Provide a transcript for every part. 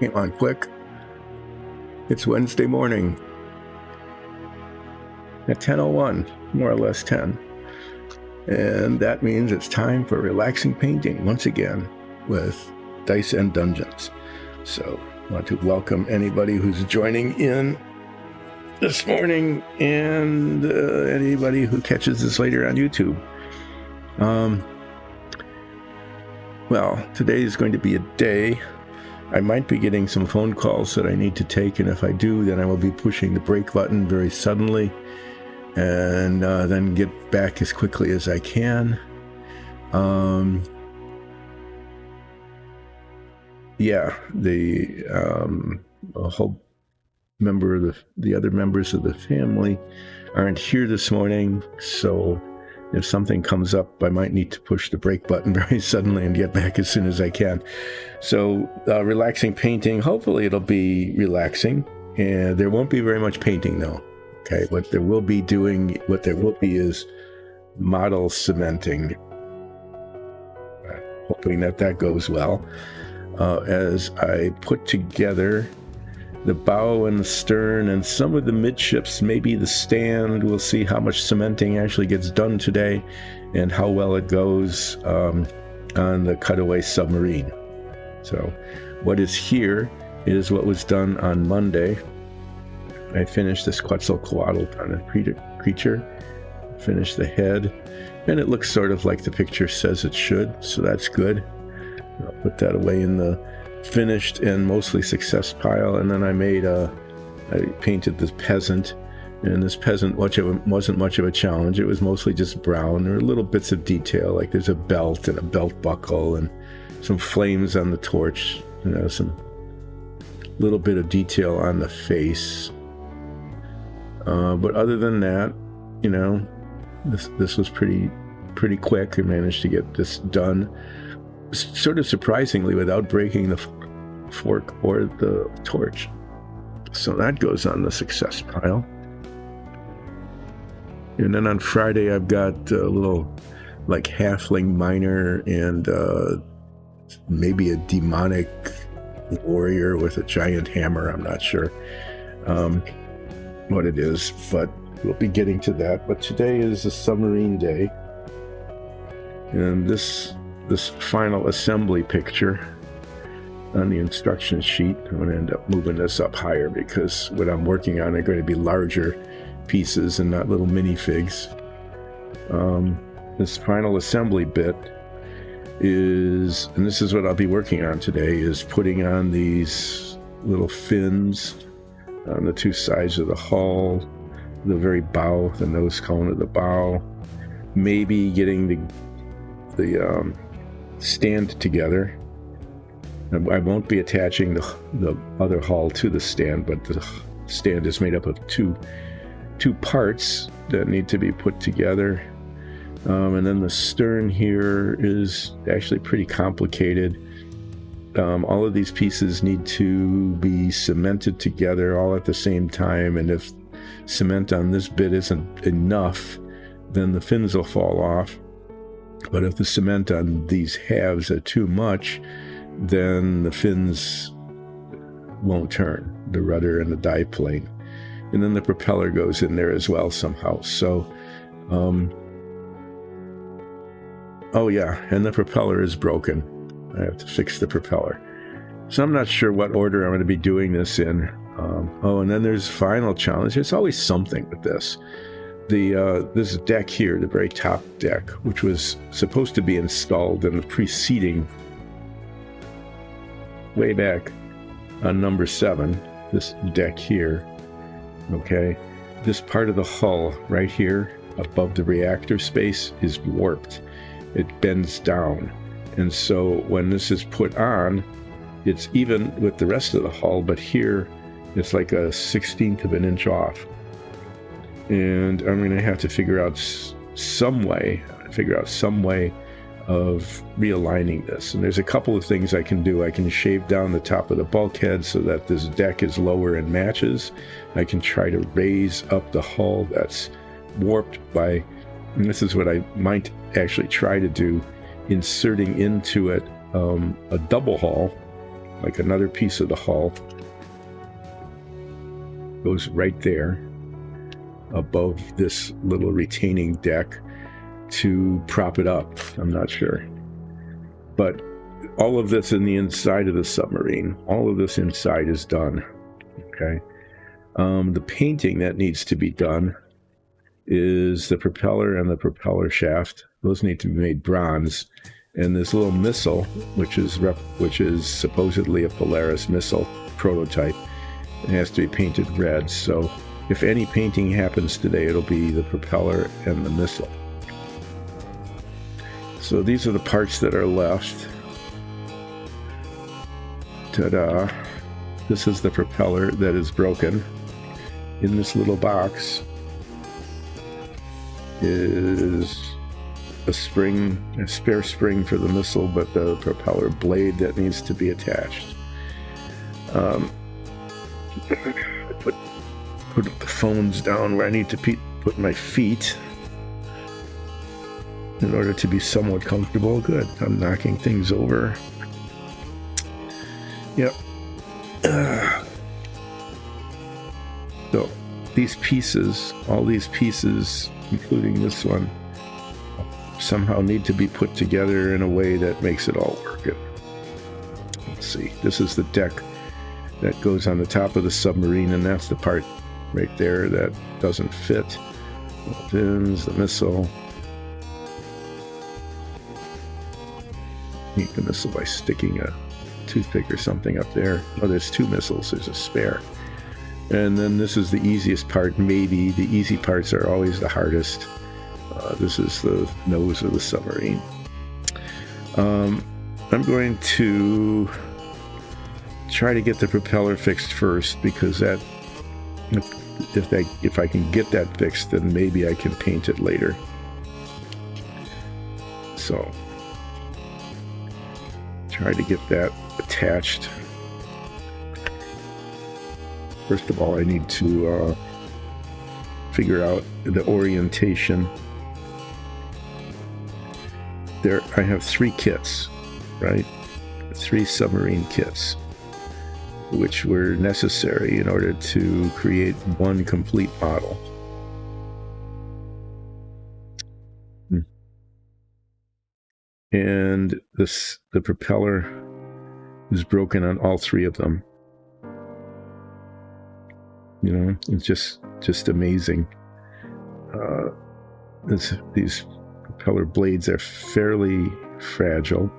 Came on quick. It's Wednesday morning at 10:01, more or less 10. And that means it's time for relaxing painting once again with Dice and Dungeons. So I want to welcome anybody who's joining in this morning and anybody who catches this later on YouTube. Well, today is going to be a day. I might be getting some phone calls that I need to take, and if I do, then I will be pushing the break button very suddenly and then get back as quickly as I can. A whole member of the other members of the family aren't here this morning, so if something comes up, I might need to push the break button very suddenly and get back as soon as I can. So relaxing painting, hopefully it'll be relaxing, and there won't be very much painting though. Okay, what there will be is model cementing. Hoping that goes well. As I put together the bow and the stern and some of the midships, maybe the stand. We'll see how much cementing actually gets done today and how well it goes on the cutaway submarine. So what is here is what was done on Monday. I finished this Quetzalcoatl kind of creature, finished the head, and it looks sort of like the picture says it should, so that's good. I'll put that away in the finished and mostly success pile, and then I painted this peasant, and this peasant wasn't much of a challenge. It was mostly just brown. There were little bits of detail, like there's a belt and a belt buckle and some flames on the torch, some little bit of detail on the face. But other than that, this was pretty quick. I managed to get this done sort of surprisingly without breaking the fork or the torch. So that goes on the success pile. And then on Friday I've got a little like halfling miner and maybe a demonic warrior with a giant hammer. I'm not sure what it is, but we'll be getting to that. But today is a submarine day, and this final assembly picture on the instruction sheet, I'm going to end up moving this up higher because what I'm working on are going to be larger pieces and not little minifigs. This final assembly bit is, and this is what I'll be working on today, is putting on these little fins on the two sides of the hull, the very bow, the nose cone of the bow, maybe getting the stand together. I won't be attaching the other hull to the stand, but the stand is made up of two parts that need to be put together. And then the stern here is actually pretty complicated. All of these pieces need to be cemented together all at the same time, and if cement on this bit isn't enough, then the fins will fall off. But if the cement on these halves are too much, then the fins won't turn, the rudder and the dive plane. And then the propeller goes in there as well somehow. So, and the propeller is broken. I have to fix the propeller. So I'm not sure what order I'm going to be doing this in. And then there's final challenge. There's always something with this. This deck here, the very top deck, which was supposed to be installed in the preceding, way back on number 7, this deck here, okay, this part of the hull right here above the reactor space is warped. It bends down, and so when this is put on, it's even with the rest of the hull, but here it's like a 1/16 of an inch off. And I'm going to have to figure out some way of realigning this. And there's a couple of things I can do. I can shave down the top of the bulkhead so that this deck is lower and matches. I can try to raise up the hull that's warped by, and this is what I might actually try to do, inserting into it a double hull like another piece of the hull goes right there above this little retaining deck to prop it up. I'm not sure. But all of this in the inside of the submarine, all of this inside is done. Okay. The painting that needs to be done is the propeller and the propeller shaft. Those need to be made bronze. And this little missile, which is supposedly a Polaris missile prototype, it has to be painted red. So if any painting happens today, it'll be the propeller and the missile. So these are the parts that are left. Ta-da! This is the propeller that is broken. In this little box is a spare spring for the missile, but the propeller blade that needs to be attached. I put the phones down where I need to put my feet in order to be somewhat comfortable. Good. I'm knocking things over. Yep. So these pieces, all these pieces, including this one, somehow need to be put together in a way that makes it all work. Let's see. This is the deck that goes on the top of the submarine, and that's the part right there that doesn't fit. The fins, the missile. Make the missile by sticking a toothpick or something up there. Oh, there's two missiles. There's a spare. And then this is the easiest part, maybe. The easy parts are always the hardest. This is the nose of the submarine. I'm going to try to get the propeller fixed first, because that, if I can get that fixed, then maybe I can paint it later. So try to get that attached. First of all, I need to figure out the orientation. There, I have 3 kits, right? 3 submarine kits, which were necessary in order to create one complete model. And the propeller is broken on all 3 of them. You know, it's just amazing. These propeller blades are fairly fragile.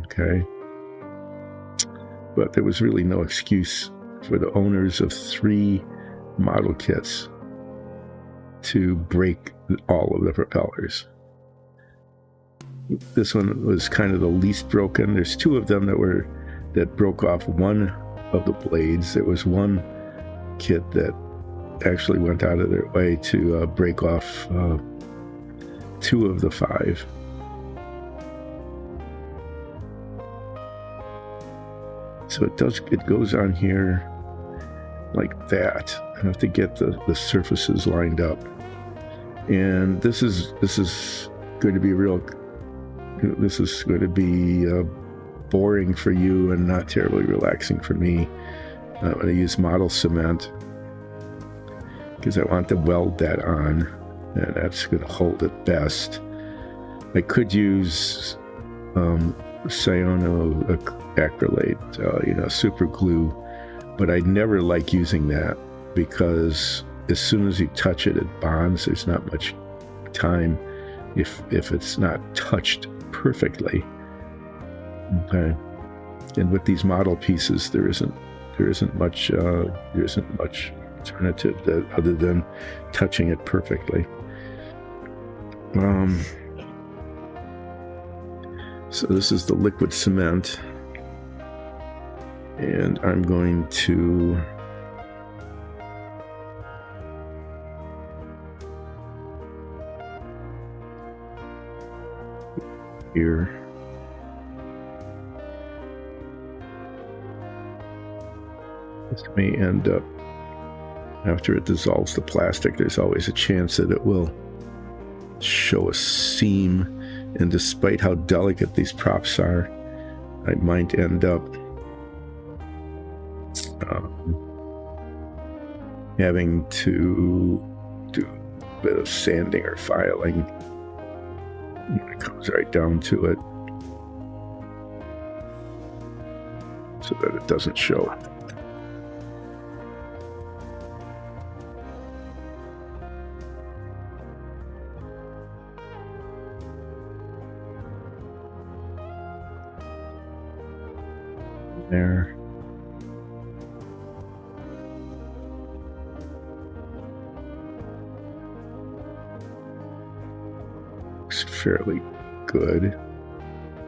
Okay. But there was really no excuse for the owners of 3 model kits to break all of the propellers. This one was kind of the least broken. There's 2 of them that broke off one of the blades. There was one kit that actually went out of their way to break off 2 of the 5. So it goes on here like that. I have to get the surfaces lined up. And this is going to be boring for you and not terribly relaxing for me. I'm going to use model cement because I want to weld that on, and that's going to hold it best. I could use cyanoacrylate, super glue, but I never like using that because as soon as you touch it, it bonds. There's not much time if it's not touched perfectly. Okay, and with these model pieces, there isn't much alternative other than touching it perfectly. So this is the liquid cement, and I'm going to here. This may end up, after it dissolves the plastic, there's always a chance that it will show a seam, and despite how delicate these props are, I might end up having to do a bit of sanding or filing when it comes right down to it, so that it doesn't show. There. Looks fairly good.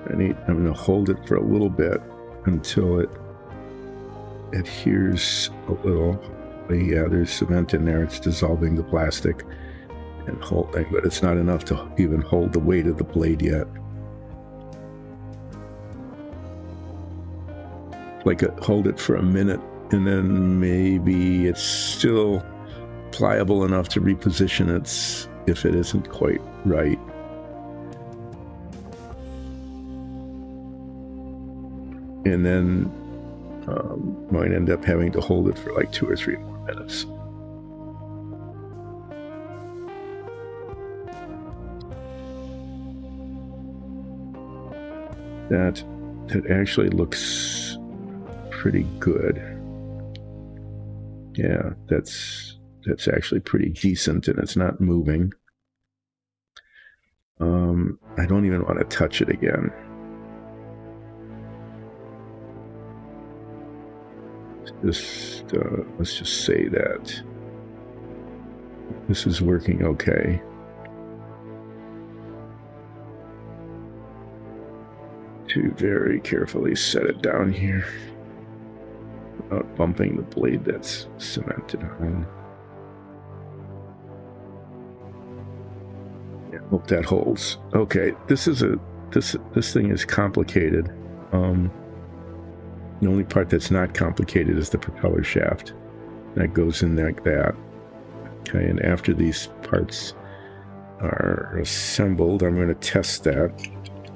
I'm going to hold it for a little bit until it adheres a little. Yeah, there's cement in there. It's dissolving the plastic and holding, but it's not enough to even hold the weight of the blade yet. Like hold it for a minute, and then maybe it's still pliable enough to reposition it if it isn't quite right. And then might end up having to hold it for like 2 or 3 more minutes. That actually looks pretty good. Yeah, that's actually pretty decent, and it's not moving. I don't even want to touch it again. Let's just say that this is working okay. To very carefully set it down here without bumping the blade that's cemented on. Yeah, hope that holds. Okay, this thing is complicated. The only part that's not complicated is the propeller shaft. That goes in like that. Okay, and after these parts are assembled, I'm going to test that.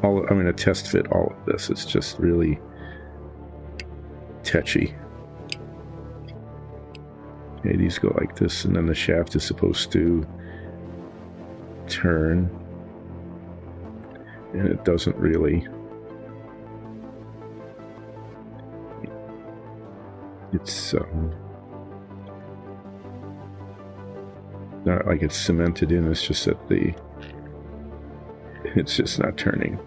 I'm going to test fit all of this. It's just really tetchy. Okay, these go like this, and then the shaft is supposed to turn. And it doesn't really. It's not like it's cemented in, it's just that it's just not turning.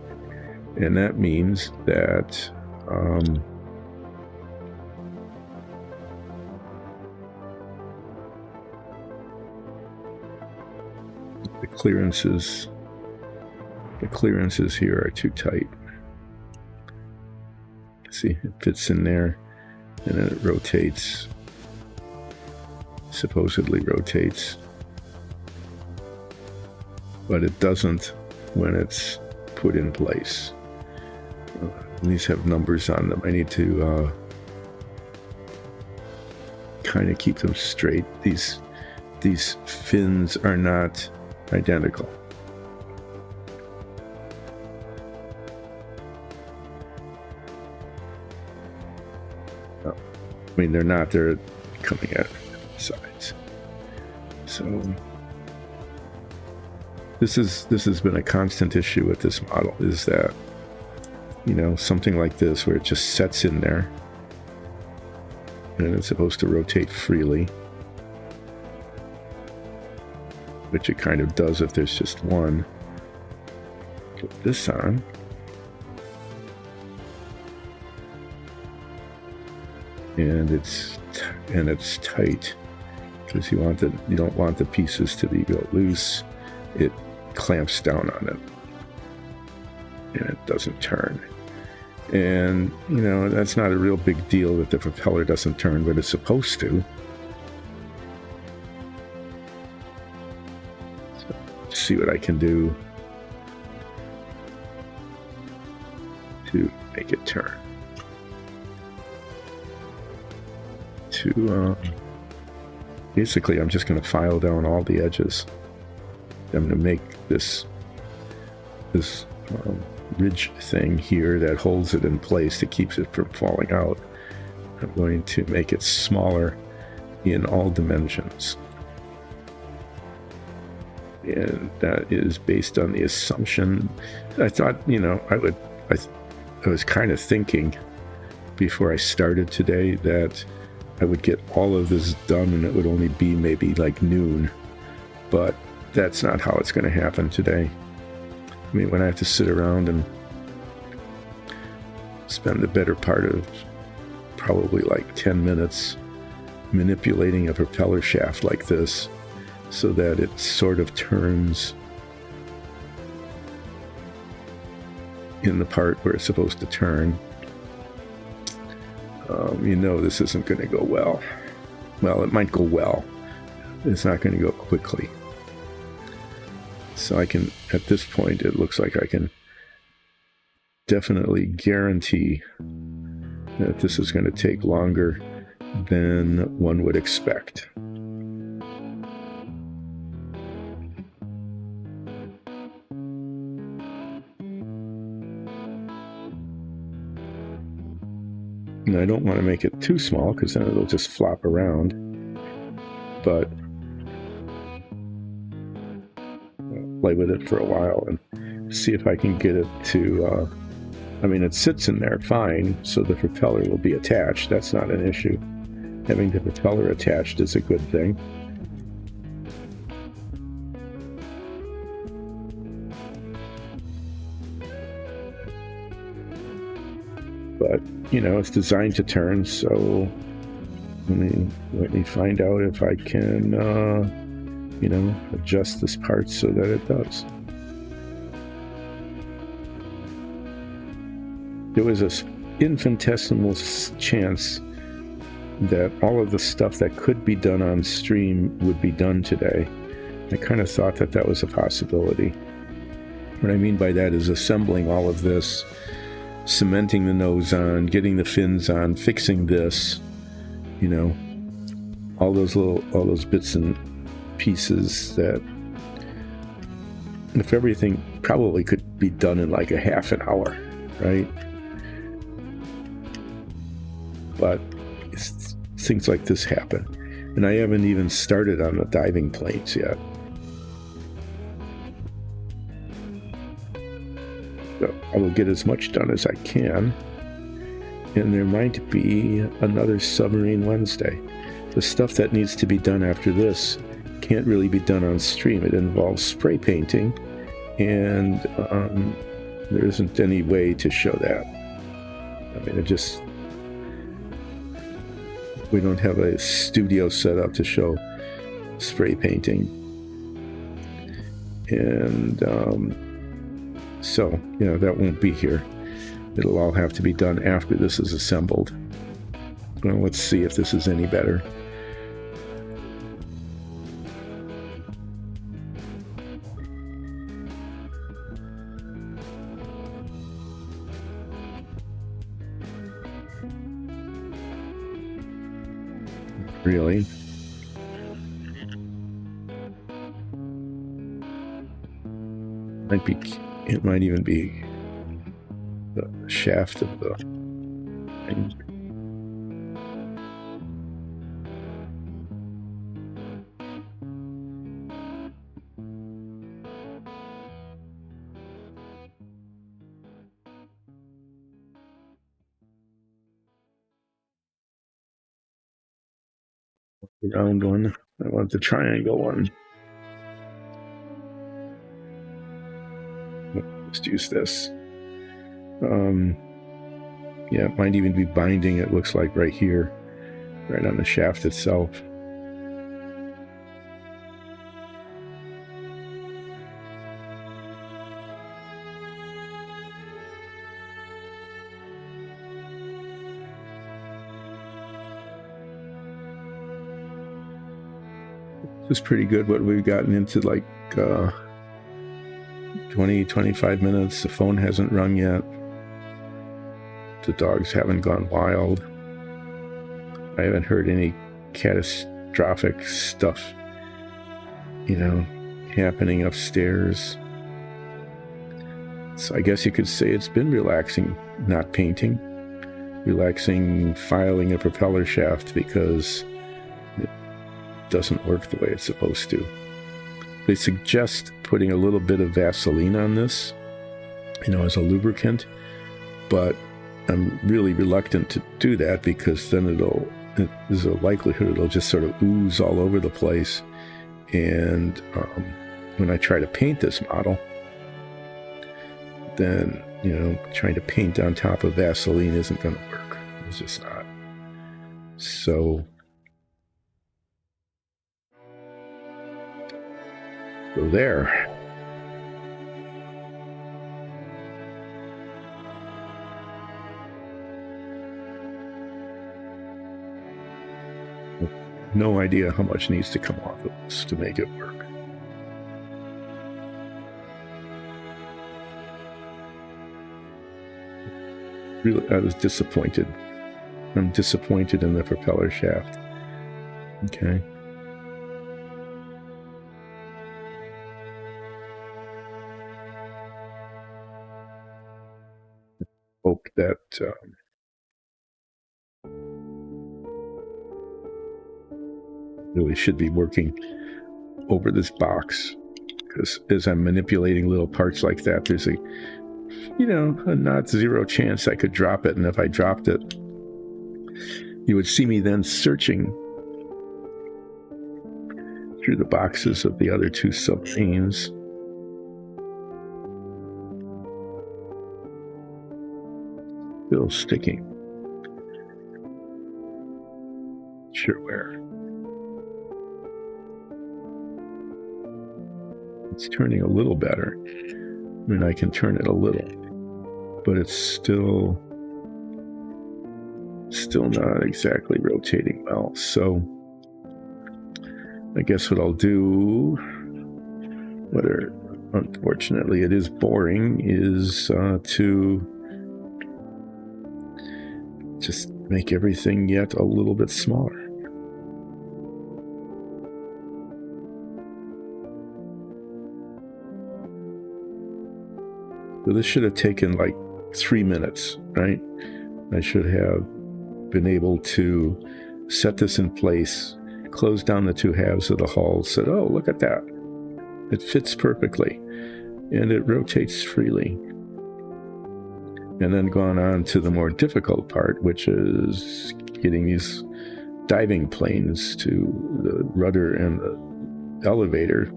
And that means that the clearances here are too tight. See, it fits in there. And then it rotates, supposedly rotates, but it doesn't when it's put in place. These have numbers on them. I need to kind of keep them straight. These fins are not identical. I mean, they're not. They're coming at the sides. So this has been a constant issue with this model, is that, you know, something like this where it just sets in there and it's supposed to rotate freely, which it kind of does if there's just one. Put this on. And it's tight because you don't want the pieces to be go loose. It clamps down on it, and it doesn't turn. And you know, that's not a real big deal that the propeller doesn't turn, but it's supposed to. So, let's see what I can do to make it turn. Basically, I'm just going to file down all the edges. I'm going to make this ridge thing here that holds it in place, that keeps it from falling out. I'm going to make it smaller in all dimensions. And that is based on the assumption. I thought, I was kind of thinking before I started today that I would get all of this done and it would only be maybe like noon. But that's not how it's going to happen today. I mean, when I have to sit around and spend the better part of probably like 10 minutes manipulating a propeller shaft like this so that it sort of turns in the part where it's supposed to turn, this isn't going to go well. Well, it might go well. It's not going to go quickly. So I can, at this point, it looks like I can definitely guarantee that this is going to take longer than one would expect. And I don't want to make it too small because then it'll just flop around. But I'll play with it for a while and see if I can get it to, it sits in there fine, so the propeller will be attached. That's not an issue. Having the propeller attached is a good thing. But, it's designed to turn, so let me find out if I can, adjust this part so that it does. There was an infinitesimal chance that all of the stuff that could be done on stream would be done today. I kind of thought that was a possibility. What I mean by that is assembling all of this, cementing the nose on, getting the fins on, fixing this, all those bits and pieces that, if everything probably could be done in like a half an hour, right? But things like this happen. And I haven't even started on the diving planes yet. So I will get as much done as I can. And there might be another Submarine Wednesday. The stuff that needs to be done after this can't really be done on stream. It involves spray painting, and there isn't any way to show that. We don't have a studio set up to show spray painting. And so, that won't be here. It'll all have to be done after this is assembled. Well, let's see if this is any better. Really? It might even be the shaft of the thing. The round one. I want the triangle one. Let's use this. It might even be binding, it looks like right here, right on the shaft itself. This is pretty good. What we've gotten into, like 20, 25 minutes. The phone hasn't rung yet. The dogs haven't gone wild. I haven't heard any catastrophic stuff, happening upstairs. So I guess you could say it's been relaxing not painting. relaxing filing a propeller shaft because it doesn't work the way it's supposed to. They suggest putting a little bit of Vaseline on this, as a lubricant, but I'm really reluctant to do that because then there's a likelihood it'll just sort of ooze all over the place. And when I try to paint this model, then, trying to paint on top of Vaseline isn't going to work. It's just not. So there. No idea how much needs to come off of this to make it work. Really, I was disappointed. I'm disappointed in the propeller shaft. Okay. Hope that really should be working over this box, because as I'm manipulating little parts like that, there's a not zero chance I could drop it, and if I dropped it, you would see me then searching through the boxes of the other two submarines. Still sticking. Sure where. It's turning a little better. I mean, I can turn it a little, but it's still not exactly rotating well. So I guess what I'll do, whether unfortunately it is boring, is to just make everything yet a little bit smaller. So this should have taken like 3 minutes, right? I should have been able to set this in place, close down the two halves of the hull, said, oh, look at that. It fits perfectly, and it rotates freely. And then gone on to the more difficult part, which is getting these diving planes to the rudder and the elevator,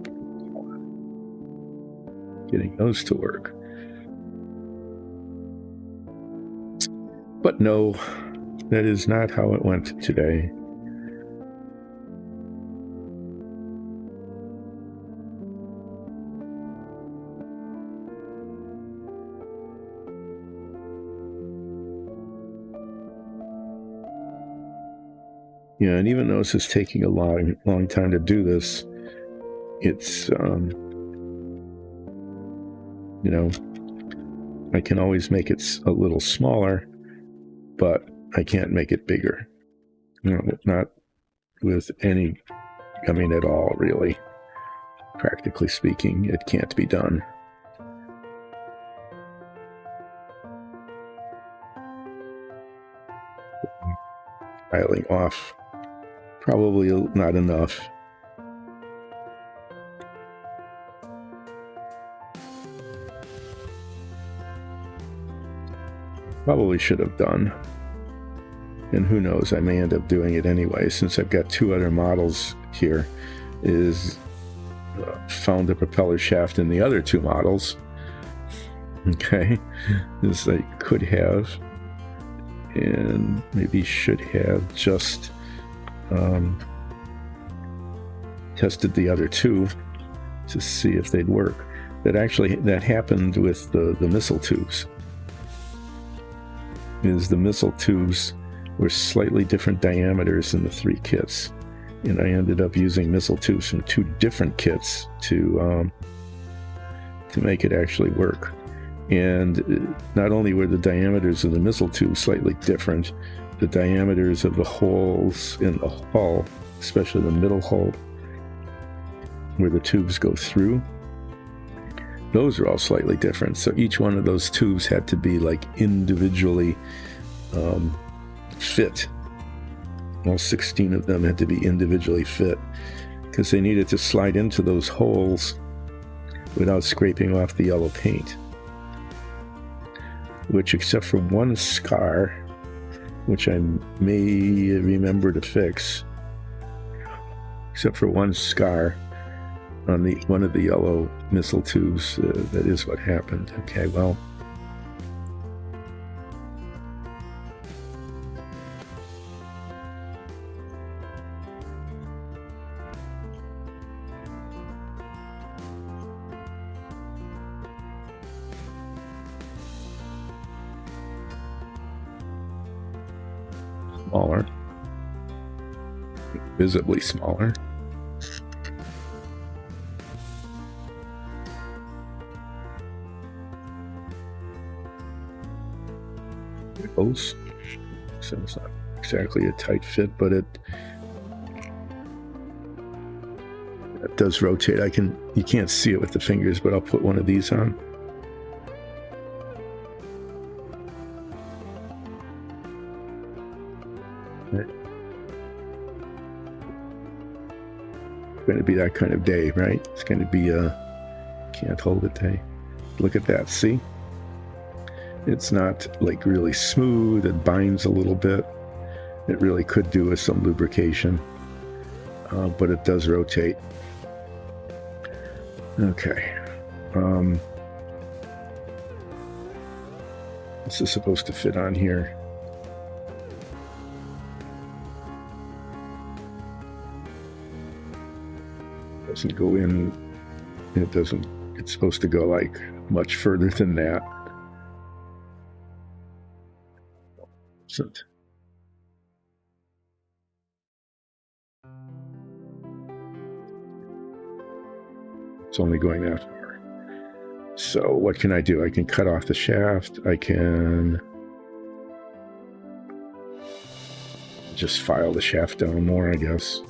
getting those to work. But no, that is not how it went today. Yeah, and even though this is taking a long time to do this, it's, I can always make it a little smaller, but I can't make it bigger. Not with any, at all, really. Practically speaking, it can't be done. Filing off. Probably not enough. Probably should have done. And who knows, I may end up doing it anyway, since I've got two other models here. Found the propeller shaft in the other two models. Okay, this I could have, and maybe should have just tested the other two to see if they'd work. That happened with the missile tubes. The missile tubes were slightly different diameters in the three kits, and I ended up using missile tubes from two different kits to make it actually work. And not only were the diameters of the missile tubes slightly different, the diameters of the holes in the hull, especially the middle hull where the tubes go through, those are all slightly different. So each one of those tubes had to be like individually fit. All 16 of them had to be individually fit because they needed to slide into those holes without scraping off the yellow paint. Which, except for one scar, which I may remember to fix, except for one scar on one of the yellow missile tubes, that is what happened. Okay, well, smaller, visibly smaller. Close. So it's not exactly a tight fit, but it does rotate. You can't see it with the fingers, but I'll put one of these on. Going to be that kind of day, right? It's going to be a can't hold it day. Look at that, see? It's not like really smooth, it binds a little bit. It really could do with some lubrication, but it does rotate. Okay. This is supposed to fit on here. Doesn't go in, it doesn't, it's supposed to go like much further than that. So it's only going that far. So what can I do? I can cut off the shaft. I can just file the shaft down more, I guess.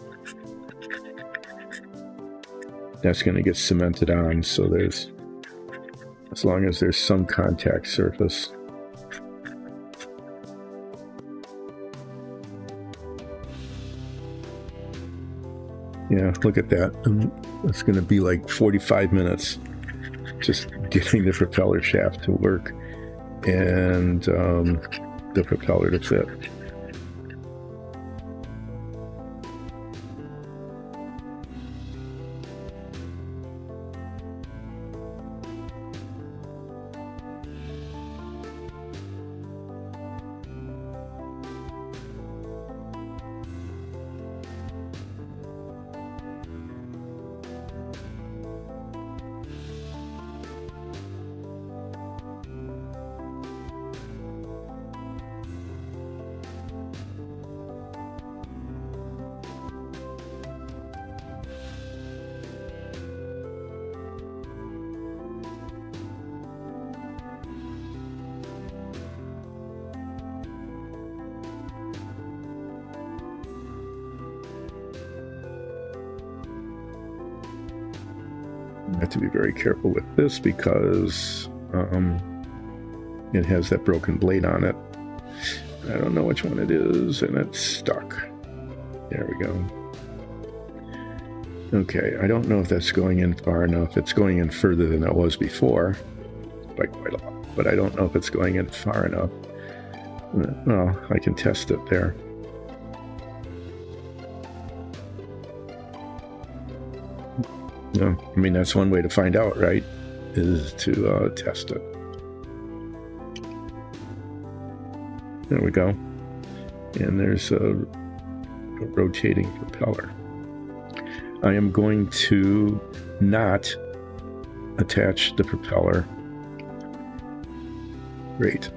That's going to get cemented on, so there's, as long as there's some contact surface. Yeah, look at that. It's going to be like 45 minutes just getting the propeller shaft to work and the propeller to fit. I have to be very careful with this because it has that broken blade on it. I don't know which one it is, and it's stuck. There we go. Okay, I don't know if that's going in far enough. It's going in further than it was before, by quite a lot, but I don't know if it's going in far enough. Well, I can test it there. No, I mean, that's one way to find out, right? Is to test it. There we go. And there's a rotating propeller. I am going to not attach the propeller right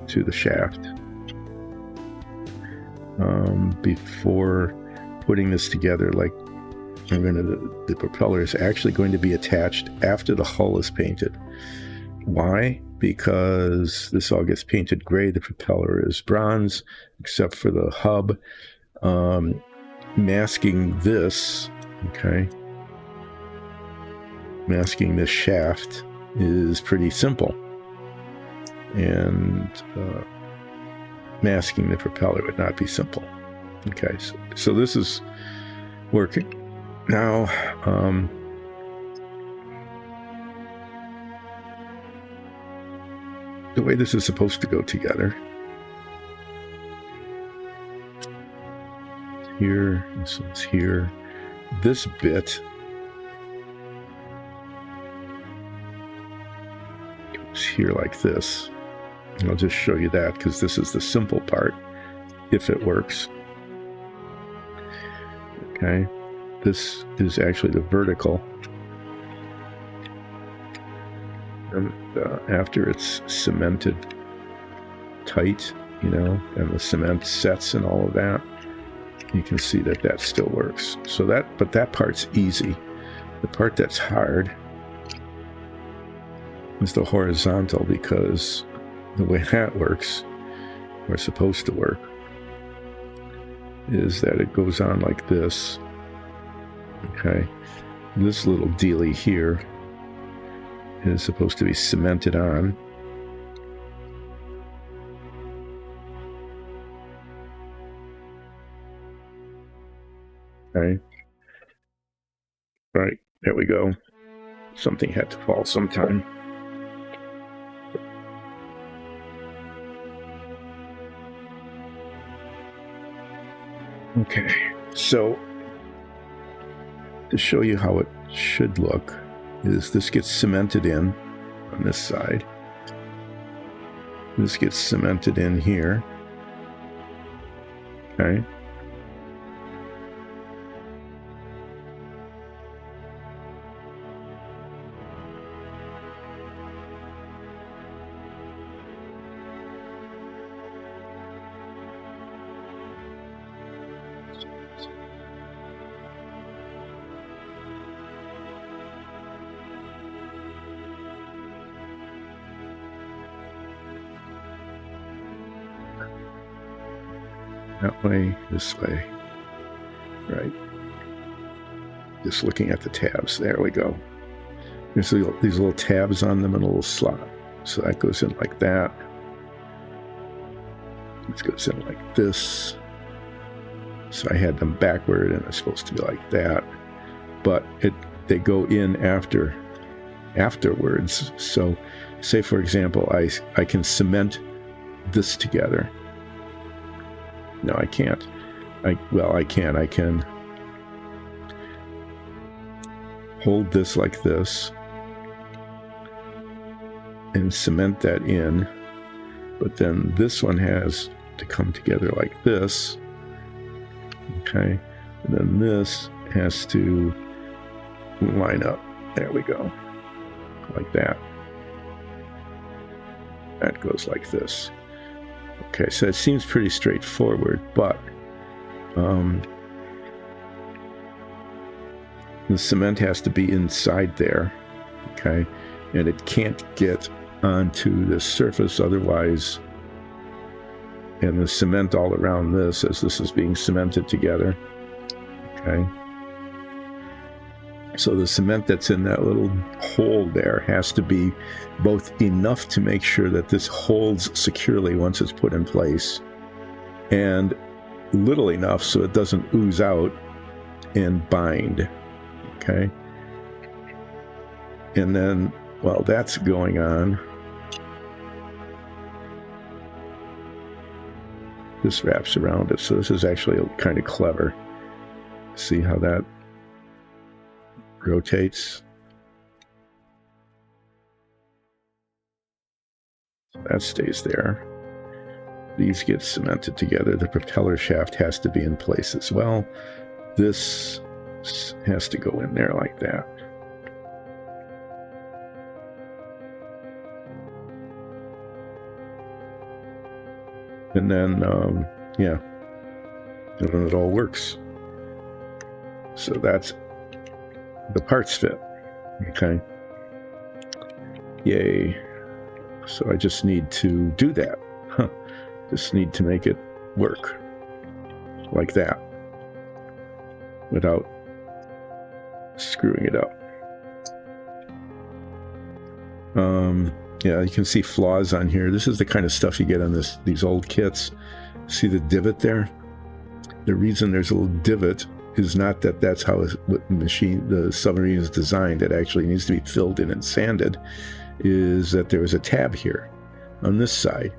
to the shaft before putting this together. Like, the propeller is actually going to be attached after the hull is painted. Why? Because this all gets painted gray. The propeller is bronze, except for the hub. Masking this, okay, masking this shaft is pretty simple. And masking the propeller would not be simple. Okay, so this is working. Now, the way this is supposed to go together, here, this one's here, this bit goes here like this. And I'll just show you that because this is the simple part, if it works. Okay, this is actually the vertical. And after it's cemented tight, you know, and the cement sets and all of that, you can see that that still works. So but that part's easy. The part that's hard is the horizontal, because the way that works, or supposed to work, is that it goes on like this. Okay, this little dealie here is supposed to be cemented on. Okay. Right, there we go. Something had to fall sometime. Okay, so to show you how it should look, is this gets cemented in on this side. This gets cemented in here. Okay. That way, this way, right? Just looking at the tabs. There we go. There's these little tabs on them and a little slot. So that goes in like that. This goes in like this. So I had them backward, and it's supposed to be like that. But they go in afterwards. So, say for example, I can cement this together. No, I can't. I can. I can hold this like this and cement that in, but then this one has to come together like this. Okay, and then this has to line up. There we go, like that. That goes like this. Okay, so it seems pretty straightforward, but the cement has to be inside there, okay? And it can't get onto the surface otherwise, and the cement all around this as this is being cemented together, okay? So the cement that's in that little hole there has to be both enough to make sure that this holds securely once it's put in place, and little enough so it doesn't ooze out and bind, okay? And then while that's going on, this wraps around it. So this is actually kind of clever. See how that rotates. That stays there. These get cemented together. The propeller shaft has to be in place as well. This has to go in there like that. And then, yeah, and then it all works. So that's the parts fit, okay? Yay. So I just need to do that. Just need to make it work like that without screwing it up. Yeah, you can see flaws on here. This is the kind of stuff you get on these old kits. See the divot there? The reason there's a little divot is not that that's how the submarine is designed. It actually needs to be filled in and sanded. Is that there was a tab here on this side.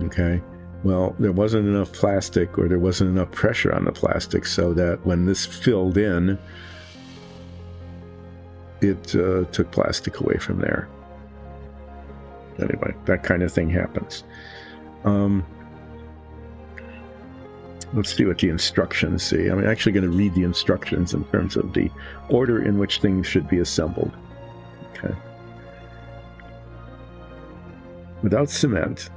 Okay. Well, there wasn't enough plastic, or there wasn't enough pressure on the plastic, so that when this filled in, it took plastic away from there. Anyway, that kind of thing happens. Let's see what the instructions say. I'm actually going to read the instructions in terms of the order in which things should be assembled. Okay. Without cement,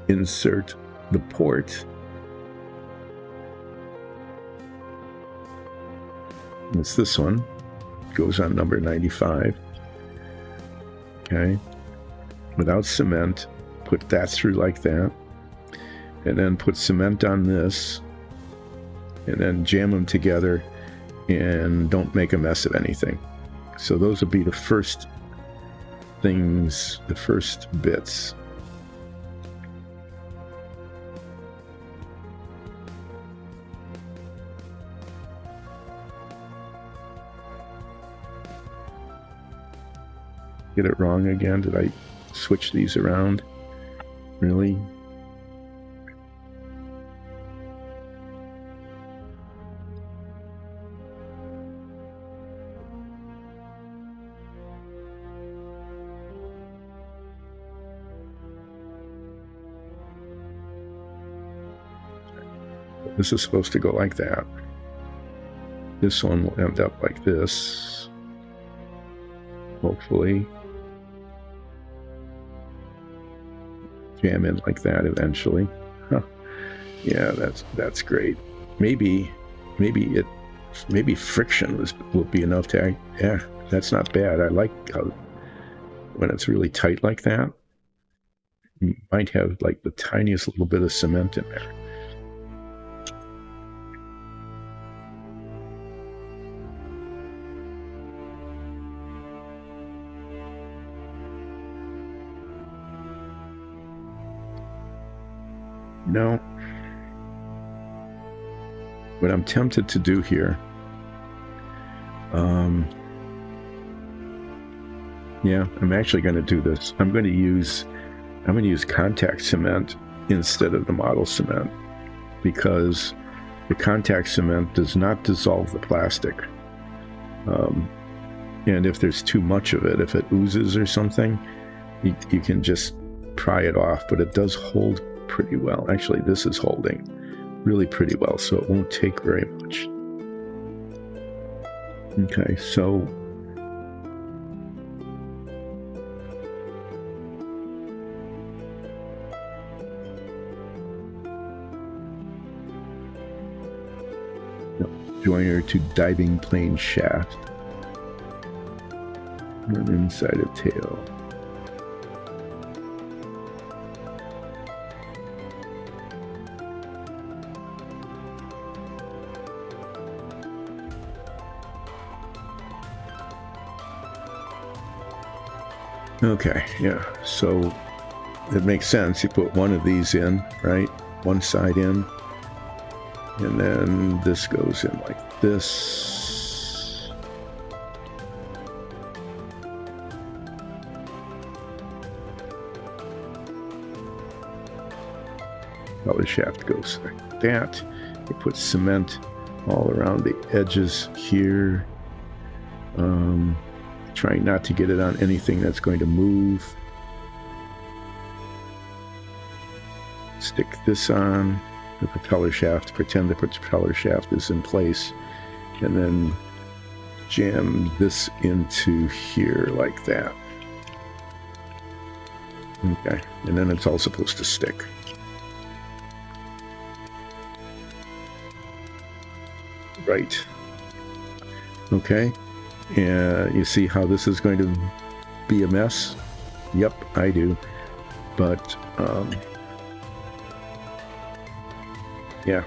insert the port. It's this one. Goes on number 95. Okay. Without cement, put that through like that. And then put cement on this. And then jam them together. And don't make a mess of anything. So those would be the first things, the first bits. Get it wrong again? Did I switch these around? Really? This is supposed to go like that. This one will end up like this. Hopefully. Jam in like that eventually. Huh. Yeah, that's great. Maybe friction will be enough to. Yeah, that's not bad. I like how when it's really tight like that, you might have like the tiniest little bit of cement in there. No. What I'm tempted to do here, yeah, I'm actually going to do this. I'm going to use contact cement instead of the model cement, because the contact cement does not dissolve the plastic. And if there's too much of it, if it oozes or something, you can just pry it off, but it does hold pretty well. Actually, this is holding really pretty well, so it won't take very much. Okay, so joiner to diving plane shaft and inside of tail. Okay, yeah, so it makes sense. You put one of these in, right? One side in, and then this goes in like this. Color shaft goes like that. You put cement all around the edges here. Trying not to get it on anything that's going to move. Stick this on the propeller shaft, pretend the propeller shaft is in place, and then jam this into here like that. Okay, and then it's all supposed to stick. Right. Okay. And you see how this is going to be a mess? Yep, I do. But, yeah.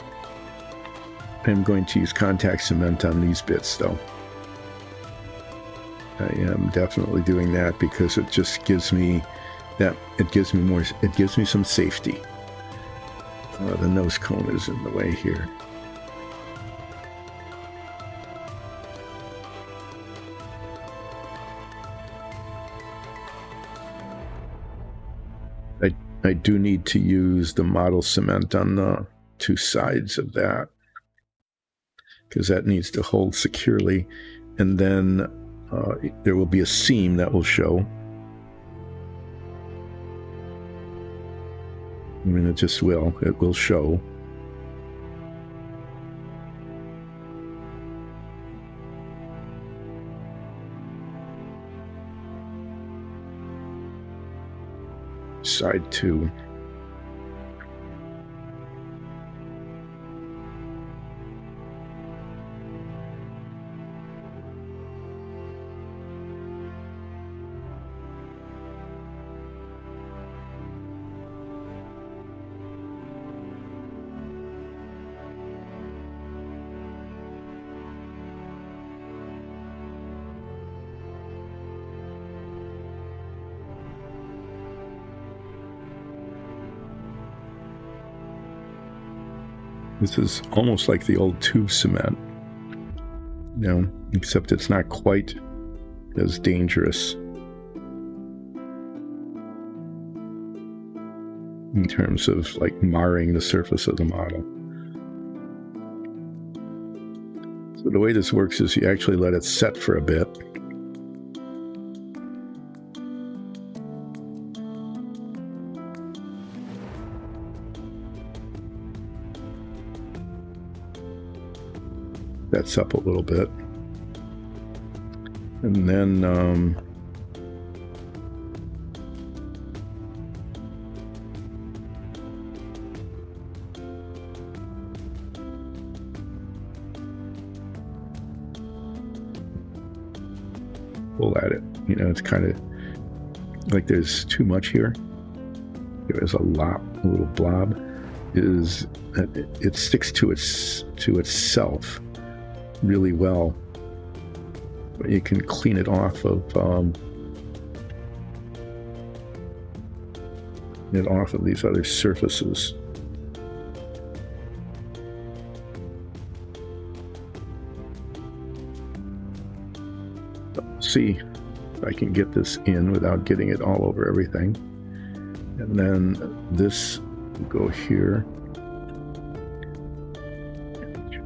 I'm going to use contact cement on these bits, though. I am definitely doing that because it just gives me that, it gives me some safety. The nose cone is in the way here. I do need to use the model cement on the two sides of that because that needs to hold securely, and then there will be a seam that will show. I mean, it will show. Side 2. This is almost like the old tube cement, except it's not quite as dangerous in terms of like marring the surface of the model. So the way this works is you actually let it set for a bit. That's up a little bit, and then pull at it. It's kind of like there's too much here. There's a little blob. It sticks to itself really well, but you can clean it off of these other surfaces. See if I can get this in without getting it all over everything, and then this will go here.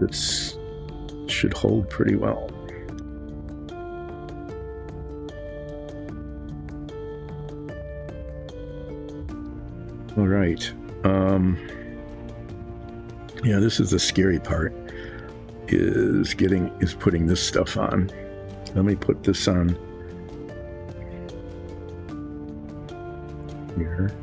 It's should hold pretty well. All right. Yeah, this is the scary part, is putting this stuff on. Let me put this on here.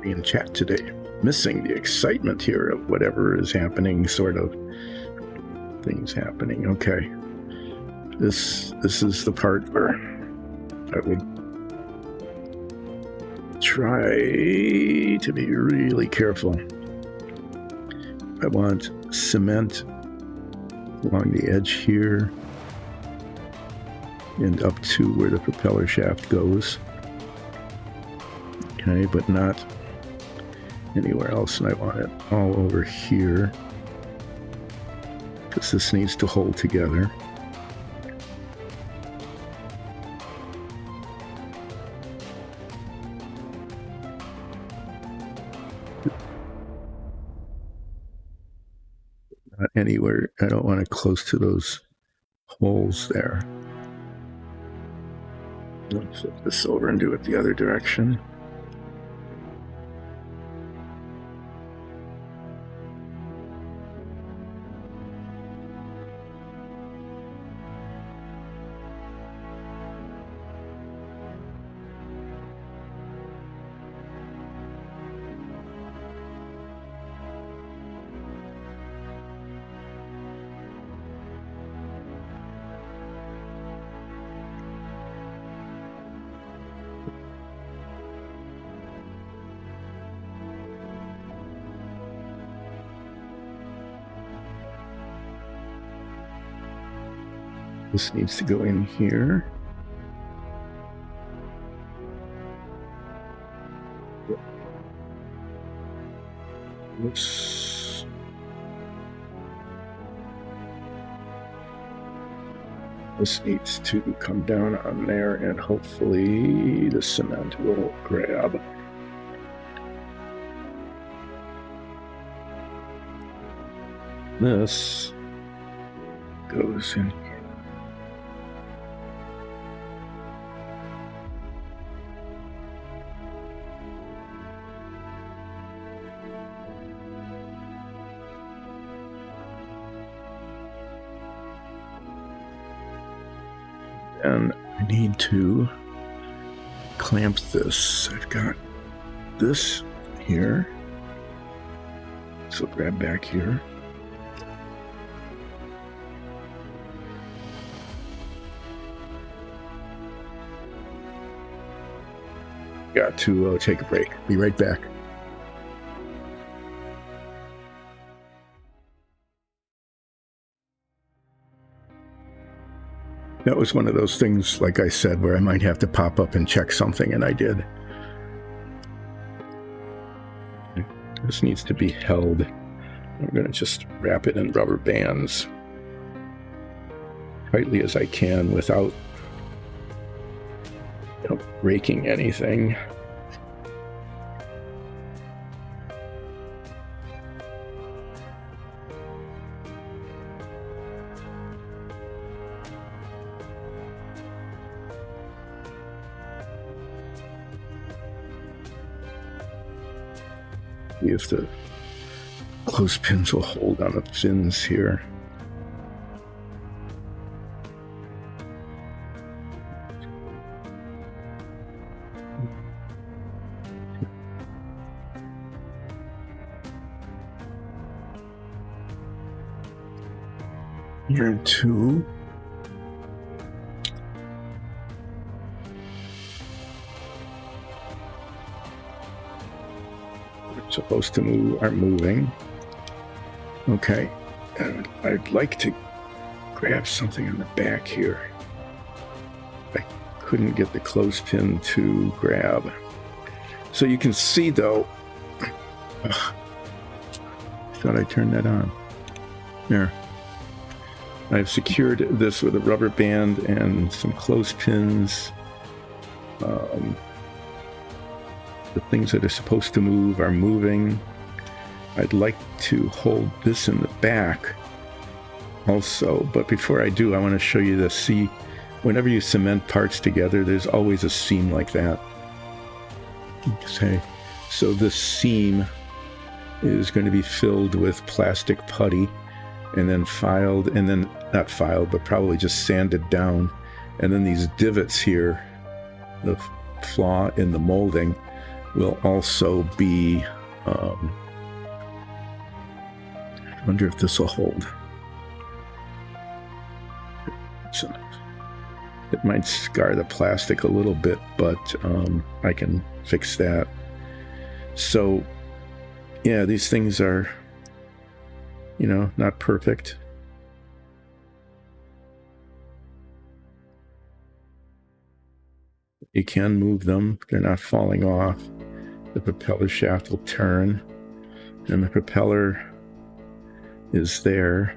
In chat today, missing the excitement here of whatever is happening, sort of things happening. Okay, this is the part where I would try to be really careful. I want cement along the edge here and up to where the propeller shaft goes. Okay, but not anywhere else, and I want it all over here because this needs to hold together. Not anywhere. I don't want it close to those holes there. Let's flip this over and do it the other direction. This needs to go in here. Oops. This needs to come down on there, and hopefully the cement will grab. This goes in here. And I need to clamp this. I've got this here. So grab back here. Got to take a break. Be right back. That was one of those things, like I said, where I might have to pop up and check something, and I did. This needs to be held. I'm going to just wrap it in rubber bands tightly as I can without breaking anything. See if the clothespins will hold on the fins here. Here two. Supposed to move are moving. Okay, and I'd like to grab something on the back here. I couldn't get the clothespin to grab. So you can see though, thought I turned that on. There. I've secured this with a rubber band and some clothespins. The things that are supposed to move are moving. I'd like to hold this in the back also, but before I do, I want to show you the seam. Whenever you cement parts together, there's always a seam like that. Okay, so this seam is going to be filled with plastic putty and then filed, and then not filed, but probably just sanded down. And then these divots here, the flaw in the molding, will also be, I wonder if this will hold. It might scar the plastic a little bit, but I can fix that. So, yeah, these things are, not perfect. You can move them. They're not falling off. The propeller shaft will turn, and the propeller is there.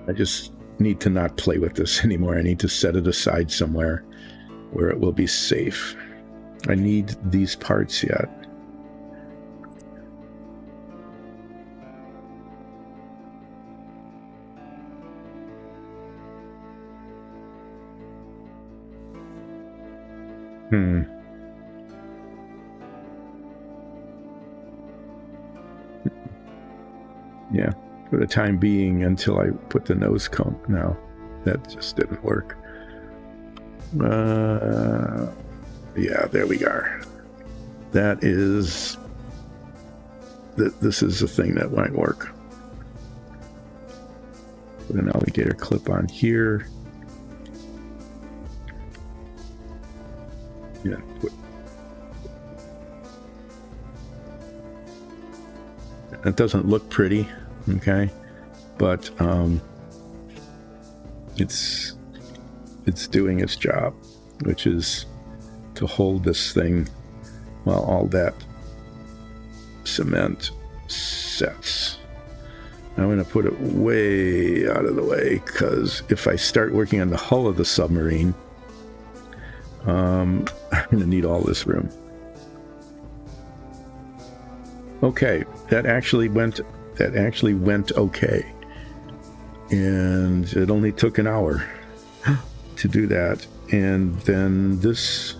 I just need to not play with this anymore. I need to set it aside somewhere where it will be safe. I need these parts yet. Yeah, for the time being, until I put the nose cone. No, that just didn't work. Yeah, there we are. That is... This is the thing that might work. Put an alligator clip on here. Yeah, It doesn't look pretty, okay, but it's doing its job, which is to hold this thing while all that cement sets. I'm going to put it way out of the way, because if I start working on the hull of the submarine, I'm going to need all this room. Okay, that actually went okay, and it only took an hour to do that. And then this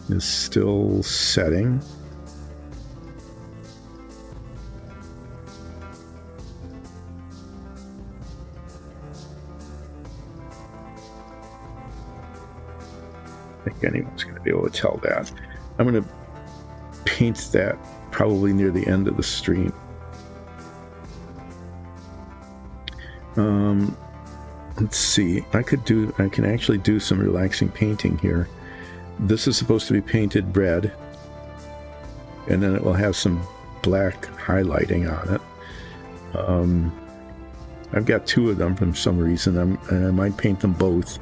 is still setting. I think anyone's going to be able to tell that. I'm going to paint that probably near the end of the stream. Let's see. I can actually do some relaxing painting here. This is supposed to be painted red, and then it will have some black highlighting on it. I've got two of them for some reason, and I might paint them both.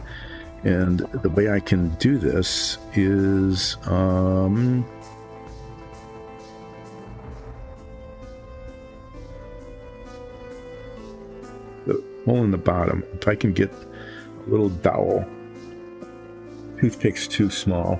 And the way I can do this is the hole in the bottom. If I can get a little dowel. Toothpick's too small.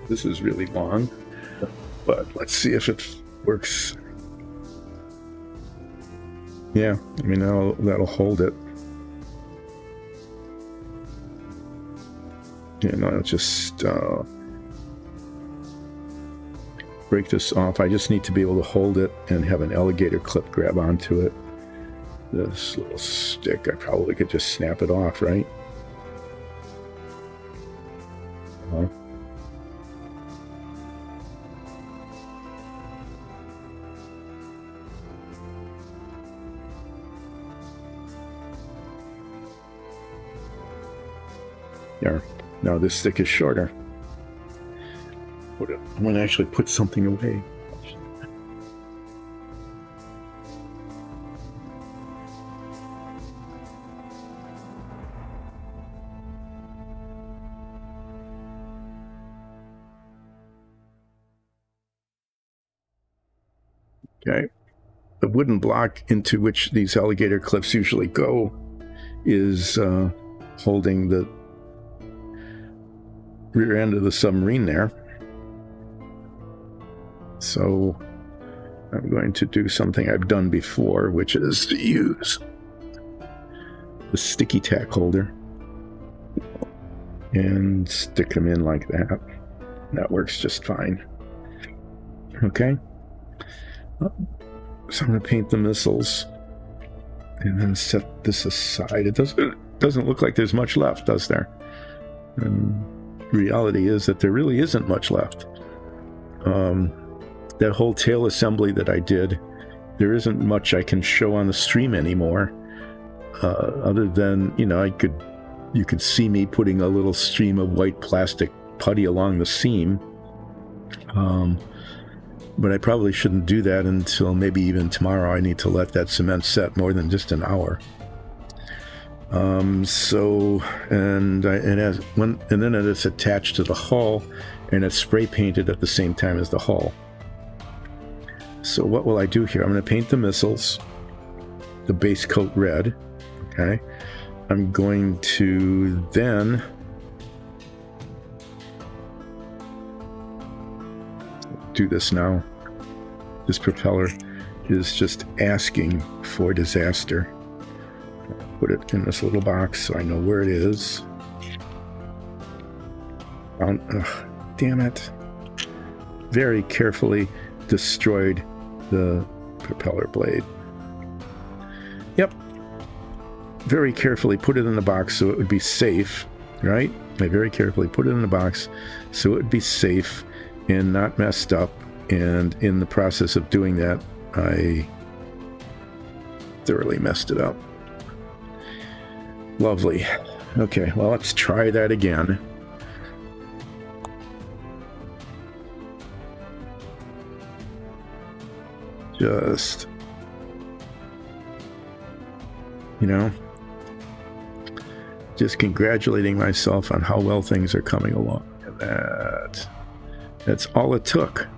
This is really long, but let's see if it works. Yeah, I mean, that'll hold it. And I'll just break this off. I just need to be able to hold it and have an alligator clip grab onto it. This little stick, I probably could just snap it off, right? There. Now this stick is shorter. I'm going to actually put something away. Okay. The wooden block into which these alligator clips usually go is holding the rear end of the submarine there. So I'm going to do something I've done before, which is to use the sticky tack holder and stick them in like that. That works just fine. Okay. So I'm going to paint the missiles and then set this aside. It doesn't look like there's much left, does there? And reality is that there really isn't much left. That whole tail assembly that I did, there isn't much I can show on the stream anymore, other than, you could see me putting a little stream of white plastic putty along the seam, but I probably shouldn't do that until maybe even tomorrow. I need to let that cement set more than just an hour. And then it's attached to the hull, and it's spray painted at the same time as the hull. So what will I do here? I'm going to paint the missiles, the base coat red. Okay. I'm going to then do this now. This propeller is just asking for disaster. Put it in this little box so I know where it is. Damn it. Very carefully destroyed the propeller blade. Yep. Very carefully put it in the box so it would be safe, right? I very carefully put it in the box so it would be safe and not messed up And in the process of doing that, I thoroughly messed it up. Lovely. Okay, well, let's try that again. Just, you know, just congratulating myself on how well things are coming along. That's all it took.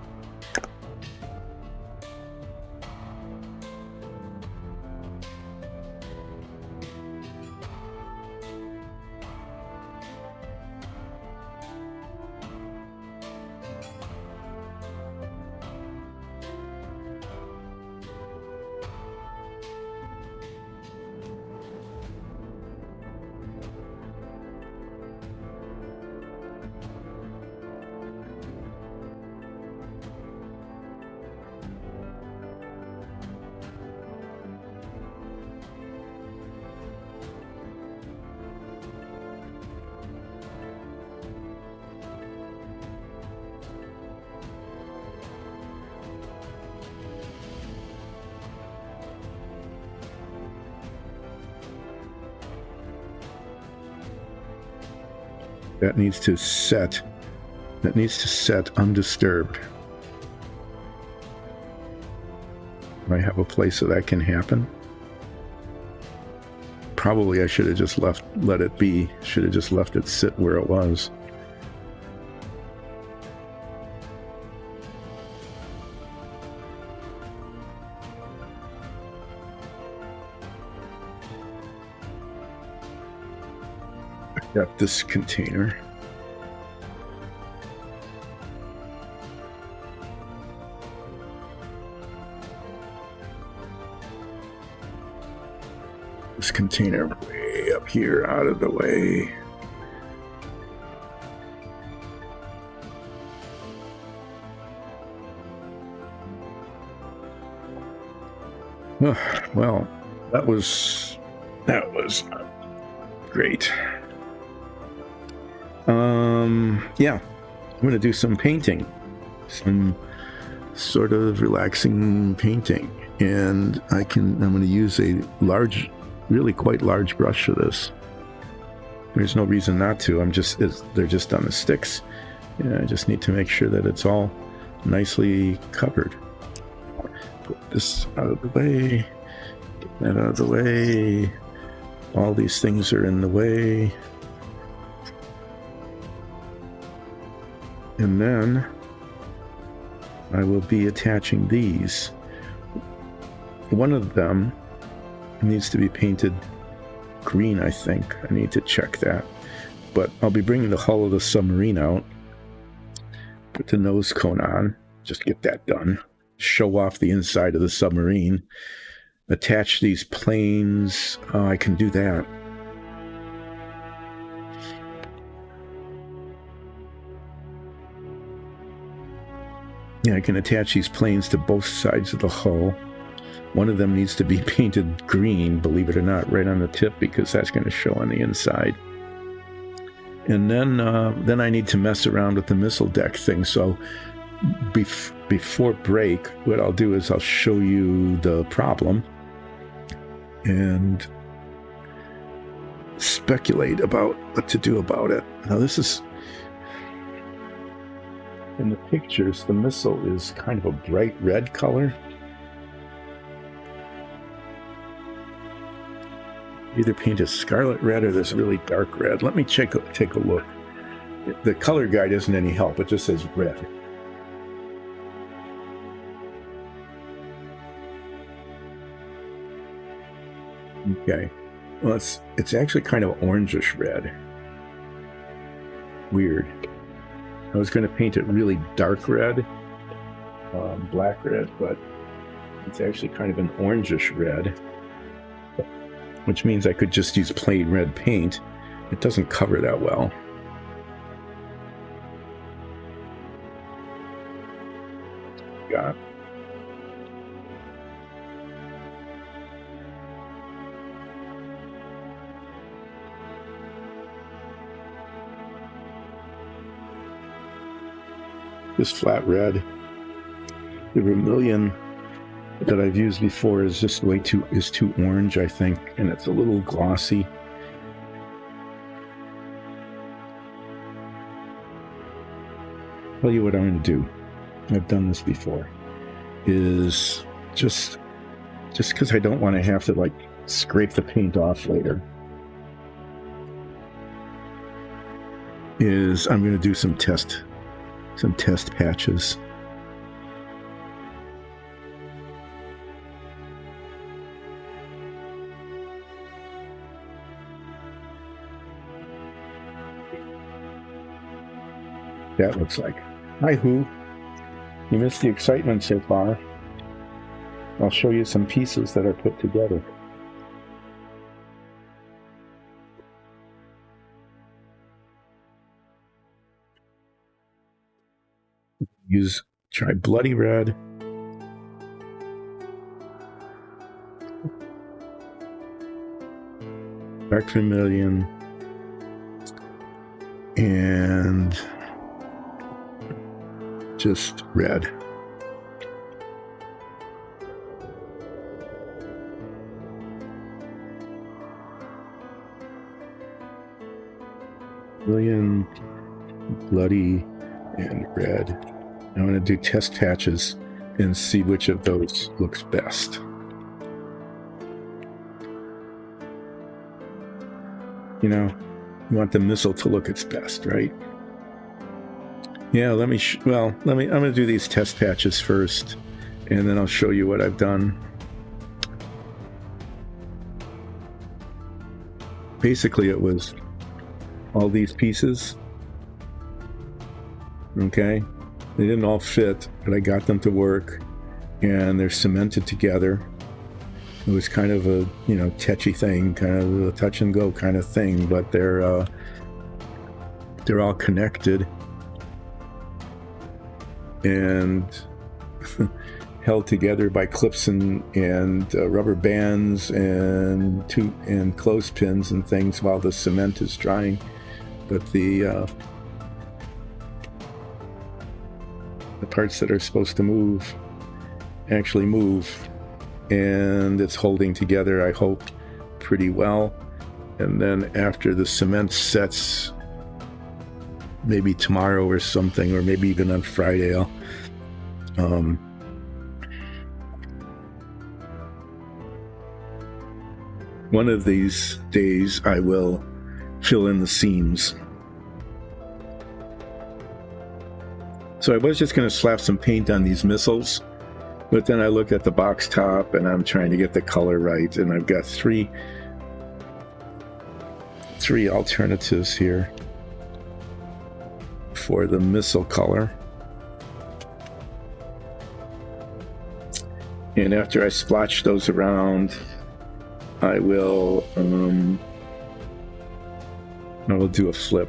That needs to set. That needs to set undisturbed. Do I have a place so that can happen? Probably I should have just let it be. Should have just left it sit where it was. Got this container. This container way up here, out of the way. Oh, well, that was great. Yeah, I'm going to do some painting, some sort of relaxing painting, and I'm going to use a large, really quite large brush for this. There's no reason not to. They're just on the sticks. Yeah, I just need to make sure that it's all nicely covered. Put this out of the way, get that out of the way. All these things are in the way. And then I will be attaching these. One of them needs to be painted green, I think. I need to check that. But I'll be bringing the hull of the submarine out. Put the nose cone on. Just get that done. Show off the inside of the submarine. Attach these planes. Oh, I can do that. Yeah, I can attach these planes to both sides of the hull. One of them needs to be painted green, believe it or not, right on the tip, because that's going to show on the inside. And then I need to mess around with the missile deck thing. So before break, what I'll do is I'll show you the problem and speculate about what to do about it. Now, this is... in the pictures, the missile is kind of a bright red color. Either paint a scarlet red or this really dark red. Let me take a look. The color guide isn't any help. It just says red. Okay. Well, it's actually kind of orangish red. Weird. I was going to paint it really dark red, black red, but it's actually kind of an orangish red, which means I could just use plain red paint. It doesn't cover that well. Got this flat red. The vermilion that I've used before is just too orange, I think, and it's a little glossy. Tell you what I'm going to do. I've done this before. Is just because I don't want to have to like scrape the paint off later. Is I'm going to do some test patches. That looks like. Hi, Who. You missed the excitement so far. I'll show you some pieces that are put together. Try bloody red. Dark vermilion. And just red. Vermilion, bloody, and red. I'm going to do test patches and see which of those looks best. You know, you want the missile to look its best, right? Yeah, I'm going to do these test patches first, and then I'll show you what I've done. Basically, it was all these pieces. Okay? They didn't all fit, but I got them to work, and they're cemented together. It was kind of a, tetchy thing, kind of a touch and go kind of thing, but they're all connected and held together by clips and rubber bands and clothespins and things while the cement is drying. But the parts that are supposed to move actually move, and it's holding together, I hope, pretty well. And then after the cement sets, maybe tomorrow or something, or maybe even on Friday, I'll one of these days I will fill in the seams. So I was just going to slap some paint on these missiles, but then I looked at the box top and I'm trying to get the color right, and I've got three alternatives here for the missile color. And after I splotch those around, I will do a flip.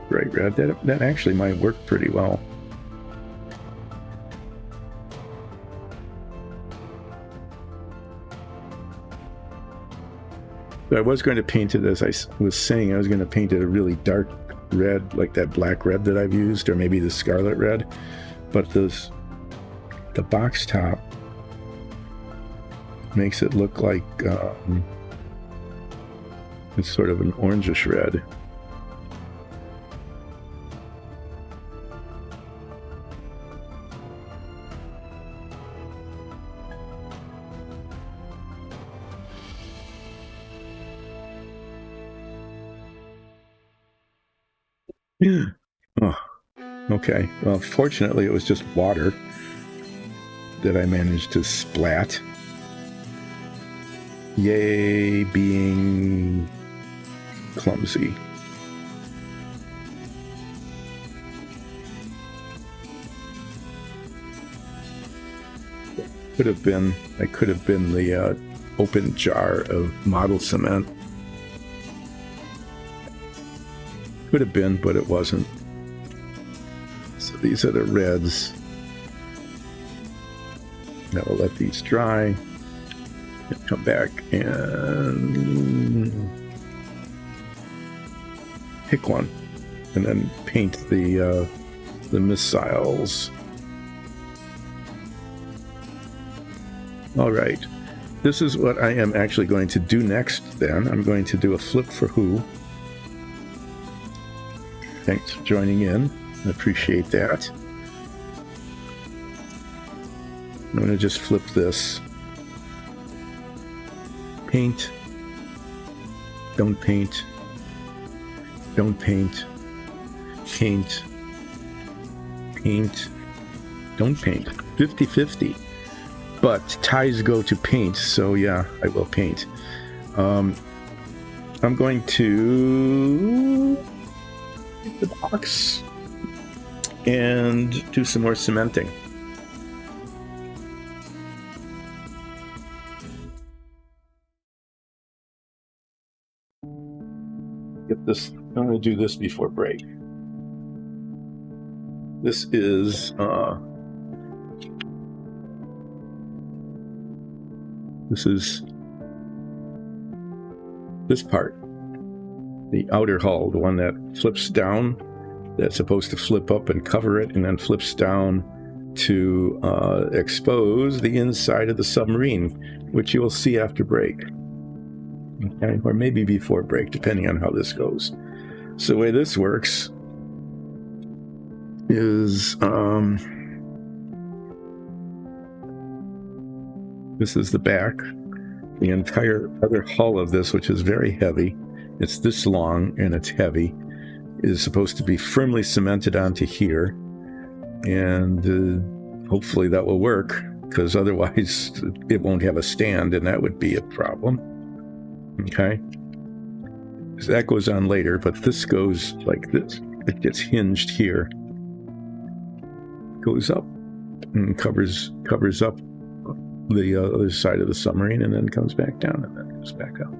Bright red. That actually might work pretty well. But I was going to paint it, as I was saying, I was going to paint it a really dark red, like that black red that I've used, or maybe the scarlet red. But the box top makes it look like it's sort of an orangish red. Yeah. Oh, okay. Well, fortunately, it was just water that I managed to splat. Yay, being clumsy. I could have been the open jar of model cement. Could have been, but it wasn't. So these are the reds. Now we'll let these dry. And come back and pick one, and then paint the missiles. All right, this is what I am actually going to do next. Then I'm going to do a flip for who. Thanks for joining in. I appreciate that. I'm going to just flip this. Paint. Don't paint. Don't paint. Paint. Paint. Don't paint. 50-50. But ties go to paint, so yeah, I will paint. I'm going to the box and do some more cementing. Get this. I'm going to do this before break. This is this part, the outer hull, the one that flips down, that's supposed to flip up and cover it, and then flips down to expose the inside of the submarine, which you will see after break. Okay, or maybe before break, depending on how this goes. So the way this works is this is the back. The entire other hull of this, which is very heavy, it's this long and it's heavy, is supposed to be firmly cemented onto here, and hopefully that will work, because otherwise it won't have a stand, and that would be a problem. Okay, so that goes on later, but this goes like this. It gets hinged here, goes up and covers up the other side of the submarine, and then comes back down, and then goes back up.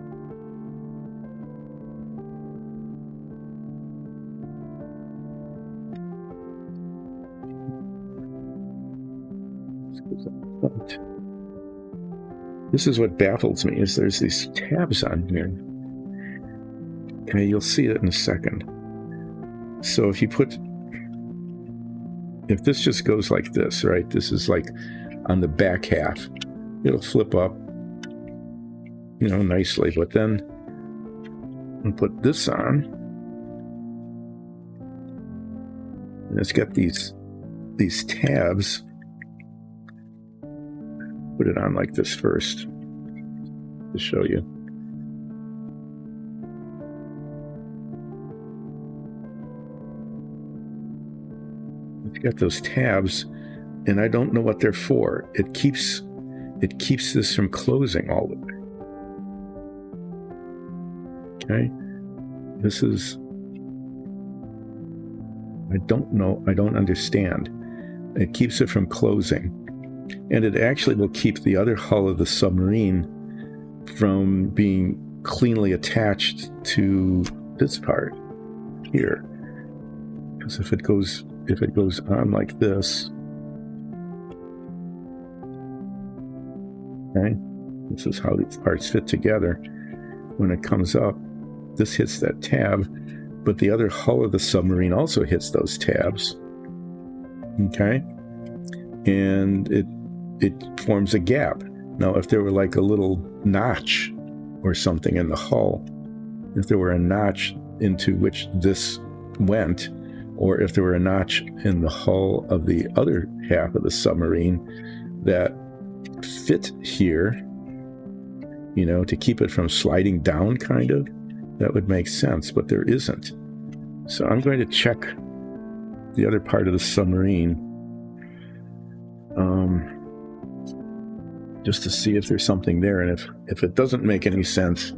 This is what baffles me, is there's these tabs on here. Okay, you'll see it in a second. So if this just goes like this, right? This is like on the back half. It'll flip up, nicely, but then I'll put this on, and it's got these tabs. Put it on like this first to show you. It's got those tabs, and I don't know what they're for. It keeps this from closing all the way. Okay, this is, I don't know, I don't understand. It keeps it from closing, and it actually will keep the other hull of the submarine from being cleanly attached to this part here. Because if it goes on like this, okay, this is how these parts fit together. When it comes up, this hits that tab, but the other hull of the submarine also hits those tabs. Okay, and it forms a gap. Now, if there were like a little notch or something in the hull, if there were a notch into which this went, or if there were a notch in the hull of the other half of the submarine that fit here, to keep it from sliding down, kind of, that would make sense, but there isn't. So I'm going to check the other part of the submarine, just to see if there's something there, and if it doesn't make any sense,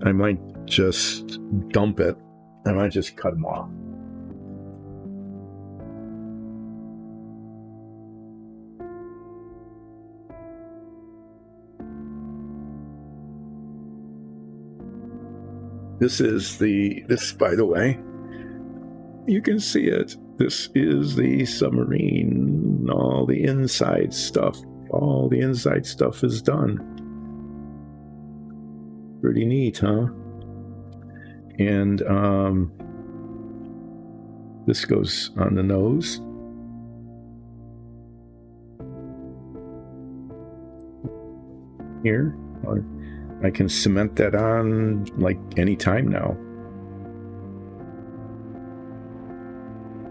I might just dump it. I might just cut them off. This, by the way, you can see it. This is the submarine. All the inside stuff is done. Pretty neat, huh? And this goes on the nose. Here, I can cement that on like any time now.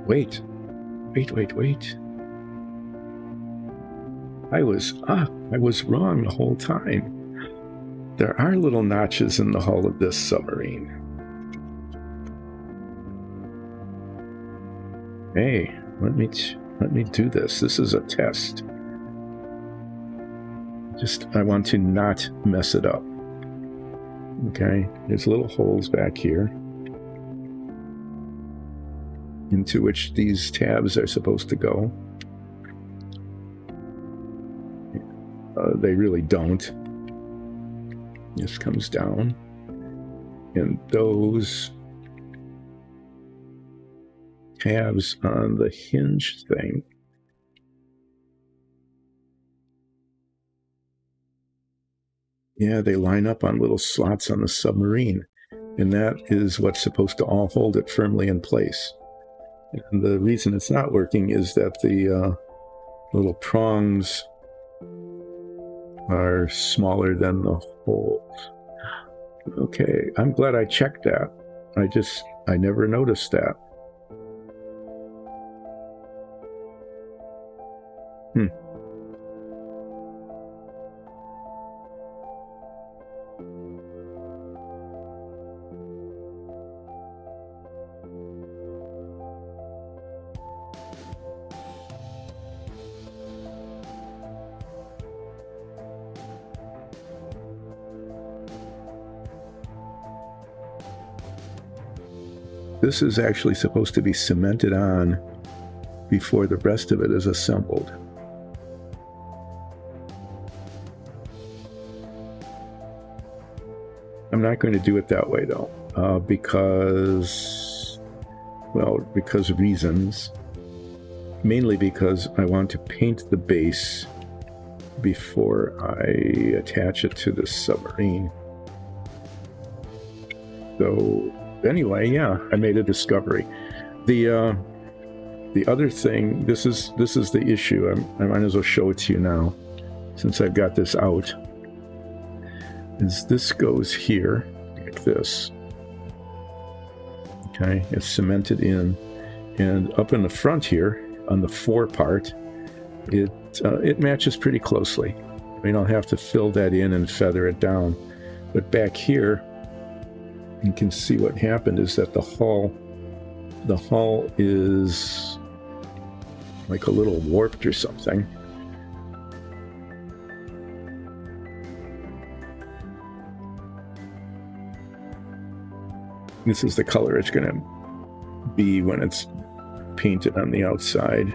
Wait. I was wrong the whole time. There are little notches in the hull of this submarine. Hey, let me do this. This is a test. I want to not mess it up. Okay, there's little holes back here into which these tabs are supposed to go. They really don't. This comes down, and those tabs on the hinge thing they line up on little slots on the submarine, and that is what's supposed to all hold it firmly in place. And the reason it's not working is that the little prongs are smaller than the holes. Okay, I'm glad I checked that. I never noticed that. This is actually supposed to be cemented on before the rest of it is assembled. I'm not going to do it that way though, because of reasons. Mainly because I want to paint the base before I attach it to the submarine. So anyway, yeah, I made a discovery. The other thing, this is the issue. I might as well show it to you now, since I've got this out. Is this goes here like this. Okay, it's cemented in, and up in the front here on the fore part, it matches pretty closely. I mean, I'll have to fill that in and feather it down, but back here, you can see what happened is that the hull is like a little warped or something. This is the color it's going to be when it's painted on the outside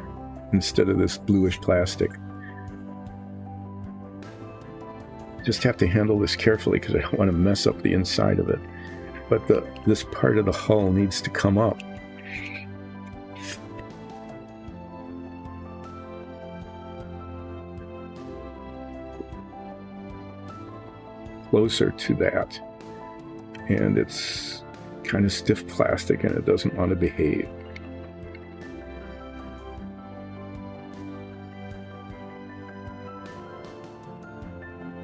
instead of this bluish plastic. Just have to handle this carefully because I don't want to mess up the inside of it. But this part of the hull needs to come up. Closer to that. And it's kind of stiff plastic and it doesn't want to behave.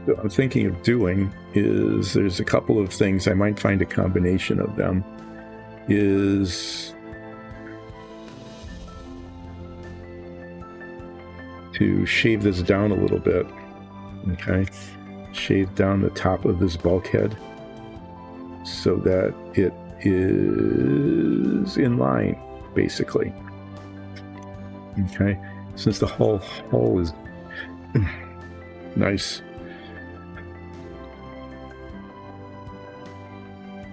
What I'm thinking of doing is there's a couple of things. I might find a combination of them. Is to shave this down a little bit. Okay, shave down the top of this bulkhead so that it is in line, basically. Okay, since the whole hull is nice.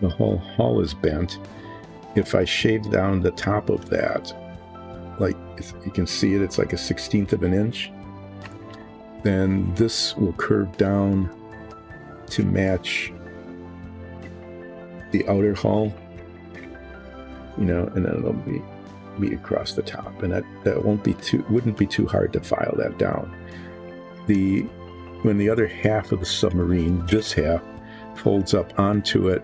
The whole hull is bent. If I shave down the top of that, like if you can see it, it's like a 1/16 of an inch, then this will curve down to match the outer hull, and then it'll be be across the top, and that wouldn't be too hard to file that down. When the other half of the submarine, this half, folds up onto it,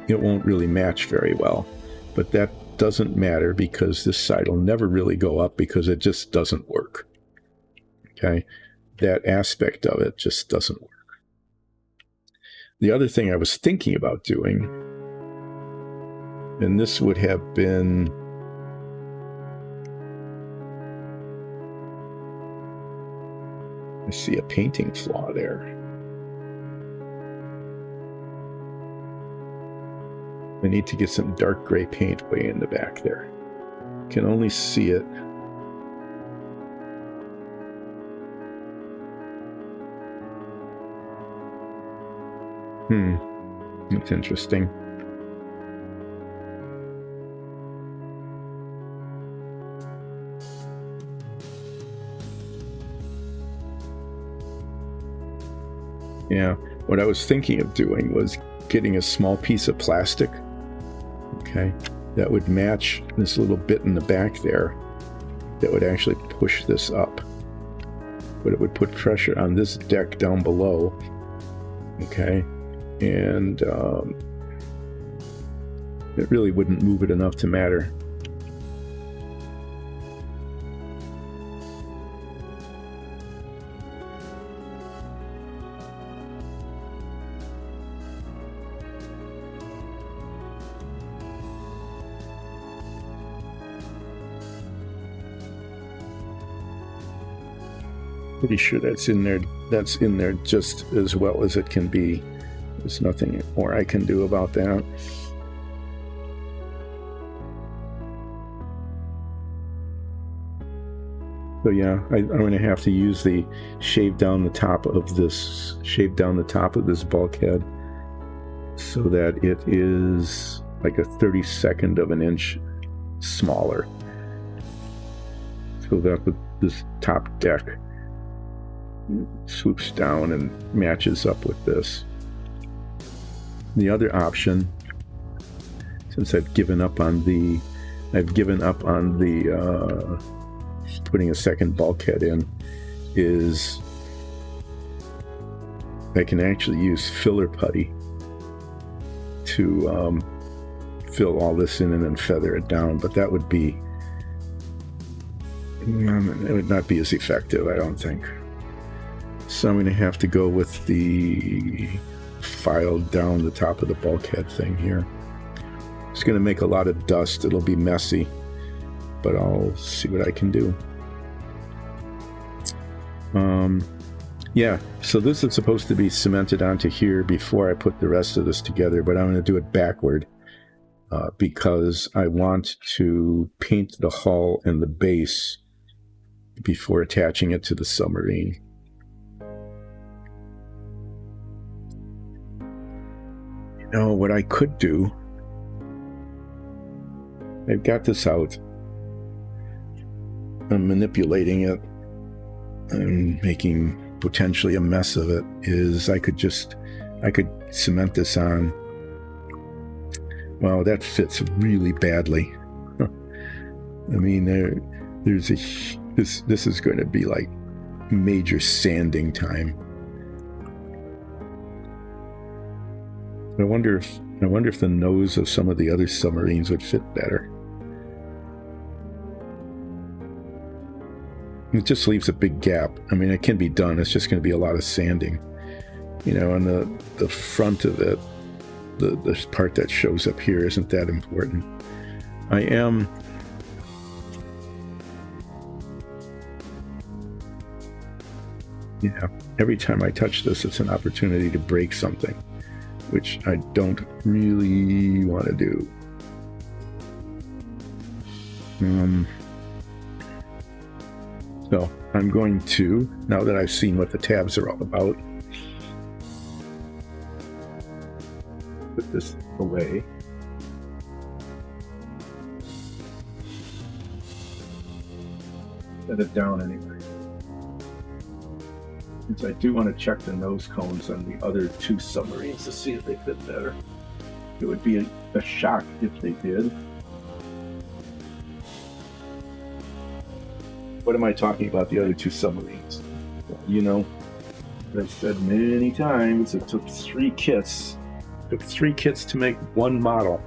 it won't really match very well. But that doesn't matter because this side will never really go up because it just doesn't work. Okay? That aspect of it just doesn't work. The other thing I was thinking about doing, and this would have been I see a painting flaw there. I need to get some dark gray paint way in the back there. Can only see it. That's interesting. Yeah, what I was thinking of doing was getting a small piece of plastic, okay, that would match this little bit in the back there that would actually push this up. But it would put pressure on this deck down below, okay, and it really wouldn't move it enough to matter. Pretty sure that's in there. That's in there just as well as it can be. There's nothing more I can do about that. So yeah, I'm going to have to use the shave down the top of this bulkhead so that it is like a 32nd of an inch smaller, so that this top deck swoops down and matches up with this. The other option, since I've given up on the putting a second bulkhead in, is I can actually use filler putty to fill all this in and then feather it down, but that would be, it would not be as effective, I don't think. So I'm going to have to go with the filed down the top of the bulkhead thing here. It's going to make a lot of dust. It'll be messy, but I'll see what I can do. Yeah, so this is supposed to be cemented onto here before I put the rest of this together, but I'm going to do it backward because I want to paint the hull and the base before attaching it to the submarine. You know, what I could do, I've got this out. I'm manipulating it and making potentially a mess of it, is I could cement this on. Well, that fits really badly. I mean, this is going to be like major sanding time. I wonder if the nose of some of the other submarines would fit better. It just leaves a big gap. I mean, it can be done. It's just going to be a lot of sanding. You know, and the front of it, the part that shows up here isn't that important. Yeah, every time I touch this, it's an opportunity to break something, which I don't really want to do. So I'm going to, now that I've seen what the tabs are all about, put this away. Set it down anyway. Since I do want to check the nose cones on the other two submarines to see if they fit better. It would be a shock if they did. What am I talking about? The other two submarines. You know, I've said many times it took 3 kits. It took 3 kits to make one model.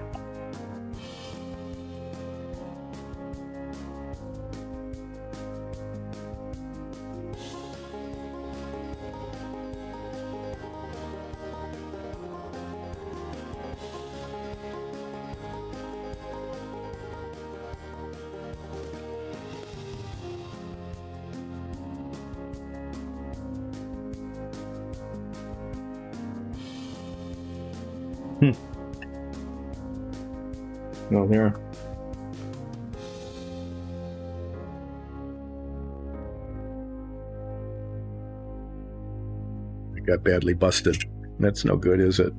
No, there. I got badly busted. That's no good, is it?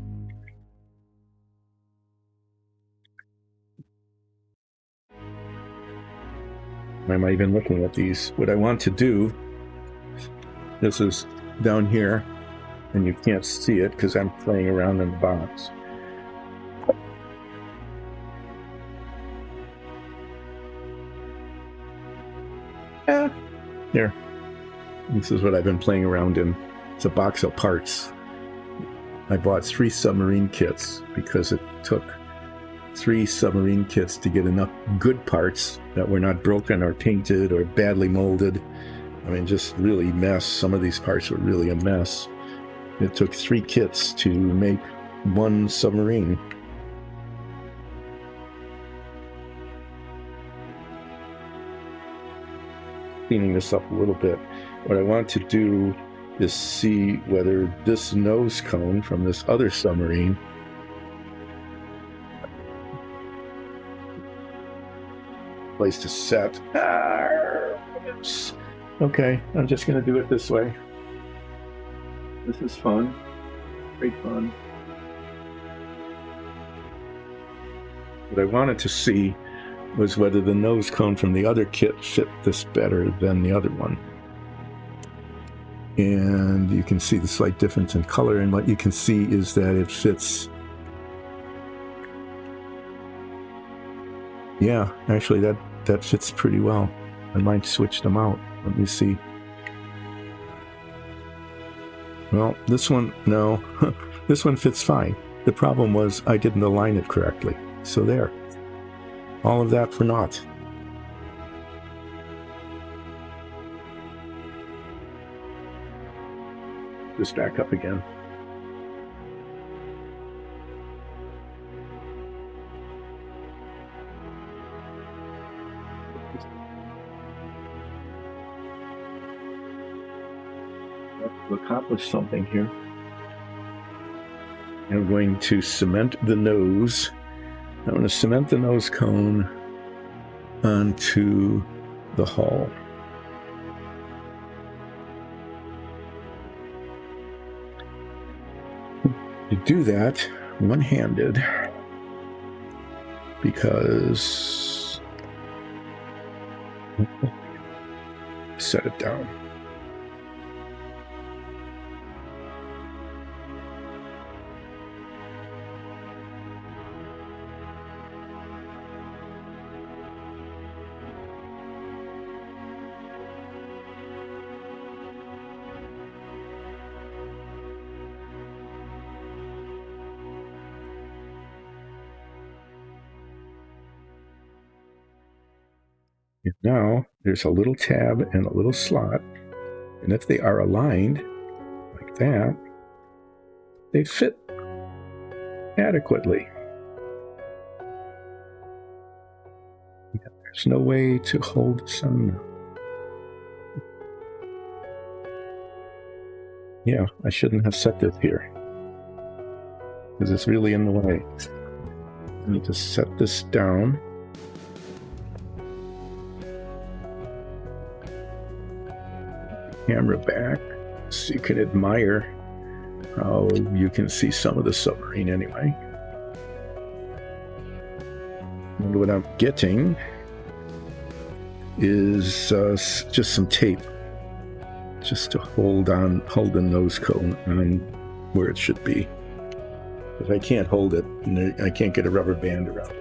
Why am I even looking at these? What I want to do, this is down here, and you can't see it because I'm playing around in the box. Here. This is what I've been playing around in. It's a box of parts. I bought 3 submarine kits because it took 3 submarine kits to get enough good parts that were not broken or tainted or badly molded. I mean, just really mess. Some of these parts were really a mess. It took 3 kits to make one submarine. Cleaning this up a little bit. What I want to do is see whether this nose cone from this other submarine place to set. Okay, I'm just going to do it this way. This is fun. Great fun. What I wanted to see was whether the nose cone from the other kit fit this better than the other one. And you can see the slight difference in color, and what you can see is that it fits. Yeah, actually that fits pretty well. I might switch them out. Let me see. Well, this one, no. This one fits fine. The problem was I didn't align it correctly. So there. All of that for naught. Just back up again. To accomplish something here. I'm going to cement the nose. I'm going to cement the nose cone onto the hull. You do that one-handed because set it down. And now there's a little tab and a little slot, and if they are aligned like that, they fit adequately. There's no way to hold this on. Yeah, I shouldn't have set this here because it's really in the way. I need to set this down. Camera back so you can admire how you can see some of the submarine anyway. And what I'm getting is just some tape just to hold the nose cone on where it should be. If I can't hold it, I can't get a rubber band around it.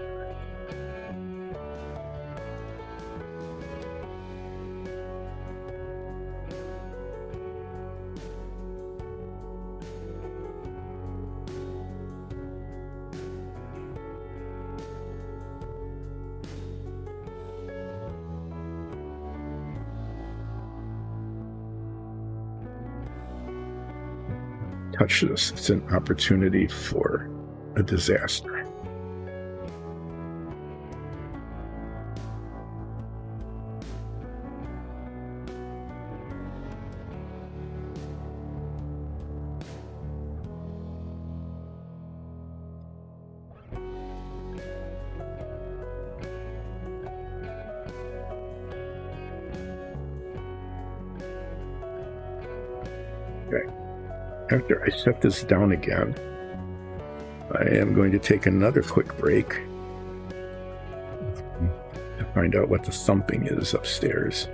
touch this. It's an opportunity for a disaster. Okay. After I set this down again, I am going to take another quick break to find out what the thumping is upstairs,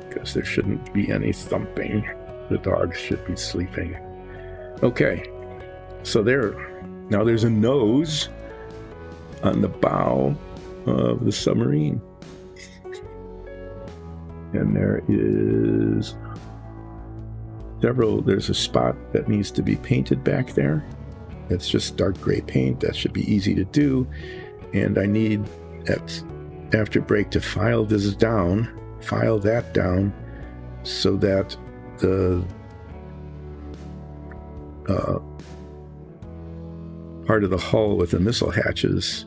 because there shouldn't be any thumping. The dogs should be sleeping. Okay, so now there's a nose on the bow of the submarine, and there's a spot that needs to be painted back there. It's just dark gray paint. That should be easy to do. And I need, after break, to file that down, so that the part of the hull with the missile hatches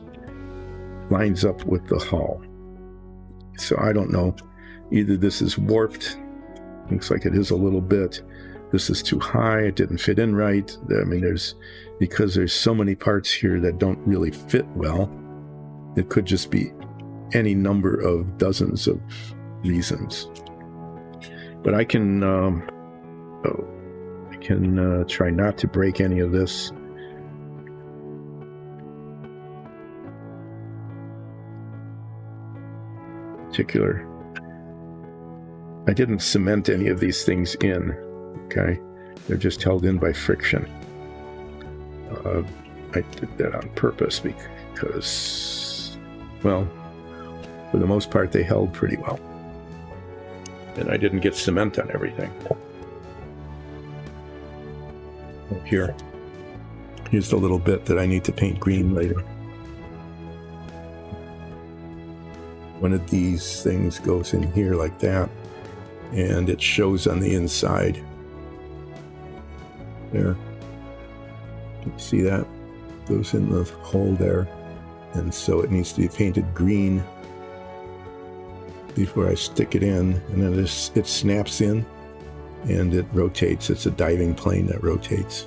lines up with the hull. So I don't know. Either this is warped. Looks like it is a little bit. This is too high. It didn't fit in right. I mean, because there's so many parts here that don't really fit well. It could just be any number of dozens of reasons. But I can try not to break any of this. Particular. I didn't cement any of these things in, okay? They're just held in by friction. I did that on purpose because, well, for the most part, they held pretty well. And I didn't get cement on everything. Here's the little bit that I need to paint green later. One of these things goes in here like that, and it shows on the inside. There. You see that? Goes in the hole there. And so it needs to be painted green before I stick it in. And then it snaps in and it rotates. It's a diving plane that rotates.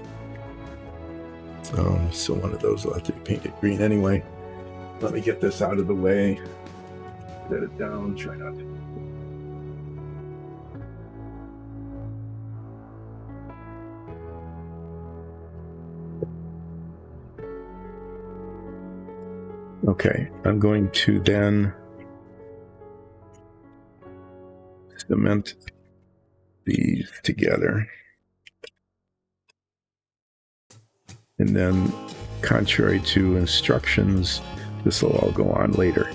So one of those will have to be painted green anyway. Let me get this out of the way. Set it down. Try not to. Okay, I'm going to then cement these together. And then, contrary to instructions, this will all go on later.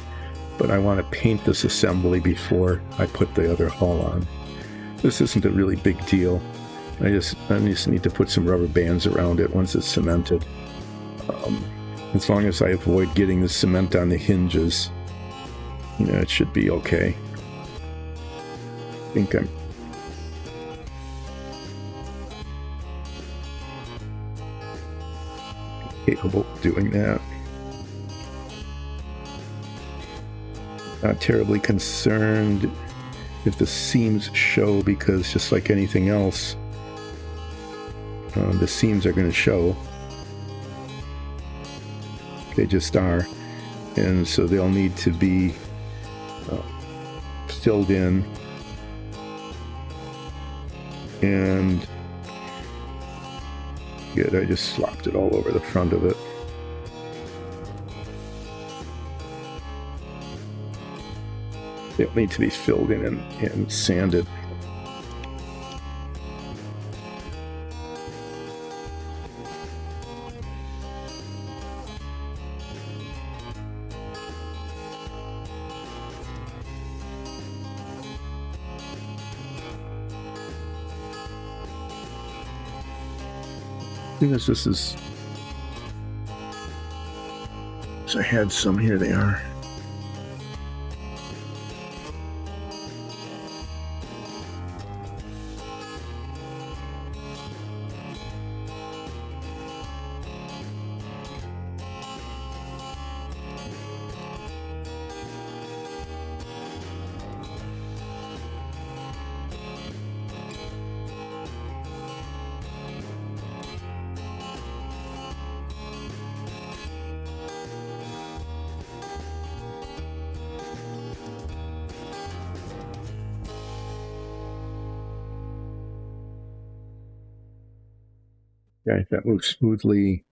But I want to paint this assembly before I put the other hull on. This isn't a really big deal. I just need to put some rubber bands around it once it's cemented. As long as I avoid getting the cement on the hinges, it should be okay. I think I'm capable of doing that. Not terribly concerned if the seams show, because just like anything else, the seams are going to show. They just are, and so they'll need to be filled in, and good, I just slopped it all over the front of it. They'll need to be filled in and sanded. This is, so I had some, here they are. Okay, that moves smoothly.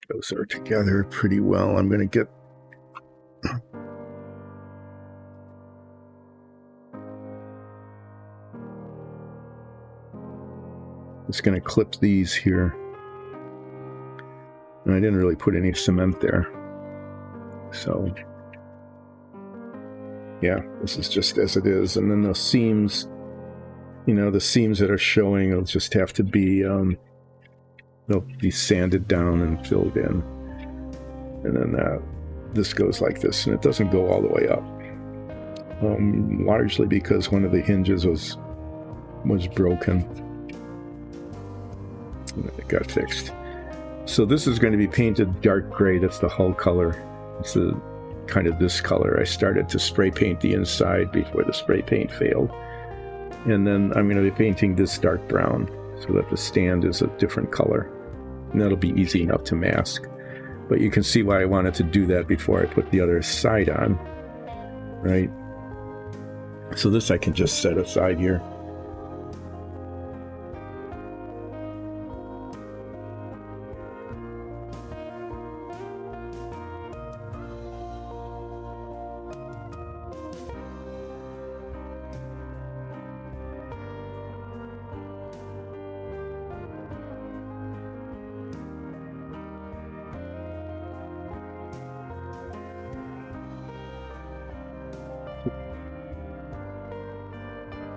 Those are together pretty well. I'm going to get... Just going to clip these here. And I didn't really put any cement there. So, yeah, this is just as it is. And then the seams, the seams that are showing will just have to be, they'll be sanded down and filled in. And then this goes like this, and it doesn't go all the way up. Largely because one of the hinges was broken. And it got fixed. So this is going to be painted dark gray. That's the hull color. It's kind of this color. I started to spray paint the inside before the spray paint failed. And then I'm going to be painting this dark brown so that the stand is a different color. And that'll be easy enough to mask. But you can see why I wanted to do that before I put the other side on, right? So this I can just set aside here.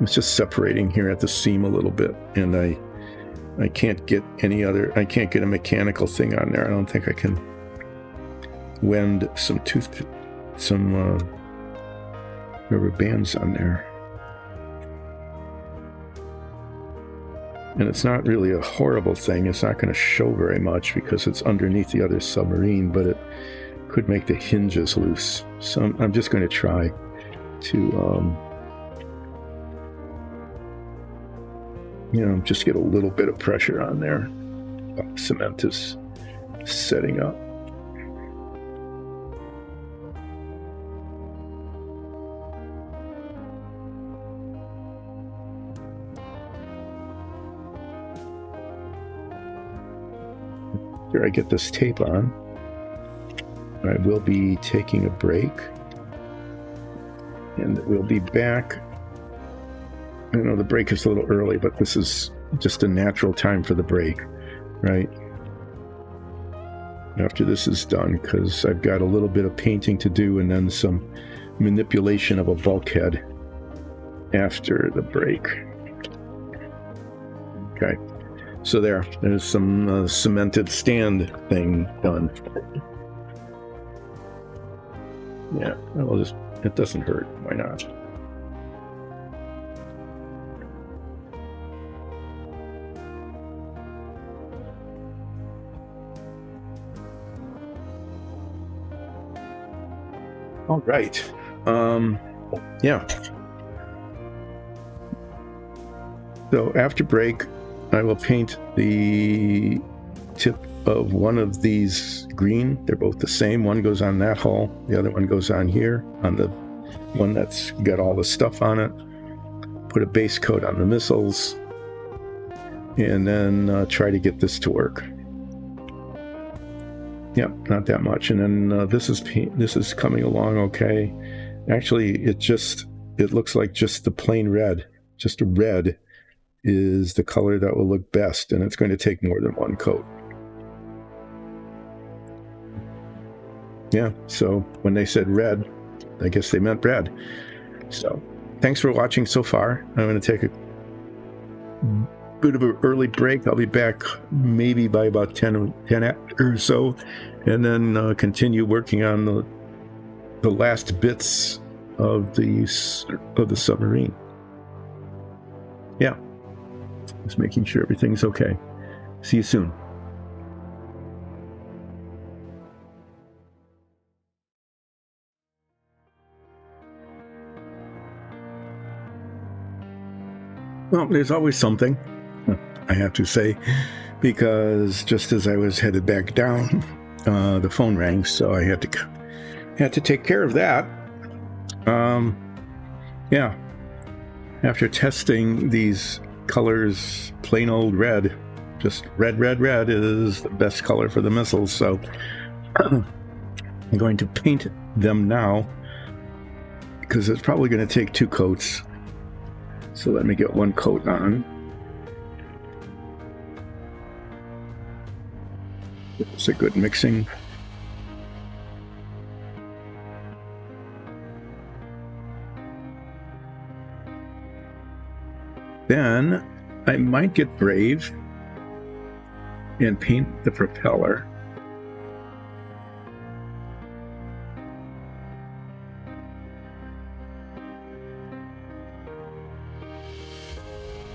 It's just separating here at the seam a little bit, and I can't get I can't get a mechanical thing on there. I don't think I can wend some rubber bands on there. And it's not really a horrible thing. It's not going to show very much because it's underneath the other submarine, but it could make the hinges loose. So I'm just going to try to just get a little bit of pressure on there. Cement is setting up. After I get this tape on, I will be taking a break, and we'll be back. I know the break is a little early, but this is just a natural time for the break, right? After this is done, because I've got a little bit of painting to do and then some manipulation of a bulkhead after the break. Okay, so there's some cemented stand thing done. Yeah, it doesn't hurt. Why not? All right. Yeah. So after break, I will paint the tip of one of these green. They're both the same. One goes on that hull. The other one goes on here, on the one that's got all the stuff on it. Put a base coat on the missiles, and then try to get this to work. Yep, not that much. And then this is coming along okay. Actually, it looks like just the plain red. Just a red is the color that will look best, and it's going to take more than one coat. Yeah, so when they said red, I guess they meant red. So thanks for watching so far. I'm going to take a bit of an early break. I'll be back maybe by about 10 or so, and then continue working on the last bits of the submarine. Yeah, just making sure everything's okay. See you soon. Well, there's always something, I have to say, because just as I was headed back down, the phone rang, so I had to take care of that. Yeah, after testing these colors, plain old red, just red, red, red is the best color for the missiles. So I'm going to paint them now because it's probably going to take 2 coats. So let me get 1 coat on. It's a good mixing. Then I might get brave and paint the propeller.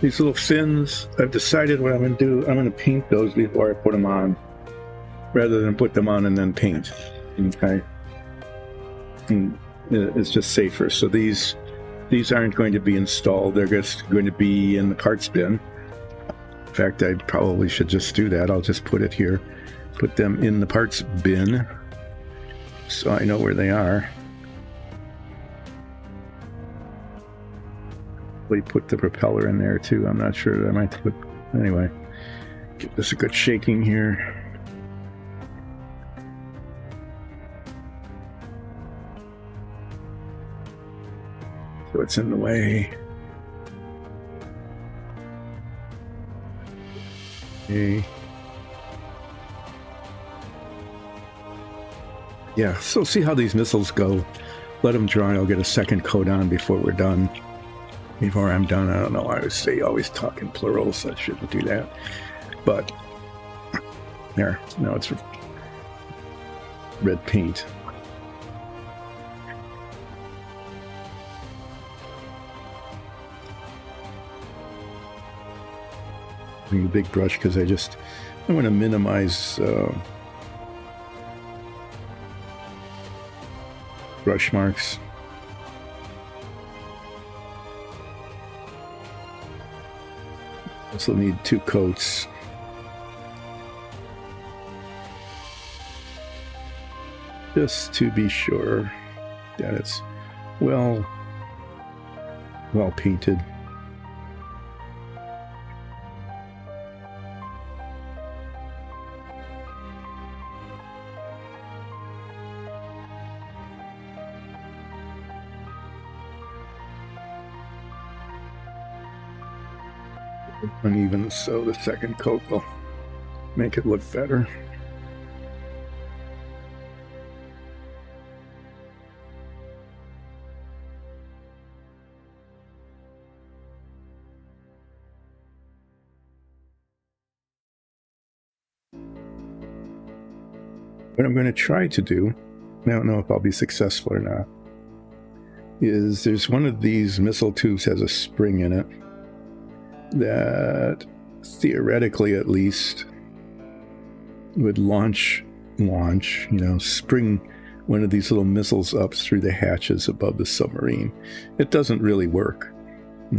These little fins, I've decided what I'm going to do. I'm going to paint those before I put them on, rather than put them on and then paint. Okay. And it's just safer. So these aren't going to be installed. They're just going to be in the parts bin. In fact, I probably should just do that. I'll just put it here. Put them in the parts bin so I know where they are. We put the propeller in there too. I'm not sure. I might put... Anyway, give this a good shaking here. So it's in the way. Okay. Yeah, so see how these missiles go. Let them dry. I'll get a 2nd coat on before we're done. Before I'm done, I don't know. I always talk in plurals. I shouldn't do that. But there. No, it's red paint. A big brush because I want to minimize brush marks. This will need 2 coats. Just to be sure that it's well painted. Uneven, so the 2nd coat will make it look better. What I'm going to try to do, I don't know if I'll be successful or not, is there's one of these missile tubes has a spring in it that theoretically at least would launch, spring one of these little missiles up through the hatches above the submarine. It doesn't really work.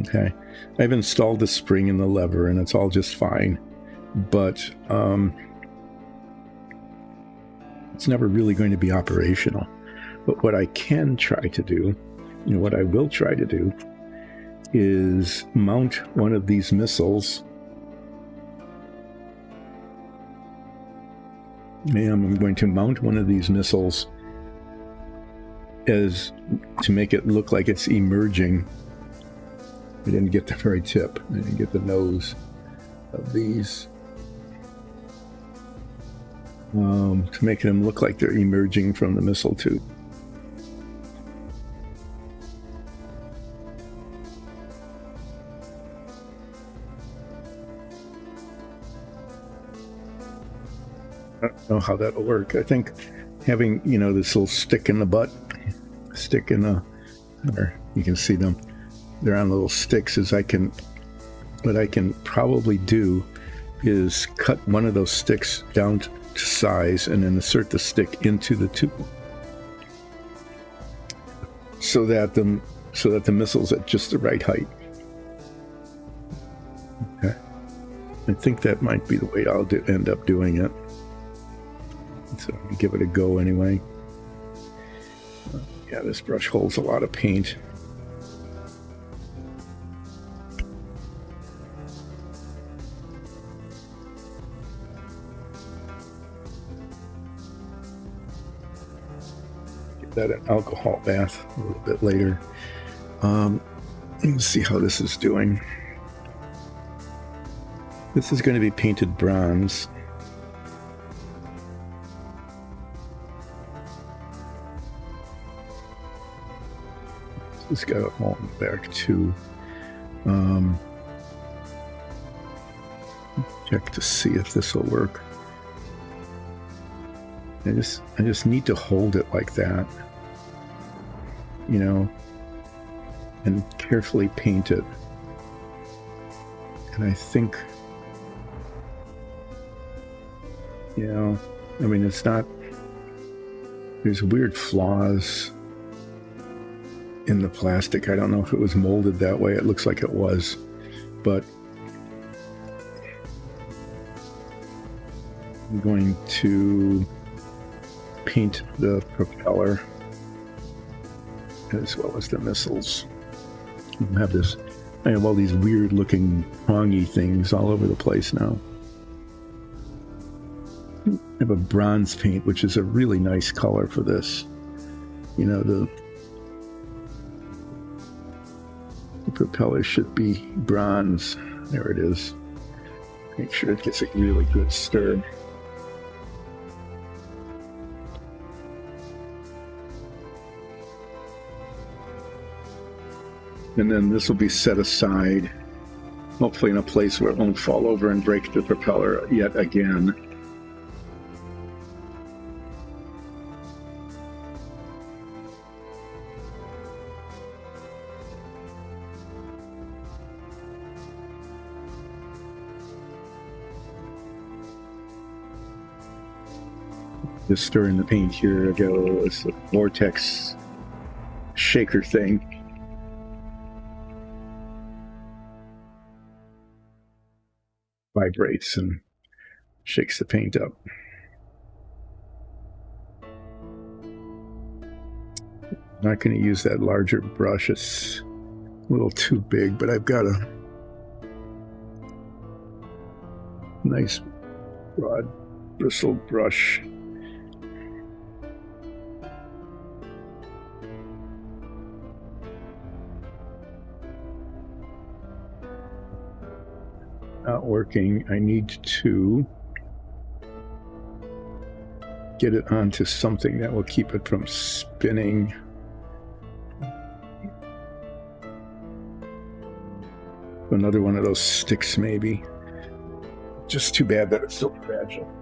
Okay. I've installed the spring and the lever and it's all just fine. But it's never really going to be operational. But what I can try to do, what I will try to do, is mount one of these missiles. I'm going to mount one of these missiles as to make it look like it's emerging. I didn't get the very tip. I didn't get the nose of these. To make them look like they're emerging from the missile tube. I don't know how that'll work. I think having, this little stick in the butt, or you can see them, they're on little sticks, what I can probably do is cut one of those sticks down to size and then insert the stick into the tube so that the missile's at just the right height. Okay. I think that might be the way I'll end up doing it. So give it a go anyway. Yeah, this brush holds a lot of paint. that an alcohol bath a little bit later. Let's see how this is doing. This is going to be painted bronze. It's got a hole in the back too. Check to see if this will work. I just need to hold it like that, you know, and carefully paint it. And I think, you know, I mean, it's not, there's weird flaws in the plastic. I don't know if it was molded that way. It looks like it was, but I'm going to paint the propeller as well as the missiles. I have all these weird looking prongy things all over the place now. I have a bronze paint, which is a really nice color for this. You know, the propeller should be bronze. There it is. Make sure it gets a really good stir. And then this will be set aside, hopefully in a place where it won't fall over and break the propeller yet again. Just stirring the paint here. I got this vortex shaker thing. Vibrates and shakes the paint up. I'm not going to use that larger brush. It's a little too big, but I've got a nice broad bristled brush. Not working. I need to get it onto something that will keep it from spinning. Another one of those sticks, maybe. Just too bad that it's so fragile.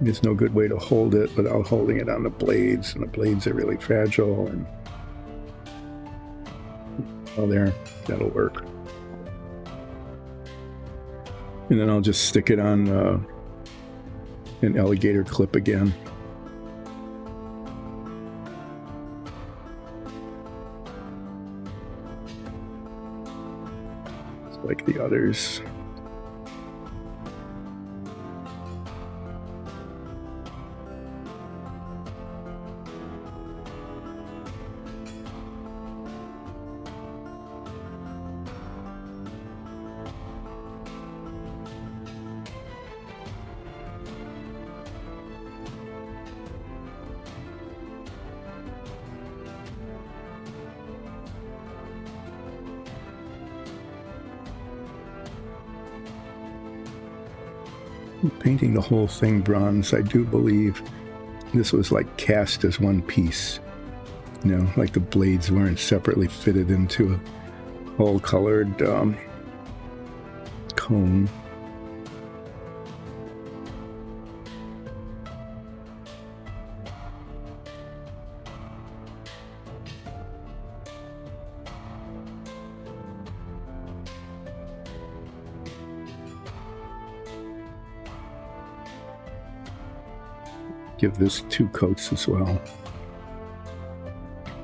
There's no good way to hold it without holding it on the blades, and the blades are really fragile. And oh, there, that'll work. And then I'll just stick it on an alligator clip again. Just like the others. Painting the whole thing bronze, I do believe this was like cast as one piece. You know, like the blades weren't separately fitted into a whole colored cone. Give this 2 coats as well,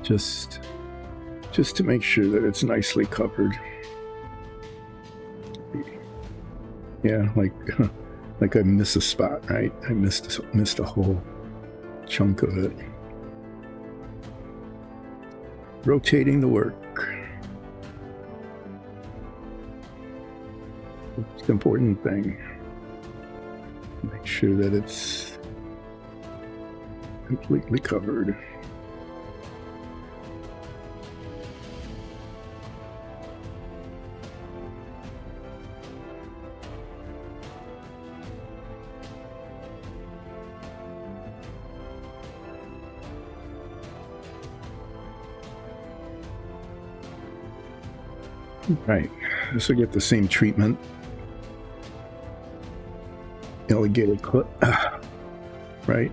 just to make sure that it's nicely covered. Yeah, like I missed a spot, right? I missed a whole chunk of it. Rotating the work. It's the important thing. Make sure that it's completely covered. Right, this will get the same treatment. Alligator clip, right?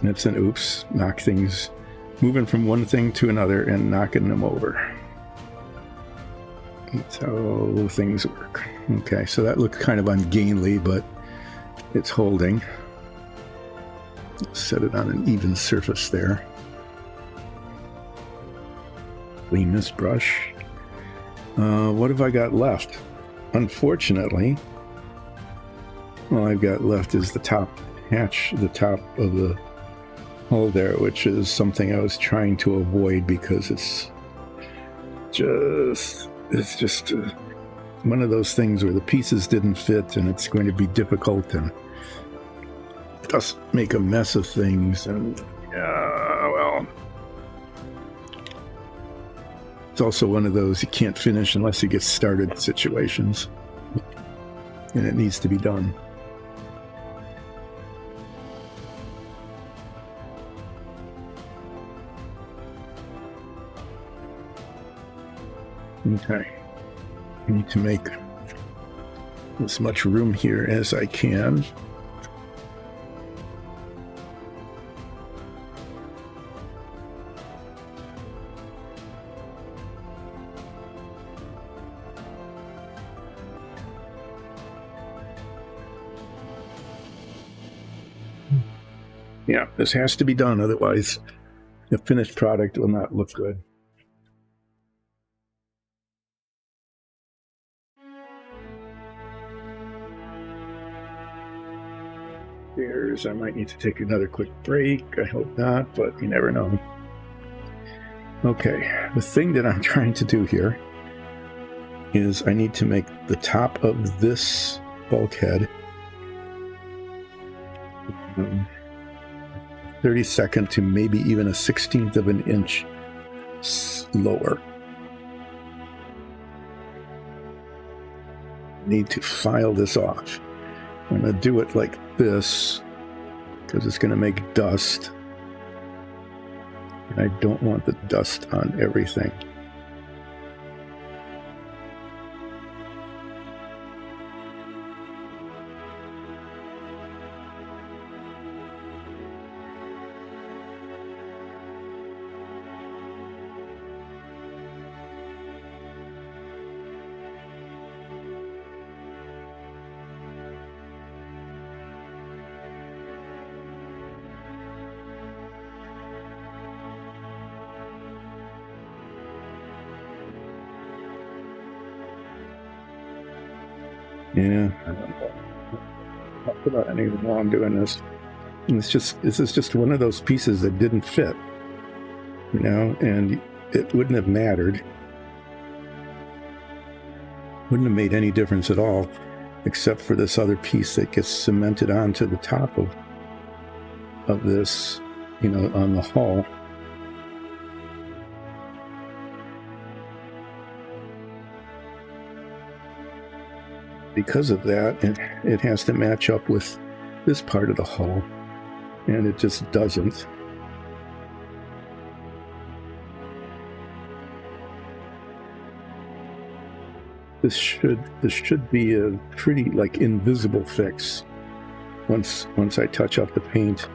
That's an oops, knock things, moving from one thing to another and knocking them over. That's how things work. Okay, so that looks kind of ungainly, but it's holding. Set it on an even surface there. Clean this brush. What have I got left? Unfortunately, all I've got left is the top hatch, the top of the hull there, which is something I was trying to avoid because it's just one of those things where the pieces didn't fit and it's going to be difficult and just make a mess of things. And well, it's also one of those you can't finish unless you get started situations, and it needs to be done. Okay, I need to make as much room here as I can. Yeah, this has to be done, otherwise the finished product will not look good. I might need to take another quick break. I hope not, but you never know. Okay, the thing that I'm trying to do here is I need to make the top of this bulkhead 32nd to maybe even a 1/16 of an inch lower. I need to file this off. I'm going to do it like this because it's going to make dust. And I don't want the dust on everything. Yeah, I don't know about anything while I'm doing this. And this is just one of those pieces that didn't fit, you know, and it wouldn't have mattered. Wouldn't have made any difference at all, except for this other piece that gets cemented onto the top of this, you know, on the hull. Because of that, it has to match up with this part of the hull, and it just doesn't. This should be a pretty like invisible fix once I touch up the paint.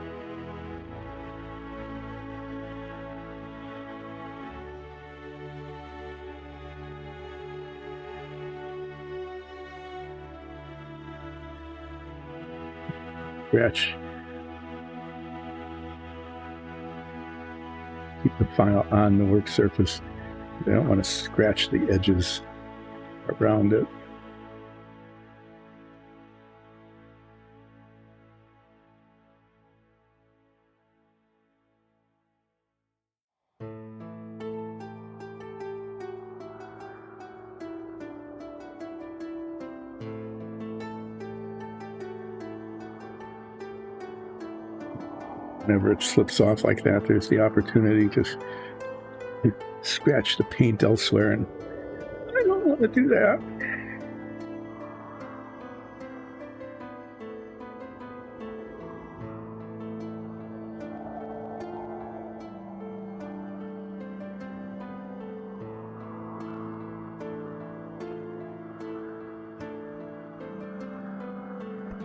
Scratch. Keep the file on the work surface. I don't want to scratch the edges around it. Whenever it slips off like that, there's the opportunity to scratch the paint elsewhere, and I don't want to do that.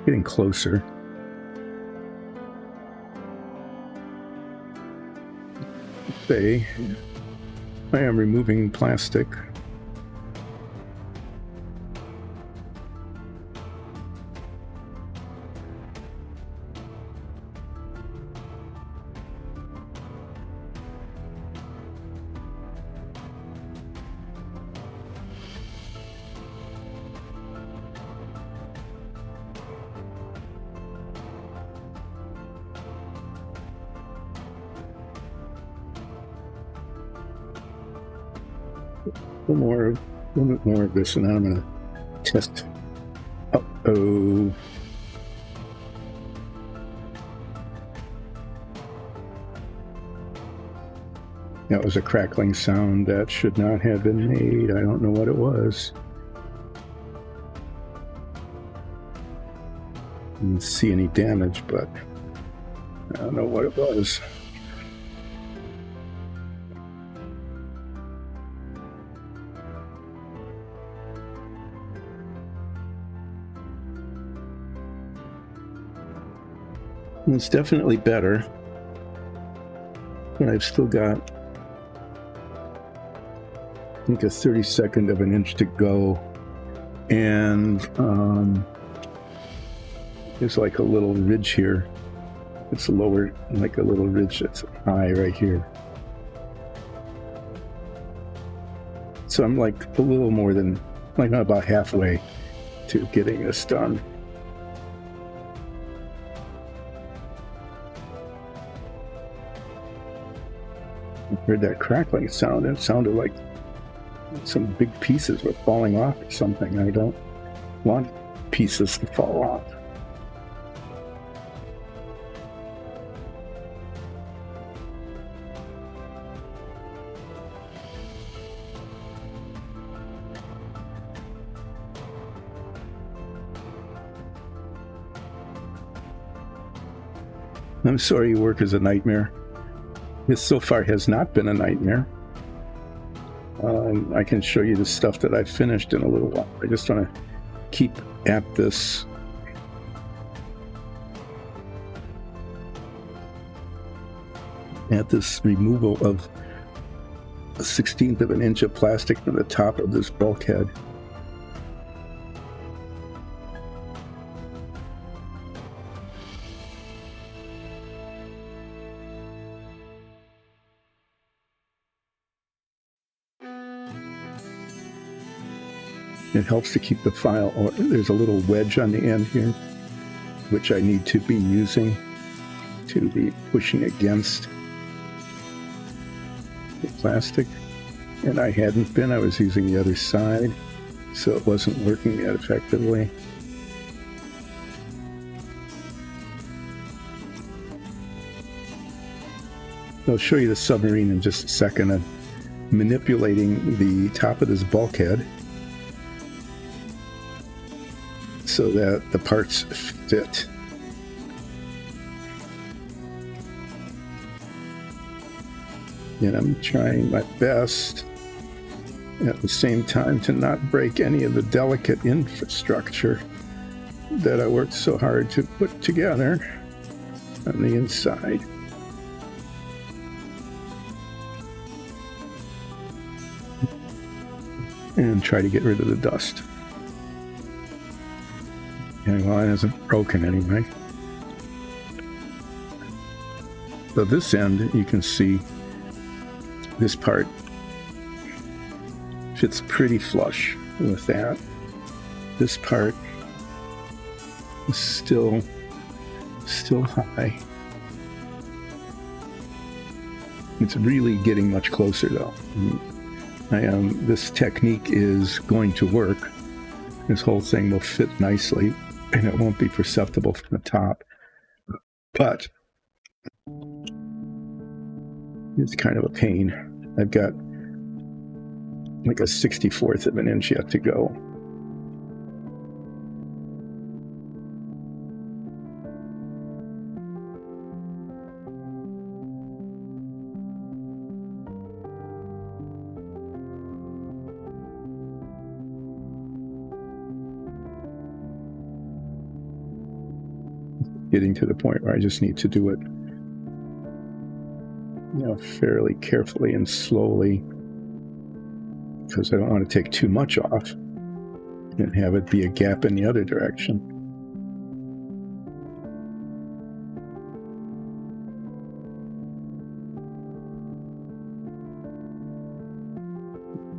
Getting closer. Say, I am removing plastic. A little bit more of this, and then I'm going to test. Uh-oh. That was a crackling sound that should not have been made. I don't know what it was. I didn't see any damage, but I don't know what it was. It's definitely better, but I've still got, I think, a 32nd of an inch to go, and there's like a little ridge here. It's lower, like a little ridge that's high right here. So I'm like a little more than, like about halfway to getting this done. I heard that crackling sound. It sounded like some big pieces were falling off or something. I don't want pieces to fall off. I'm sorry your work is a nightmare. This so far has not been a nightmare. I can show you the stuff that I've finished in a little while. I just want to keep at this. At this removal of a 1/16 of an inch of plastic from the top of this bulkhead. It helps to keep the file, or there's a little wedge on the end here, which I need to be using to be pushing against the plastic. And I hadn't been, I was using the other side, so it wasn't working that effectively. I'll show you the submarine in just a second. I'm manipulating the top of this bulkhead so that the parts fit. And I'm trying my best at the same time to not break any of the delicate infrastructure that I worked so hard to put together on the inside. And try to get rid of the dust. Okay, well, it isn't broken anyway. So this end, you can see this part fits pretty flush with that. This part is still high. It's really getting much closer though. This technique is going to work. This whole thing will fit nicely and it won't be perceptible from the top. But It's kind of a pain. I've got like a 64th of an inch yet to go. Getting to the point where I just need to do it, fairly carefully and slowly, because I don't want to take too much off and have it be a gap in the other direction.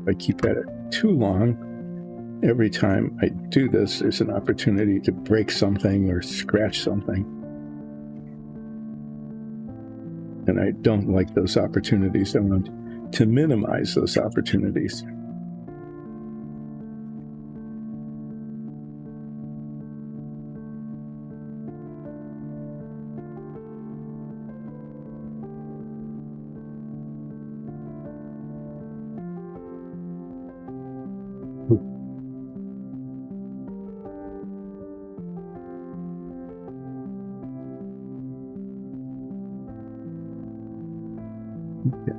If I keep at it too long, every time I do this, there's an opportunity to break something or scratch something. And I don't like those opportunities. I want to minimize those opportunities.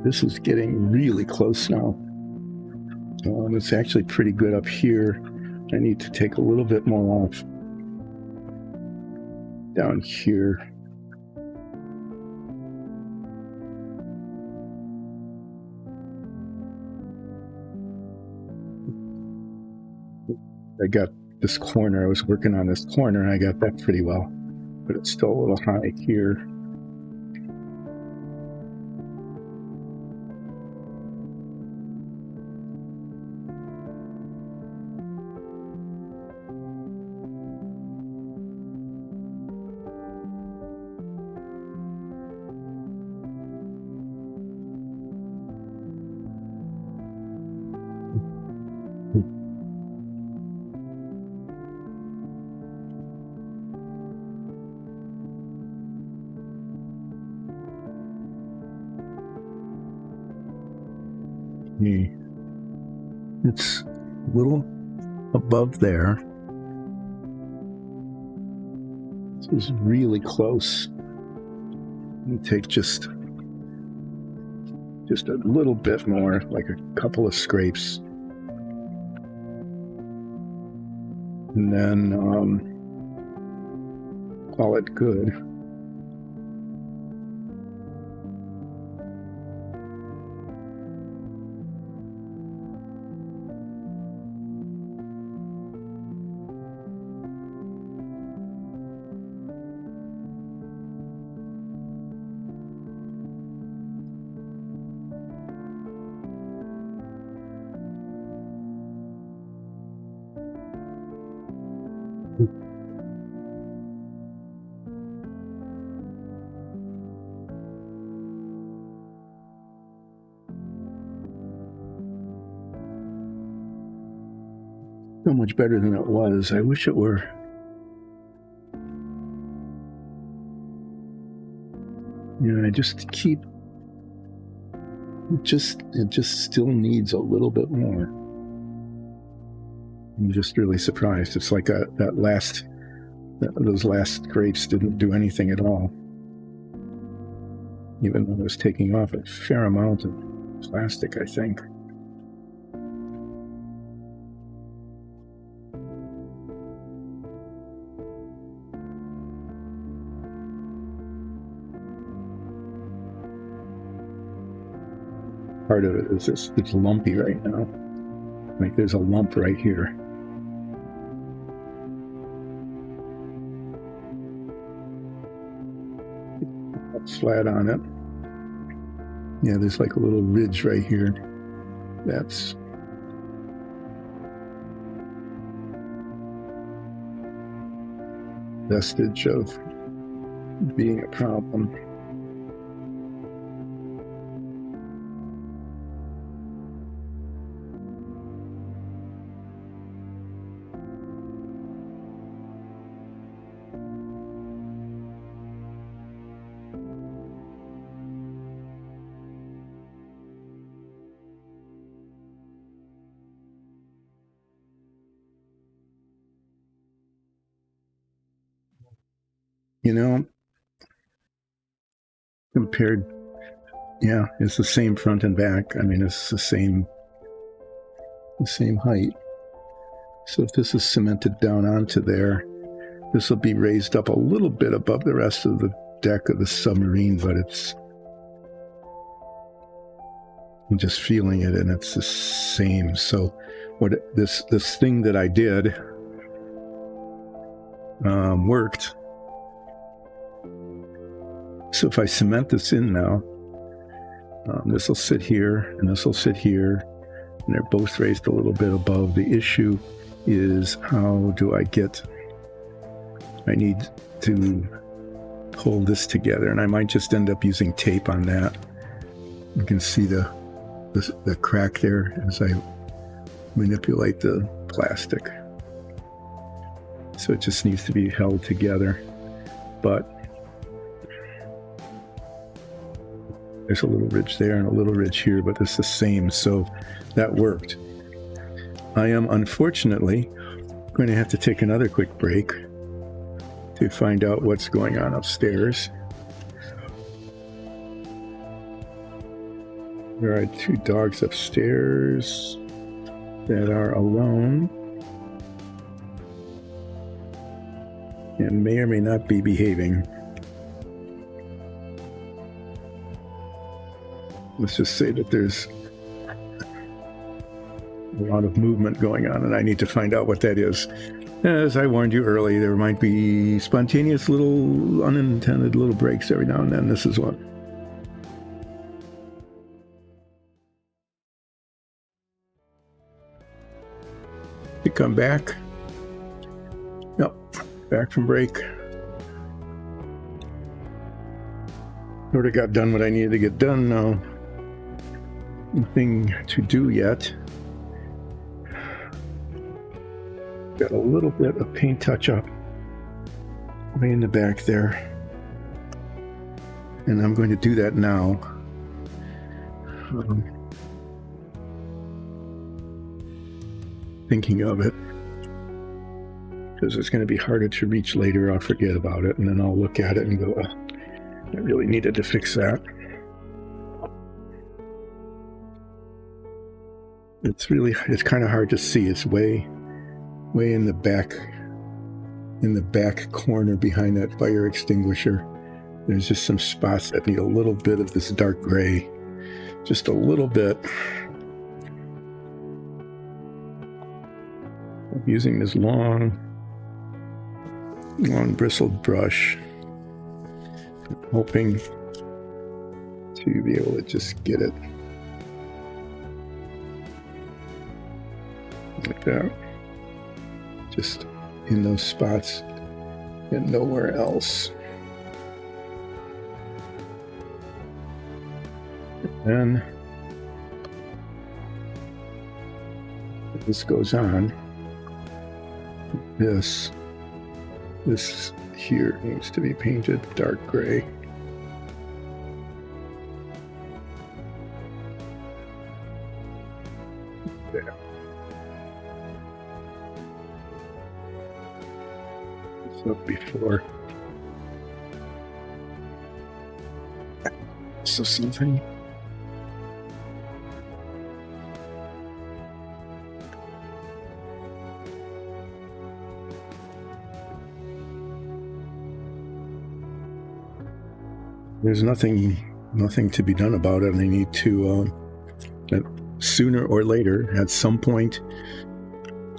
This is getting really close now. It's actually pretty good up here. I need to take a little bit more off down here. I got this corner. I was working on this corner and I got that pretty well, but it's still a little high here. It's a little above there. This is really close. You take just a little bit more, like a couple of scrapes. And then call it good. So much better than it was. I wish it were. I just keep. It just still needs a little bit more. I'm just really surprised. It's like those last grapes didn't do anything at all. Even though I was taking off a fair amount of plastic, I think. Part of it is it's lumpy right now. Like there's a lump right here. Flat on it. Yeah, there's like a little ridge right here. That's vestige of being a problem. you know, compared, yeah, it's the same front and back. I mean, it's the same height. So if this is cemented down onto there, this will be raised up a little bit above the rest of the deck of the submarine, but I'm just feeling it, and it's the same. So what this thing that I did worked. So if I cement this in now, this will sit here, and this will sit here, and they're both raised a little bit above. The issue is, how do I need to pull this together, and I might just end up using tape on that. You can see the crack there as I manipulate the plastic. So it just needs to be held together. But there's a little ridge there and a little ridge here, but it's the same, so that worked. I am unfortunately going to have to take another quick break to find out what's going on upstairs. There are 2 dogs upstairs that are alone and may or may not be behaving. Let's just say that there's a lot of movement going on, and I need to find out what that is. As I warned you early, there might be spontaneous little unintended little breaks every now and then. This is one. To come back. Yep, back from break. Sort of got done what I needed to get done now. Nothing to do yet. Got a little bit of paint touch up way in the back there. And I'm going to do that now. Thinking of it. Because it's going to be harder to reach later. I'll forget about it, and then I'll look at it and go, I really needed to fix that. It's kind of hard to see. It's way in the back corner behind that fire extinguisher. There's just some spots that need a little bit of this dark gray, just a little bit. I'm using this long bristled brush, hoping to be able to just get it like that. Just in those spots and nowhere else. And then this goes on. This here needs to be painted dark gray. There. Up before. So something. There's nothing to be done about it. I need to sooner or later, at some point,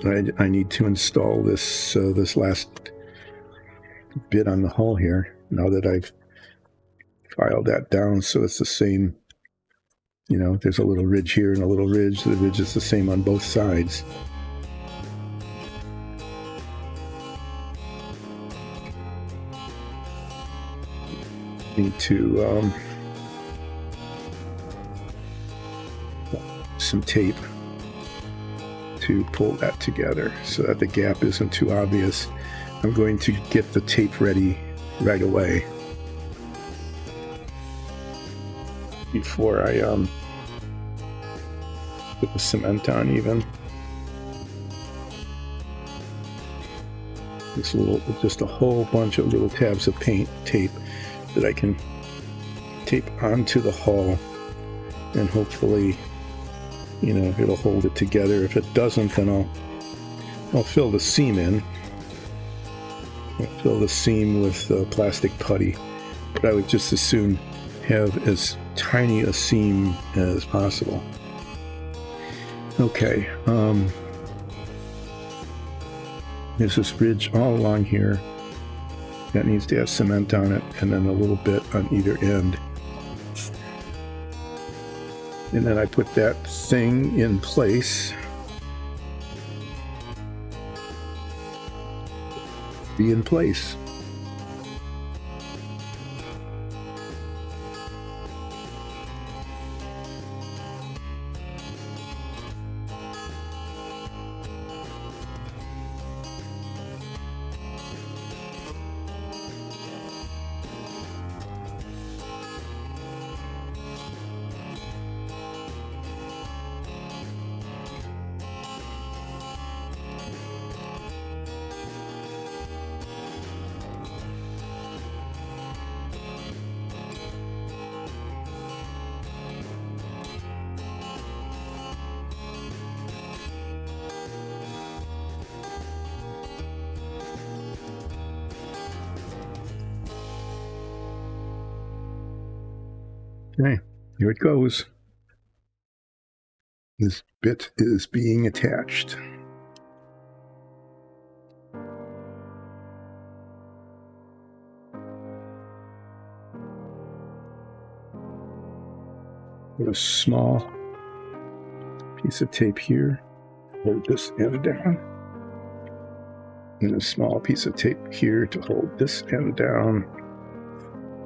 I need to install this last bit on the hull here, now that I've filed that down so it's the same. There's a little ridge here and a little ridge. The ridge is the same on both sides. Need to some tape to pull that together so that the gap isn't too obvious. I'm going to get the tape ready right away before I put the cement on even. just a whole bunch of little tabs of tape that I can tape onto the hull, and hopefully, it'll hold it together. If it doesn't, then I'll fill the seam in. I'll fill the seam with plastic putty, but I would just as soon have as tiny a seam as possible. Okay, there's this ridge all along here that needs to have cement on it, and then a little bit on either end. And then I put that thing in place. Be in place. Okay, here it goes. This bit is being attached. Put a small piece of tape here, hold this end down, and a small piece of tape here to hold this end down,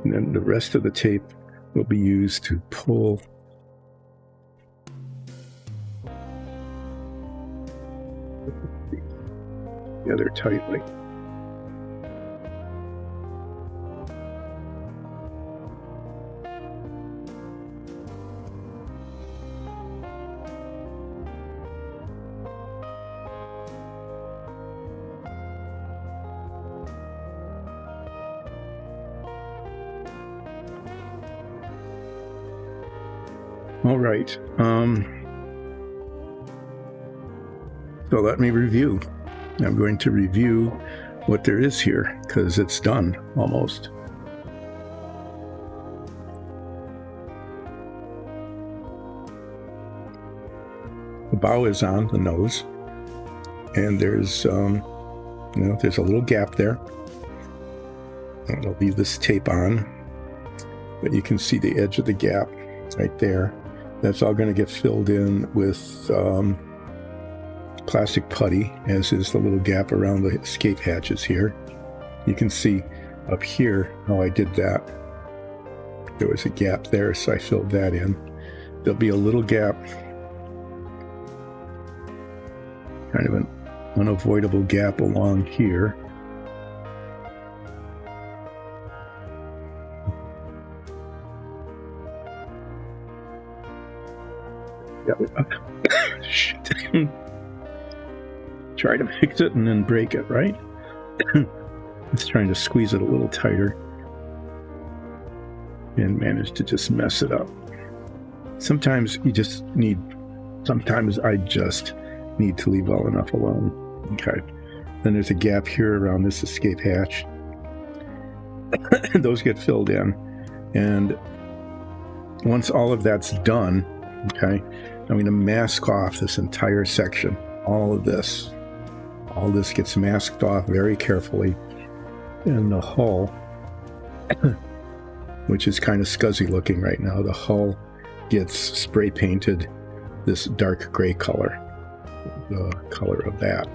and then the rest of the tape will be used to pull together tightly. All right. So let me review. I'm going to review what there is here because it's done almost. The bow is on the nose, and there's there's a little gap there. I'll leave this tape on, but you can see the edge of the gap right there. That's all going to get filled in with plastic putty, as is the little gap around the escape hatches here. You can see up here how I did that. There was a gap there, so I filled that in. There'll be a little gap, kind of an unavoidable gap along here. Shit. Try to fix it and then break it, right? It's trying to squeeze it a little tighter and manage to just mess it up. Sometimes I just need to leave well enough alone. Okay. Then there's a gap here around this escape hatch. Those get filled in. And once all of that's done, okay, I'm going to mask off this entire section. All this gets masked off very carefully. And the hull, which is kind of scuzzy looking right now, the hull gets spray painted this dark gray color, the color of that,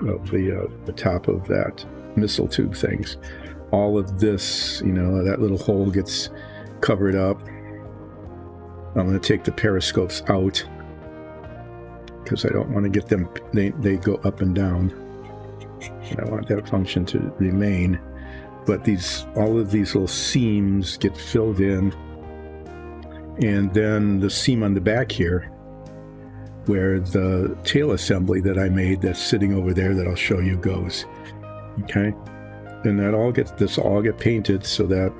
of the top of that missile tube things. All of this, that little hole gets covered up. I'm going to take the periscopes out because I don't want to get them, they go up and down. And I want that function to remain. But all of these little seams get filled in. And then the seam on the back here, where the tail assembly that I made that's sitting over there that I'll show you goes. Okay, and this all get painted so that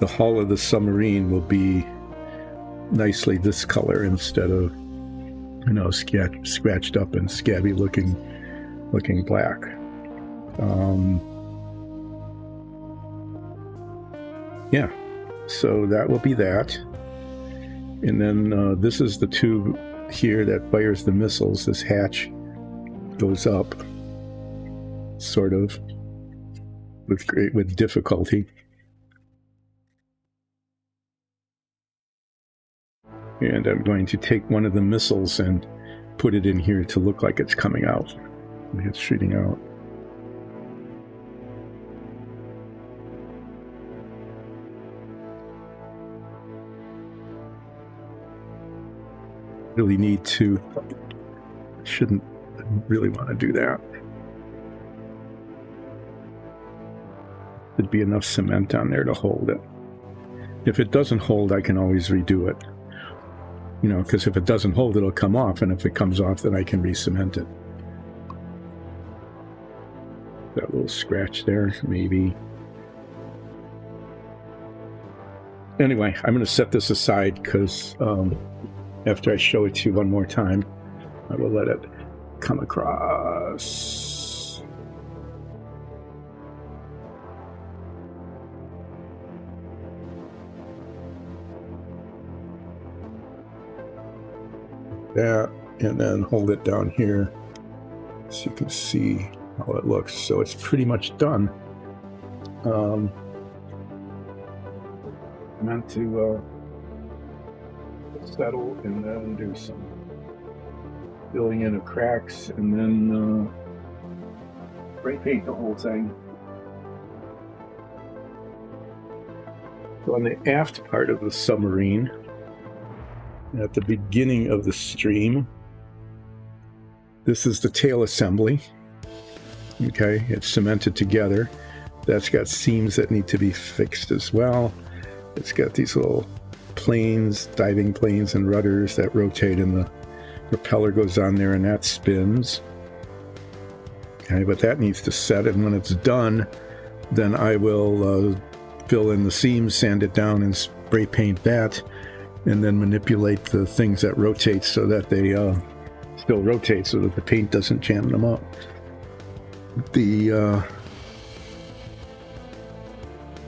the hull of the submarine will be nicely this color instead of, you know, scratched up and scabby looking black. Yeah, so that will be that. And then this is the tube here that fires the missiles. This hatch goes up, sort of, with difficulty. And I'm going to take one of the missiles and put it in here to look like it's coming out. It's shooting out. Really need to, shouldn't really want to do that. There'd be enough cement on there to hold it. If it doesn't hold, I can always redo it. You know, because if it doesn't hold, it'll come off, and if it comes off, then I can re-cement it. That little scratch there, maybe. Anyway, I'm going to set this aside because after I show it to you one more time, I will let it come across. That, and then hold it down here so you can see how it looks. So it's pretty much done. I meant to settle and then do some filling in of cracks and then spray paint the whole thing. So on the aft part of the submarine, at the beginning of the stream, this is the tail assembly. Okay, it's cemented together. That's got seams that need to be fixed as well. It's got these little planes, diving planes and rudders that rotate, and the propeller goes on there and that spins. Okay, but that needs to set, and when it's done, then I will fill in the seams, sand it down, and spray paint that, and then manipulate the things that rotate so that they still rotate so that the paint doesn't jam them up. The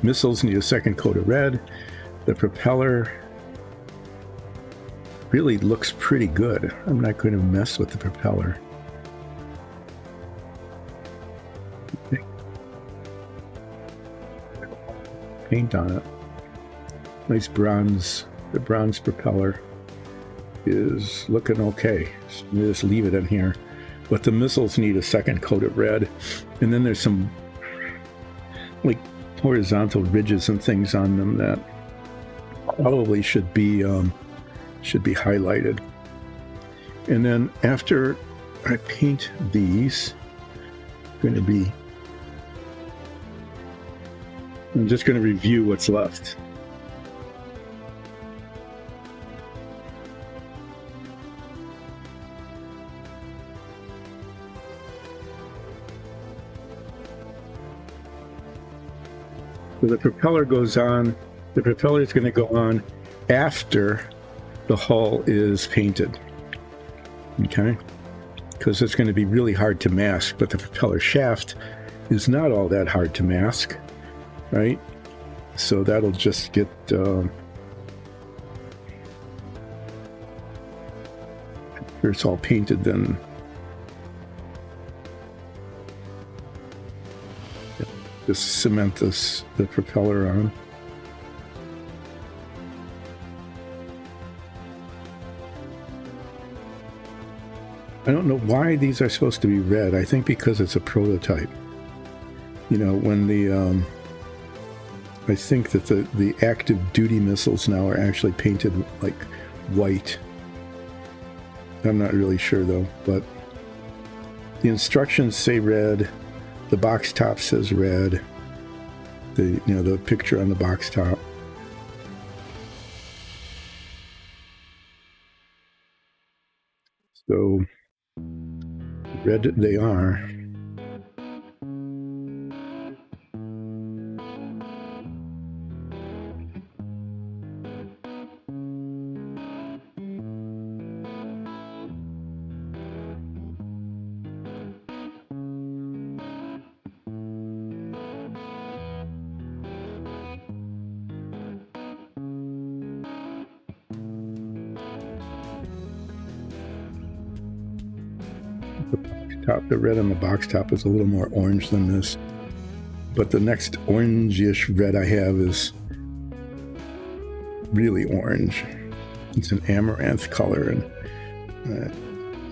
missiles need a second coat of red. The propeller really looks pretty good. I'm not going to mess with the propeller. Okay. Paint on it. Nice bronze. The bronze propeller is looking okay. So just leave it in here. But the missiles need a second coat of red. And then there's some like horizontal ridges and things on them that probably should be highlighted. And then after I paint these, I'm just going to review what's left. So the propeller goes on. The propeller is going to go on after the hull is painted. Okay? Because it's going to be really hard to mask, but the propeller shaft is not all that hard to mask, right? So that'll just get after it's all painted, then just cement the propeller on. I don't know why these are supposed to be red. I think because it's a prototype. You know, when the I think that the active duty missiles now are actually painted like white. I'm not really sure though, but the instructions say red. The box top says red. The picture on the box top. So red they are. The red on the box top is a little more orange than this, but the next orangish red I have is really orange. It's an amaranth color, and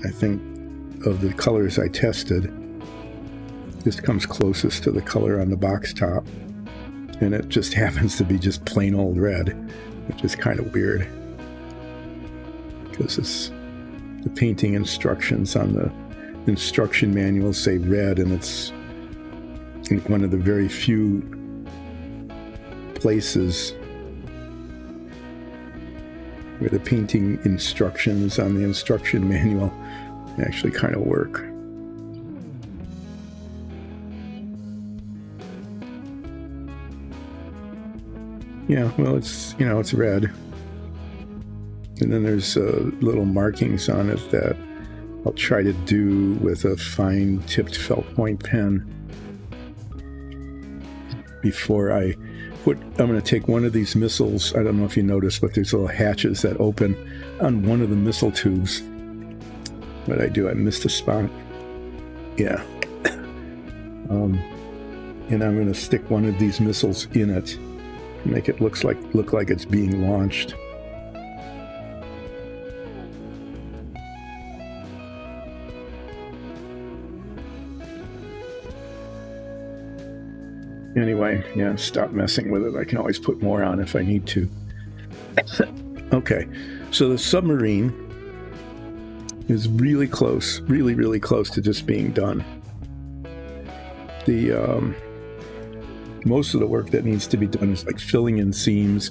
I think of the colors I tested, this comes closest to the color on the box top, and it just happens to be just plain old red, which is kind of weird because it's the painting instructions on the instruction manuals say red, and it's one of the very few places where the painting instructions on the instruction manual actually kind of work. Yeah, well, it's red. And then there's little markings on it that I'll try to do with a fine-tipped felt point pen before I'm going to take one of these missiles. I don't know if you noticed, but there's little hatches that open on one of the missile tubes. What I do, I missed a spot. Yeah. And I'm going to stick one of these missiles in it to make it look like it's being launched. Anyway, yeah, stop messing with it. I can always put more on if I need to. Okay, so the submarine is really close, really close to just being done. The most of the work that needs to be done is like filling in seams,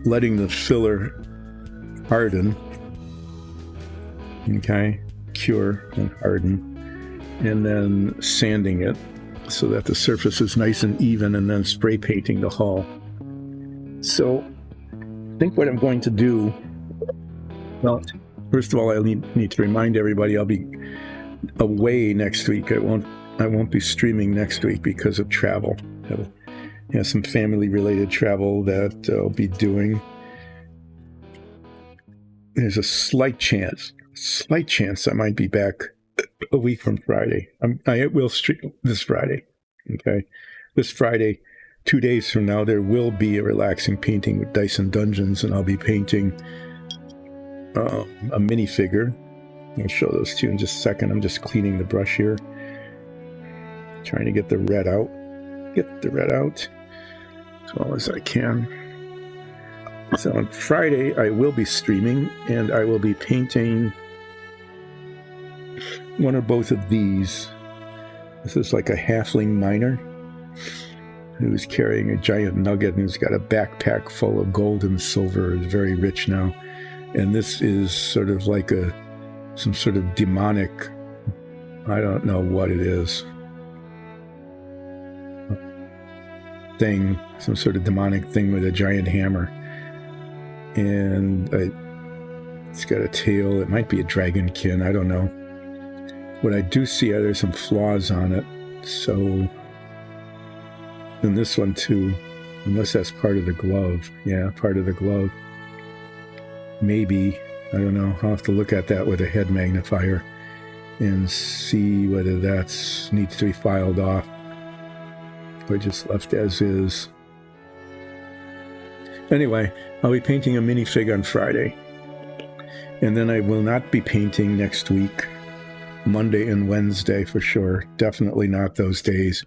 letting the filler harden, okay, cure and harden, and then sanding it so that the surface is nice and even, and then spray painting the hull. So I think what I'm going to do, well, first of all, I need to remind everybody I'll be away next week. I won't be streaming next week because of travel. I have some family-related travel that I'll be doing. There's a slight chance I might be back a week from Friday. I will stream this Friday. Okay, this Friday, 2 days from now, there will be a relaxing painting with Dyson Dungeons, and I'll be painting a minifigure. I'll show those to you in just a second. I'm just cleaning the brush here, trying to get the red out. As well as I can. So on Friday, I will be streaming, and I will be painting one or both of these. This is like a halfling miner who's carrying a giant nugget, and who's got a backpack full of gold and silver. He's very rich now. And this is sort of like some sort of demonic, I don't know what it is, thing, some sort of demonic thing with a giant hammer. And it's got a tail. It might be a dragonkin. I don't know. What I do see are there's some flaws on it. So, and this one too, unless that's part of the glove. Yeah, part of the glove. Maybe. I don't know. I'll have to look at that with a head magnifier and see whether that needs to be filed off or just left as is. Anyway, I'll be painting a minifig on Friday. And then I will not be painting next week, Monday and Wednesday for sure. Definitely not those days.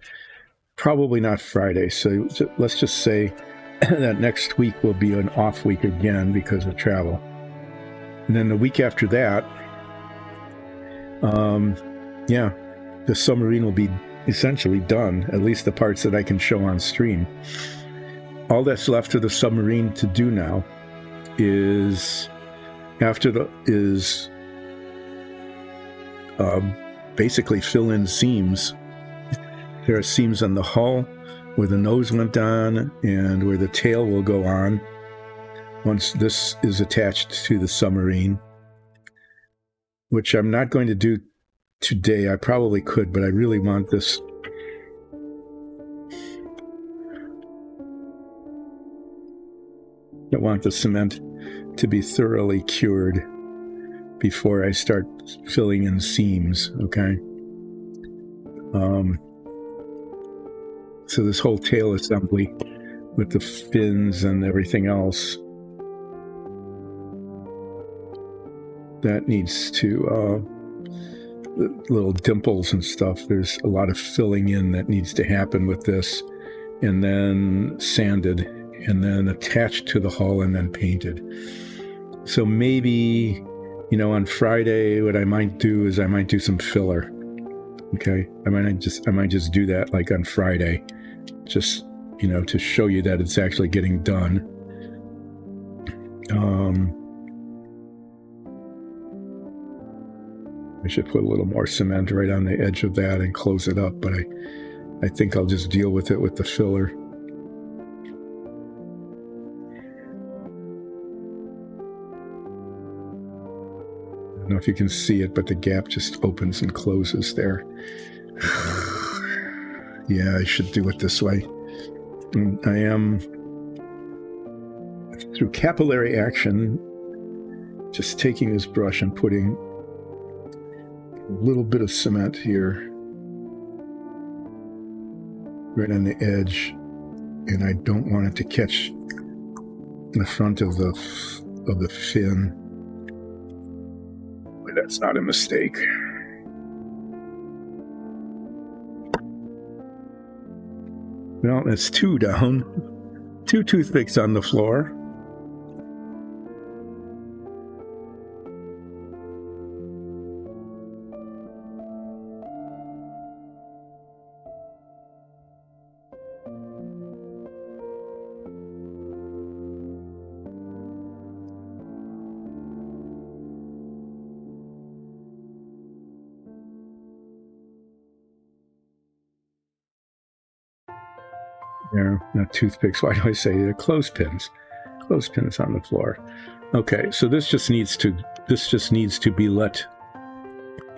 Probably not Friday. So let's just say that next week will be an off week again because of travel. And then the week after that, the submarine will be essentially done, at least the parts that I can show on stream. All that's left of the submarine to do now is basically fill in seams. There are seams on the hull where the nose went on and where the tail will go on once this is attached to the submarine, which I'm not going to do today. I probably could, but I really want this. I want the cement to be thoroughly cured before I start filling in seams, okay? So this whole tail assembly with the fins and everything else, that needs to, little dimples and stuff, there's a lot of filling in that needs to happen with this, and then sanded, and then attached to the hull, and then painted. So maybe, you know, on Friday, what I might do is I might do some filler. Okay, I might just do that like on Friday, just, you know, to show you that it's actually getting done. I should put a little more cement right on the edge of that and close it up, but I think I'll just deal with it with the filler. I don't know if you can see it, but the gap just opens and closes there. Yeah, I should do it this way. I am, through capillary action, just taking this brush and putting a little bit of cement here right on the edge, and I don't want it to catch the front of the fin. But that's not a mistake. Well, it's 2 down. 2 toothpicks on the floor. They're not toothpicks. Why do I say they're clothespins? Clothespins on the floor. Okay, so this just needs to be let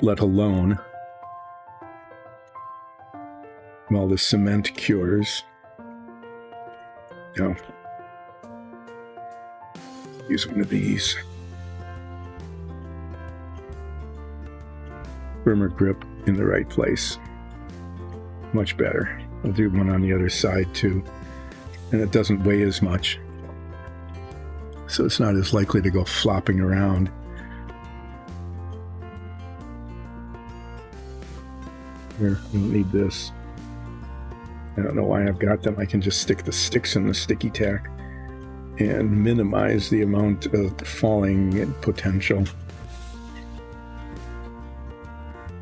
alone while the cement cures. Now, use one of these. Firmer grip in the right place. Much better. I'll do one on the other side too, and it doesn't weigh as much, so it's not as likely to go flopping around. Here, I don't need this. I don't know why I've got them. I can just stick the sticks in the sticky tack and minimize the amount of falling potential.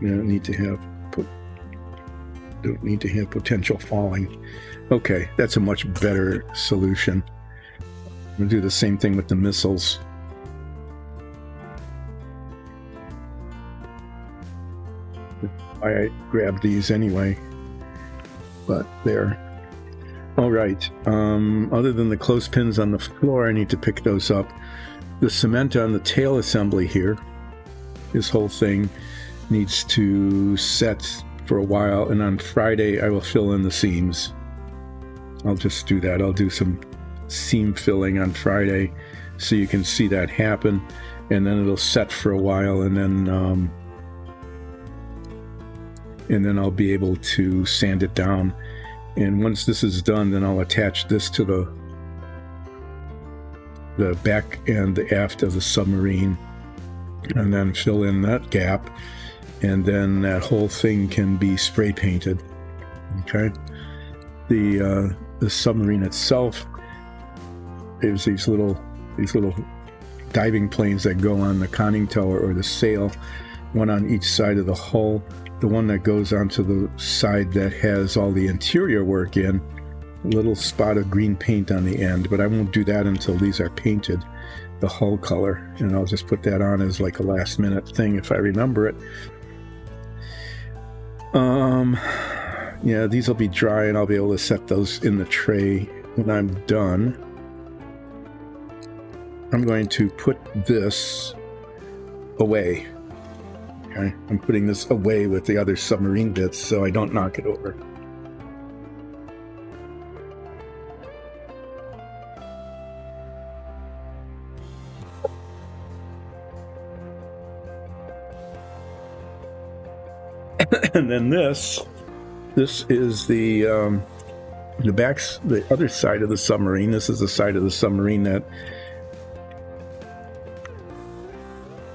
You don't need to have potential falling. Okay, that's a much better solution. I'm going to do the same thing with the missiles. I grabbed these anyway, but there. All right, other than the clothespins on the floor, I need to pick those up. The cement on the tail assembly here, this whole thing needs to set for a while, and on Friday I will fill in the seams. I'll just do that. I'll do some seam filling on Friday so you can see that happen, and then it'll set for a while, and then I'll be able to sand it down. And once this is done, then I'll attach this to the back and the aft of the submarine, and then fill in that gap, and then that whole thing can be spray painted. Okay, the submarine itself, there's these little diving planes that go on the conning tower or the sail, one on each side of the hull. The one that goes onto the side that has all the interior work in, a little spot of green paint on the end, but I won't do that until these are painted, the hull color, and I'll just put that on as like a last minute thing if I remember it. Yeah, these will be dry and I'll be able to set those in the tray when I'm done. I'm going to put this away. Okay, I'm putting this away with the other submarine bits so I don't knock it over. And then this is the other side of the submarine. This is the side of the submarine that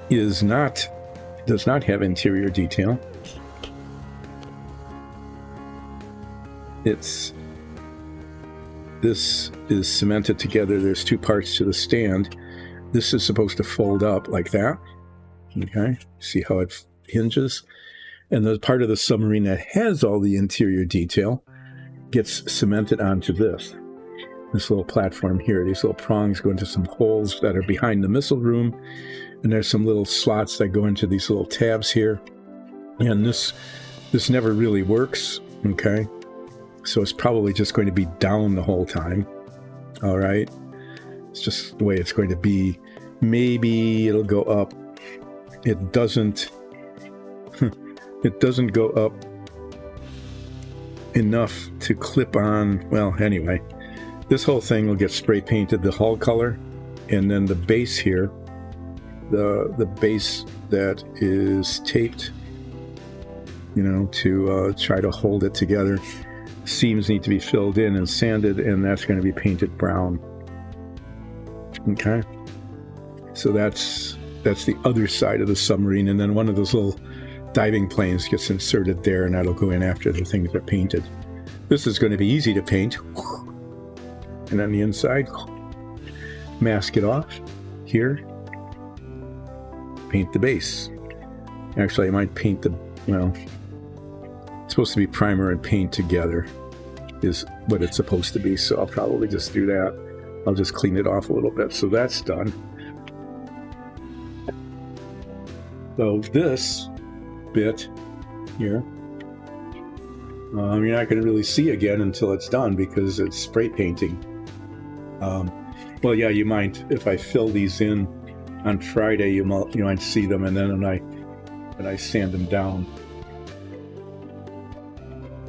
does not have interior detail. This is cemented together. There's two parts to the stand. This is supposed to fold up like that. Okay, see how it hinges? And the part of the submarine that has all the interior detail gets cemented onto this little platform here. These little prongs go into some holes that are behind the missile room, and there's some little slots that go into these little tabs here. And this never really works, okay? So it's probably just going to be down the whole time, all right? It's just the way it's going to be. Maybe it'll go up. It doesn't go up enough to clip on. Well, anyway, this whole thing will get spray painted the hull color, and then the base here, the base that is taped, to try to hold it together. Seams need to be filled in and sanded, and that's going to be painted brown. Okay, so that's the other side of the submarine, and then one of those little diving planes gets inserted there, and that'll go in after the things are painted. This is going to be easy to paint. And on the inside, mask it off here. Paint the base. Actually, I might paint it's supposed to be primer and paint together is what it's supposed to be, so I'll probably just do that. I'll just clean it off a little bit. So that's done. So this bit here, you're not going to really see again until it's done because it's spray painting. Well, yeah, you might, if I fill these in on Friday, you might see them, and then when I sand them down.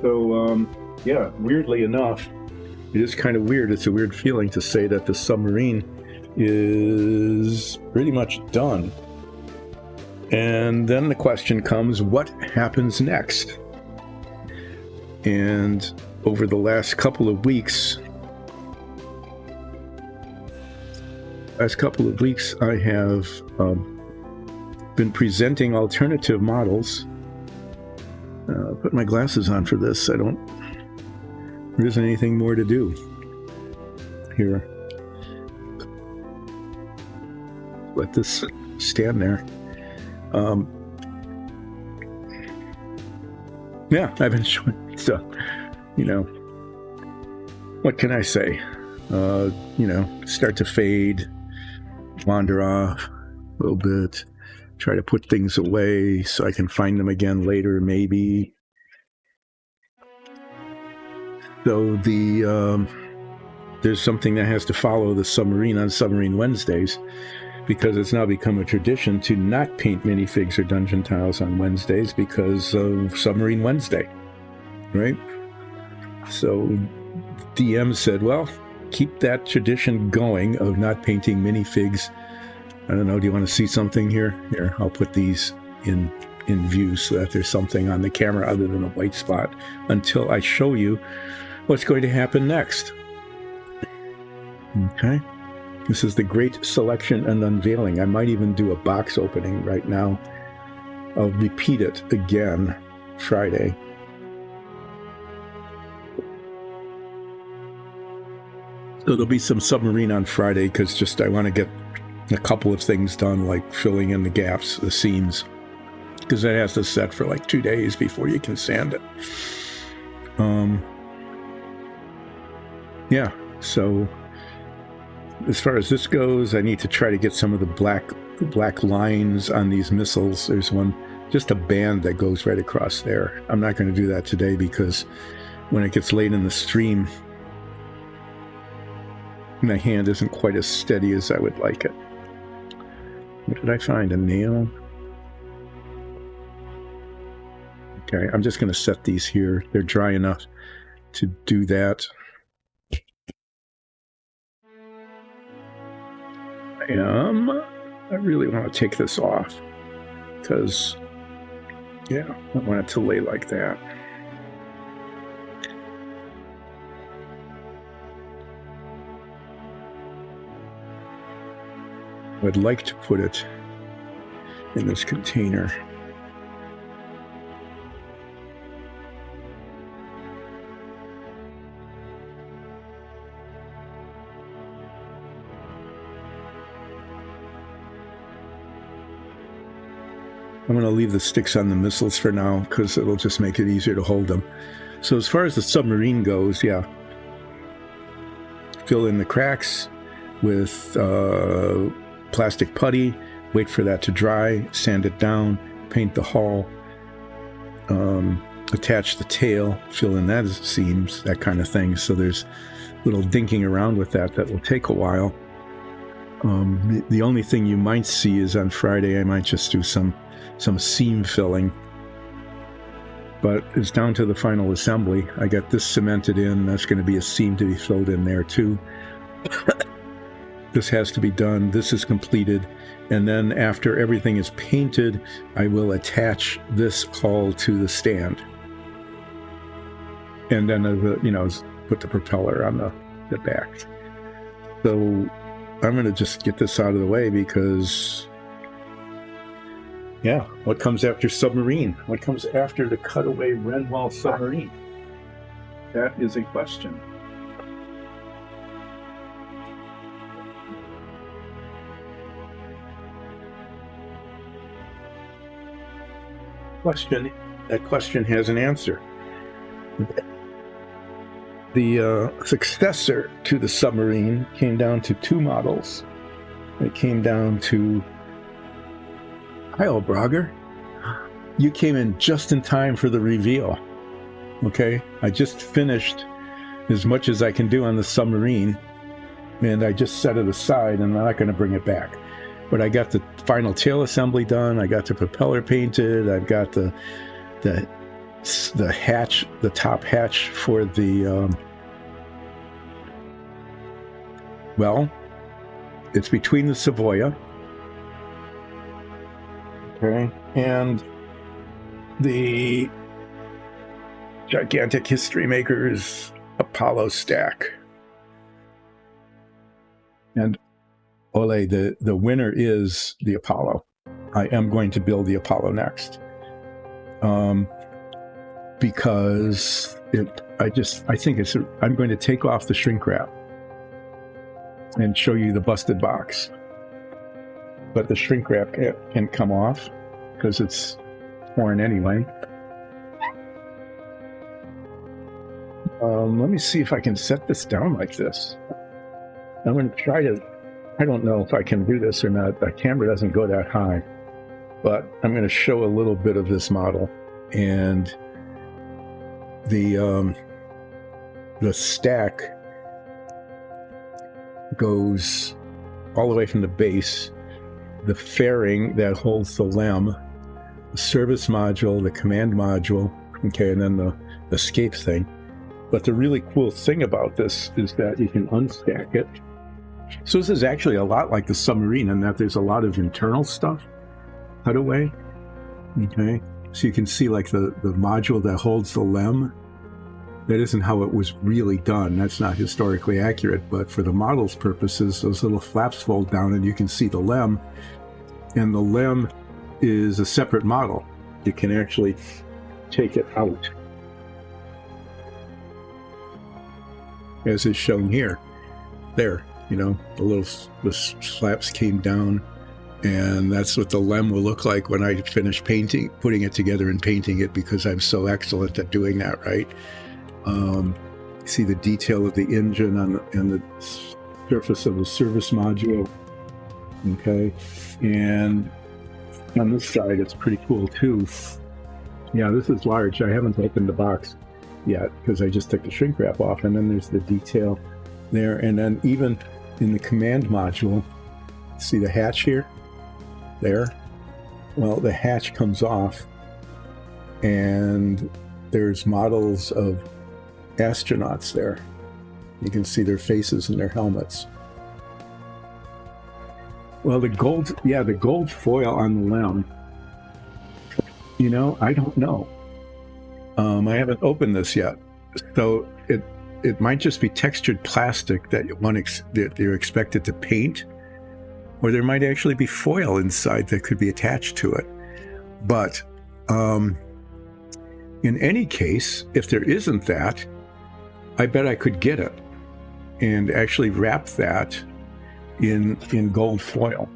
So, yeah, weirdly enough, it is kind of weird. It's a weird feeling to say that the submarine is pretty much done. And then the question comes, what happens next? And over the last couple of weeks, I have been presenting alternative models. Put my glasses on for this. There isn't anything more to do here. Let this stand there. Yeah, I've been showing, so, what can I say? Start to fade, wander off a little bit, try to put things away so I can find them again later, maybe. So there's something that has to follow the submarine on Submarine Wednesdays, because it's now become a tradition to not paint minifigs or dungeon tiles on Wednesdays because of Submarine Wednesday, right? So DM said, well, keep that tradition going of not painting minifigs. I don't know, do you want to see something here? Here, I'll put these in view so that there's something on the camera other than a white spot until I show you what's going to happen next. Okay. This is the great selection and unveiling. I might even do a box opening right now. I'll repeat it again Friday. So there'll be some submarine on Friday because I want to get a couple of things done, like filling in the gaps, the seams, because that has to set for like 2 days before you can sand it. Yeah, so as far as this goes, I need to try to get some of the black lines on these missiles. There's one just a band that goes right across there. I'm not going to do that today because when it gets late in the stream, my hand isn't quite as steady as I would like it. What did I find? A nail? Okay, I'm just going to set these here. They're dry enough to do that. I really want to take this off because, yeah, I don't want it to lay like that. I'd like to put it in this container. I'm going to leave the sticks on the missiles for now because it'll just make it easier to hold them. So as far as the submarine goes, yeah, fill in the cracks with plastic putty, wait for that to dry, sand it down, paint the hull, attach the tail, fill in that seams, that kind of thing. So there's little dinking around with that will take a while. The only thing you might see is on Friday I might just do some seam filling, but it's down to the final assembly. I got this cemented in. That's going to be a seam to be filled in there too. This has to be done. This is completed, and then after everything is painted, I will attach this hull to the stand, and then put the propeller on the back. So I'm going to just get this out of the way because, yeah, what comes after submarine? What comes after the cutaway Renwell submarine? That is a question. That question has an answer. The successor to the submarine came down to two models. It came down to, Kyle Brogger, you came in just in time for the reveal. Okay, I just finished as much as I can do on the submarine, and I just set it aside, and I'm not going to bring it back. But I got the final tail assembly done. I got the propeller painted. I've got the hatch, the top hatch for the well, it's between the Savoia, okay, and the gigantic History Makers Apollo stack. And Ole, the winner is the Apollo. I am going to build the Apollo next. Because I'm going to take off the shrink wrap and show you the busted box. But the shrink wrap can come off because it's torn anyway. Let me see if I can set this down like this. I'm going to try to, I don't know if I can do this or not. The camera doesn't go that high, but I'm going to show a little bit of this model. And the stack goes all the way from the base, the fairing that holds the LEM, the service module, the command module, okay, and then the escape thing. But the really cool thing about this is that you can unstack it. So this is actually a lot like the submarine in that there's a lot of internal stuff cut away. Okay, so you can see like the module that holds the LEM. That isn't how it was really done. That's not historically accurate, but for the model's purposes, those little flaps fold down and you can see the LEM. And the LEM is a separate model. You can actually take it out, as is shown here. There, the flaps came down, and that's what the LEM will look like when I finish putting it together and painting it, because I'm so excellent at doing that, right? See the detail of the engine and the surface of the service module, okay? And On this side, it's pretty cool too. Yeah, this is large. I haven't opened the box yet because I just took the shrink wrap off, and then there's the detail there. And then even in the command module, see the hatch here? There? Well, the hatch comes off, and there's models of astronauts there. You can see their faces and their helmets. Well, the gold foil on the LEM, I don't know. I haven't opened this yet. So it might just be textured plastic that you're expected to paint, or there might actually be foil inside that could be attached to it. But in any case, if there isn't that, I bet I could get it and actually wrap that in gold foil.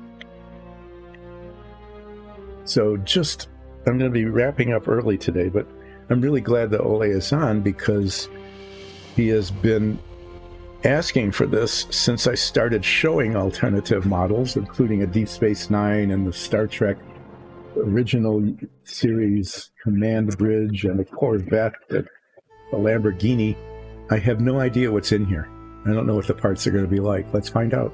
So I'm going to be wrapping up early today, but I'm really glad that Ole is on because he has been asking for this since I started showing alternative models, including a Deep Space Nine and the Star Trek original series command bridge and a Corvette, a Lamborghini. I have no idea what's in here. I don't know what the parts are going to be like. Let's find out.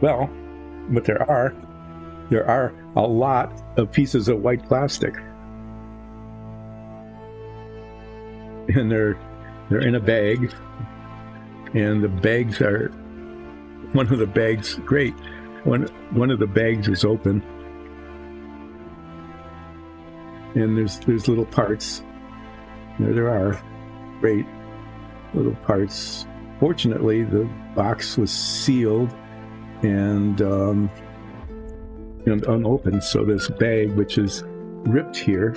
Well, but there are a lot of pieces of white plastic, and they're in a bag, and the bags are one of the bags. Great, one of the bags is open, and there's little parts. There are great little parts. Fortunately, the box was sealed and unopened, so this bag, which is ripped here,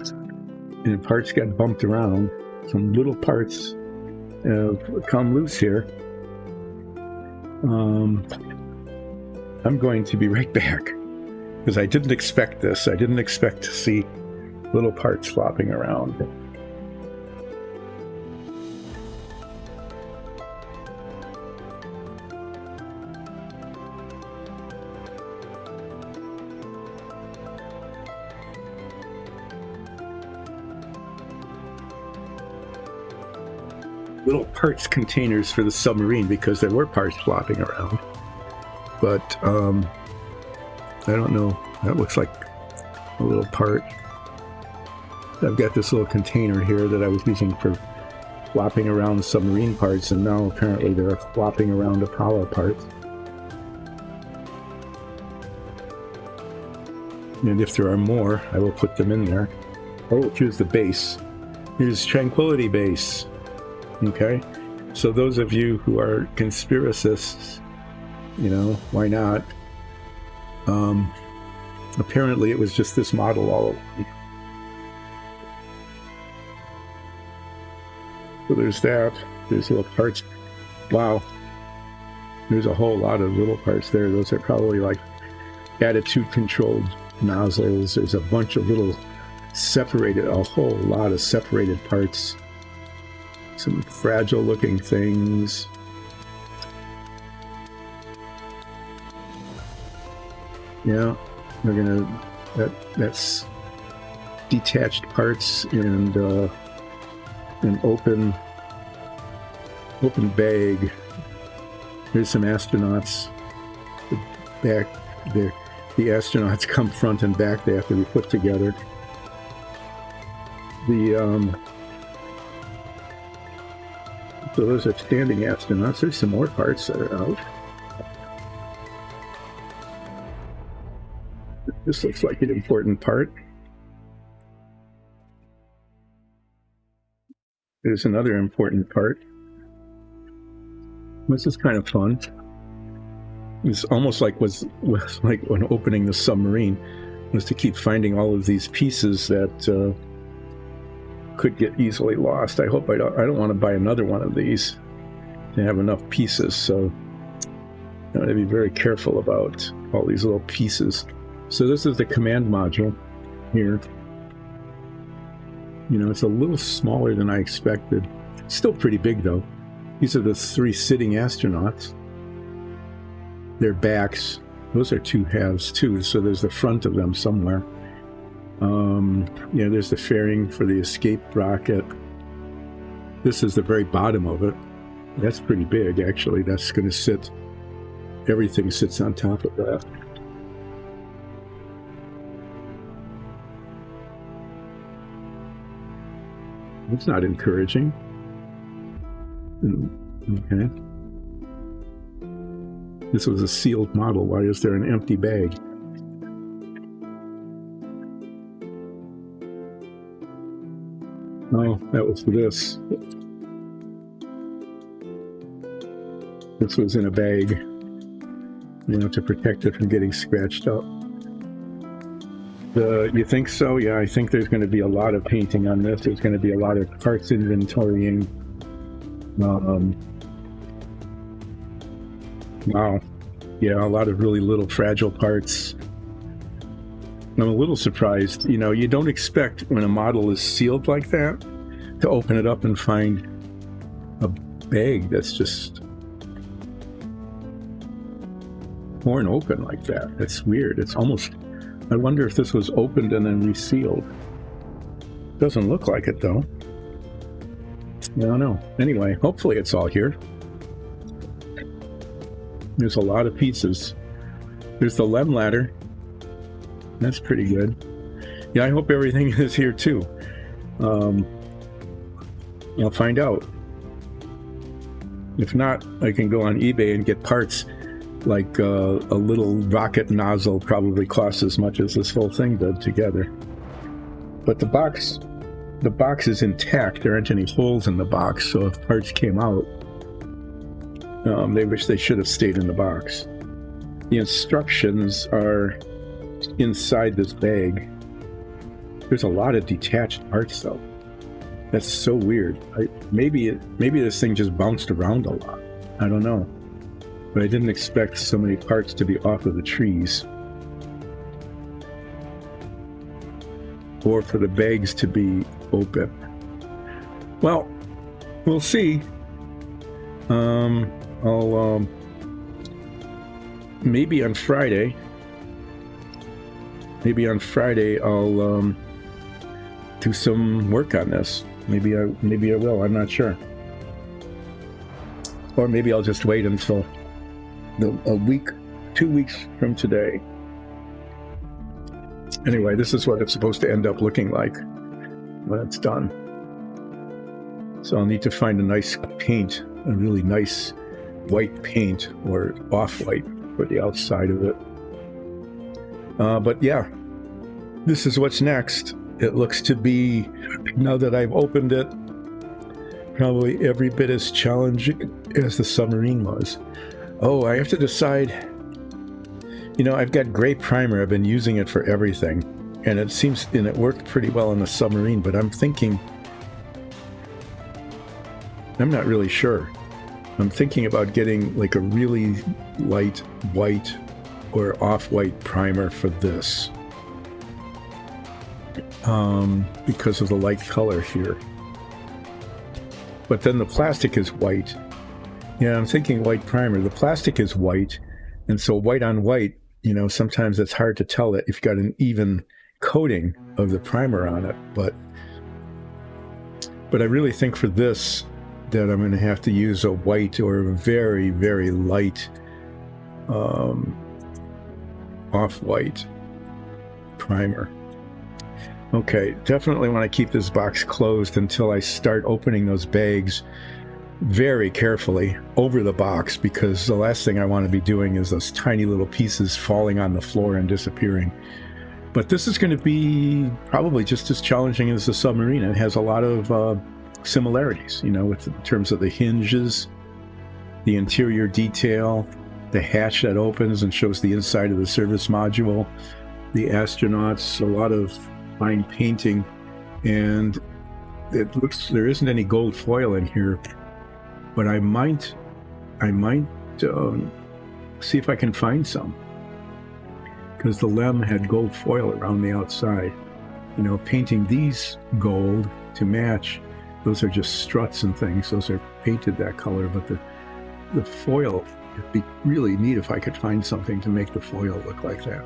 and parts got bumped around. Some little parts have come loose here. I'm going to be right back because I didn't expect this. I didn't expect to see little parts flopping around. Little parts containers for the submarine because there were parts flopping around. But I don't know. That looks like a little part. I've got this little container here that I was using for flopping around submarine parts, and now apparently they're flopping around Apollo parts. And if there are more, I will put them in there. Oh, here's the base. Here's Tranquility Base. Okay, so those of you who are conspiracists, why not? Apparently it was just this model all over. So there's that. There's little parts. Wow. There's a whole lot of little parts there. Those are probably like attitude-controlled nozzles. There's a bunch of a whole lot of separated parts. Some fragile-looking things. Yeah, that's detached parts and an open bag. Here's some astronauts. The astronauts come front and back. They have to be put together. So those are standing astronauts. There's some more parts that are out. This looks like an important part. There's another important part. This is kind of fun. It's almost like was like when opening the submarine, was to keep finding all of these pieces that could get easily lost. I hope I don't want to buy another one of these to have enough pieces, so I'm going to be very careful about all these little pieces. So this is the command module here. It's a little smaller than I expected. Still pretty big though. These are the 3 sitting astronauts. their backs. Those are two halves too, so there's the front of them somewhere. Yeah, there's the fairing for the escape rocket. This is the very bottom of it. That's pretty big, actually. That's going to sit, everything sits on top of that. That's not encouraging. Okay. This was a sealed model. Why is there an empty bag? Oh, that was for this. This was in a bag, you know, to protect it from getting scratched up. You think so? Yeah, I think there's going to be a lot of painting on this. There's going to be a lot of parts inventorying. Wow. Yeah, a lot of really little fragile parts. I'm a little surprised. You know, you don't expect when a model is sealed like that to open it up and find a bag that's just torn open like that. That's weird. It's almost, I wonder if this was opened and then resealed. Doesn't look like it though. I don't know. Anyway, hopefully it's all here. There's a lot of pieces. There's the LEM ladder. That's pretty good. Yeah, I hope everything is here too. I'll find out. If not, I can go on eBay and get parts. Like a little rocket nozzle probably costs as much as this whole thing did together. But the box is intact. There aren't any holes in the box, so if parts came out, they wish they should have stayed in the box. The instructions are inside this bag. There's a lot of detached parts though. That's so weird. Maybe this thing just bounced around a lot. I don't know. But I didn't expect so many parts to be off of the trees. Or for the bags to be open. Well, we'll see. I'll maybe on Friday I'll do some work on this. Maybe I will. I'm not sure. Or maybe I'll just wait until a week, 2 weeks from today. Anyway, this is what it's supposed to end up looking like when it's done. So I'll need to find a nice paint, a really nice white paint or off-white for the outside of it. But yeah, this is what's next. It looks to be, now that I've opened it, probably every bit as challenging as the submarine was. Oh, I have to decide. You know, I've got gray primer. I've been using it for everything. And it worked pretty well on the submarine, but I'm thinking, I'm not really sure. I'm thinking about getting like a really light white or off-white primer for this. Because of the light color here. But then the plastic is white. Yeah, I'm thinking white primer. The plastic is white, and so white on white, you know, sometimes it's hard to tell that if you've got an even coating of the primer on it. But I really think for this that I'm going to have to use a white or a very, very light off-white primer. Okay, definitely want to keep this box closed until I start opening those bags very carefully over the box, because the last thing I want to be doing is those tiny little pieces falling on the floor and disappearing. But this is going to be probably just as challenging as the submarine. It has a lot of similarities, you know, in terms of the hinges, the interior detail, the hatch that opens and shows the inside of the service module, the astronauts, a lot of fine painting, and it looks there isn't any gold foil in here, but I might see if I can find some, because the LEM had gold foil around the outside. You know, painting these gold to match, those are just struts and things, those are painted that color, but the foil It'd be really neat if I could find something to make the foil look like that.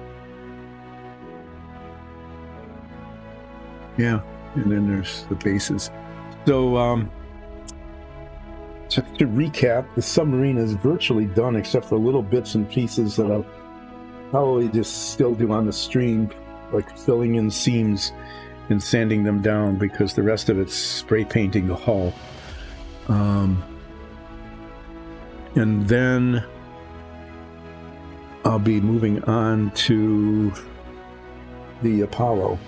Yeah, and then there's the bases. So, to recap, the submarine is virtually done except for little bits and pieces that I'll probably just still do on the stream, like filling in seams and sanding them down, because the rest of it's spray painting the hull. And then I'll be moving on to the Apollo.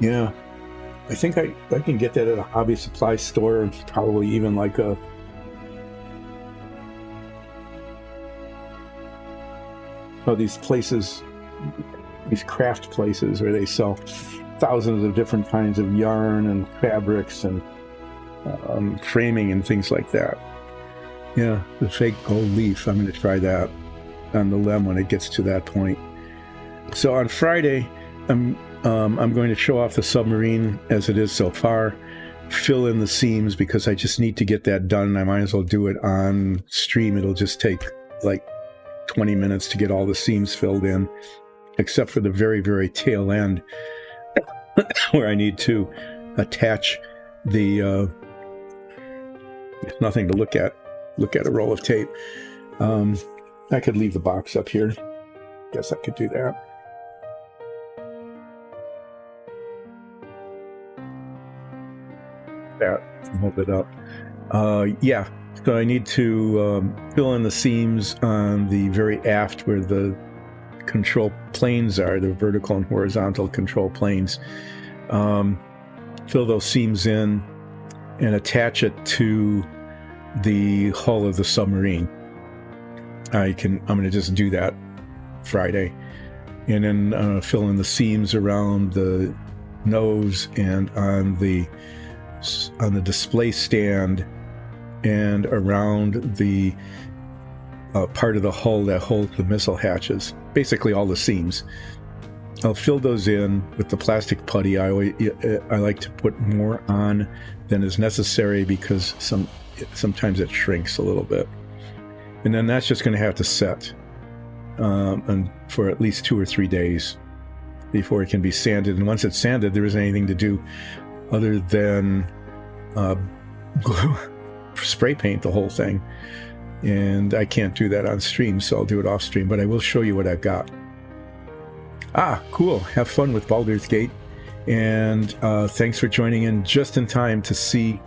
Yeah, I think I can get that at a hobby supply store, and probably even like these places, these craft places where they sell thousands of different kinds of yarn and fabrics and framing and things like that. Yeah, the fake gold leaf. I'm going to try that on the LEM when it gets to that point. So on Friday, I'm going to show off the submarine as it is so far, fill in the seams, because I just need to get that done. I might as well do it on stream. It'll just take like 20 minutes to get all the seams filled in, except for the very, very tail end where I need to attach the nothing to look at a roll of tape. I could leave the box up here. Guess I could do that. Hold it up. Yeah, so I need to fill in the seams on the very aft where the control planes are, the vertical and horizontal control planes. Fill those seams in and attach it to the hull of the submarine. I'm going to just do that Friday, and then fill in the seams around the nose and on the display stand and around the part of the hull that holds the missile hatches, basically all the seams. I'll fill those in with the plastic putty. I like to put more on than is necessary, because sometimes it shrinks a little bit, and then that's just going to have to set and for at least 2 or 3 days before it can be sanded. And once it's sanded, there isn't anything to do other than spray paint the whole thing, and I can't do that on stream, so I'll do it off stream, but I will show you what I've got. Cool. Have fun with Baldur's Gate, and thanks for joining in just in time to see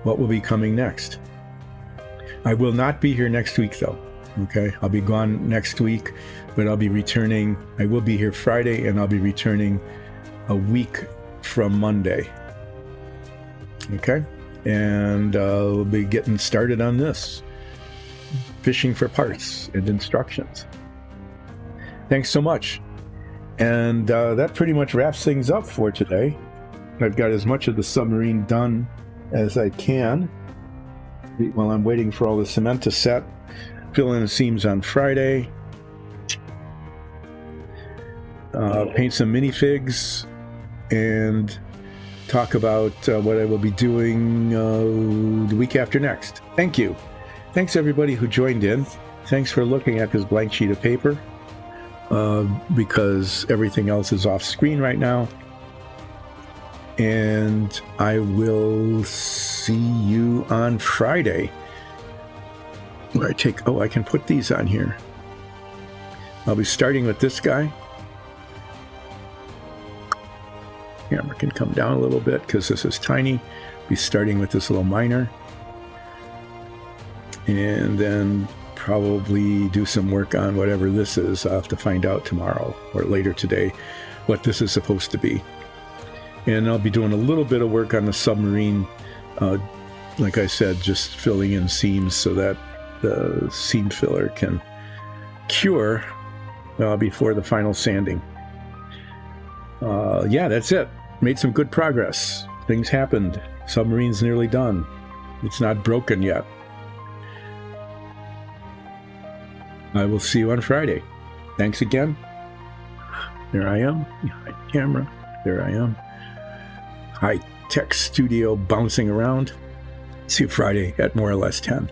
what will be coming next. I will not be here next week, though. Okay, I'll be gone next week, but I'll be returning. I will be here Friday, and I'll be returning a week from Monday. Okay, and we'll be getting started on this, fishing for parts and instructions. Thanks so much. And that pretty much wraps things up for today. I've got as much of the submarine done as I can while I'm waiting for all the cement to set. Fill in the seams on Friday. Paint some minifigs and talk about what I will be doing the week after next. Thank you. Thanks everybody who joined in. Thanks for looking at this blank sheet of paper, because everything else is off screen right now. And I will see you on Friday. Where I can put these on here. I'll be starting with this guy. Camera can come down a little bit because this is tiny. Be starting with this little miner, and then probably do some work on whatever this is. I'll have to find out tomorrow or later today what this is supposed to be. And I'll be doing a little bit of work on the submarine, like I said, just filling in seams so that the seam filler can cure before the final sanding. Yeah, that's it. Made some good progress. Things happened. Submarine's nearly done. It's not broken yet. I will see you on Friday. Thanks again. There I am. Behind the camera. There I am. high-tech studio bouncing around. See you Friday at more or less 10.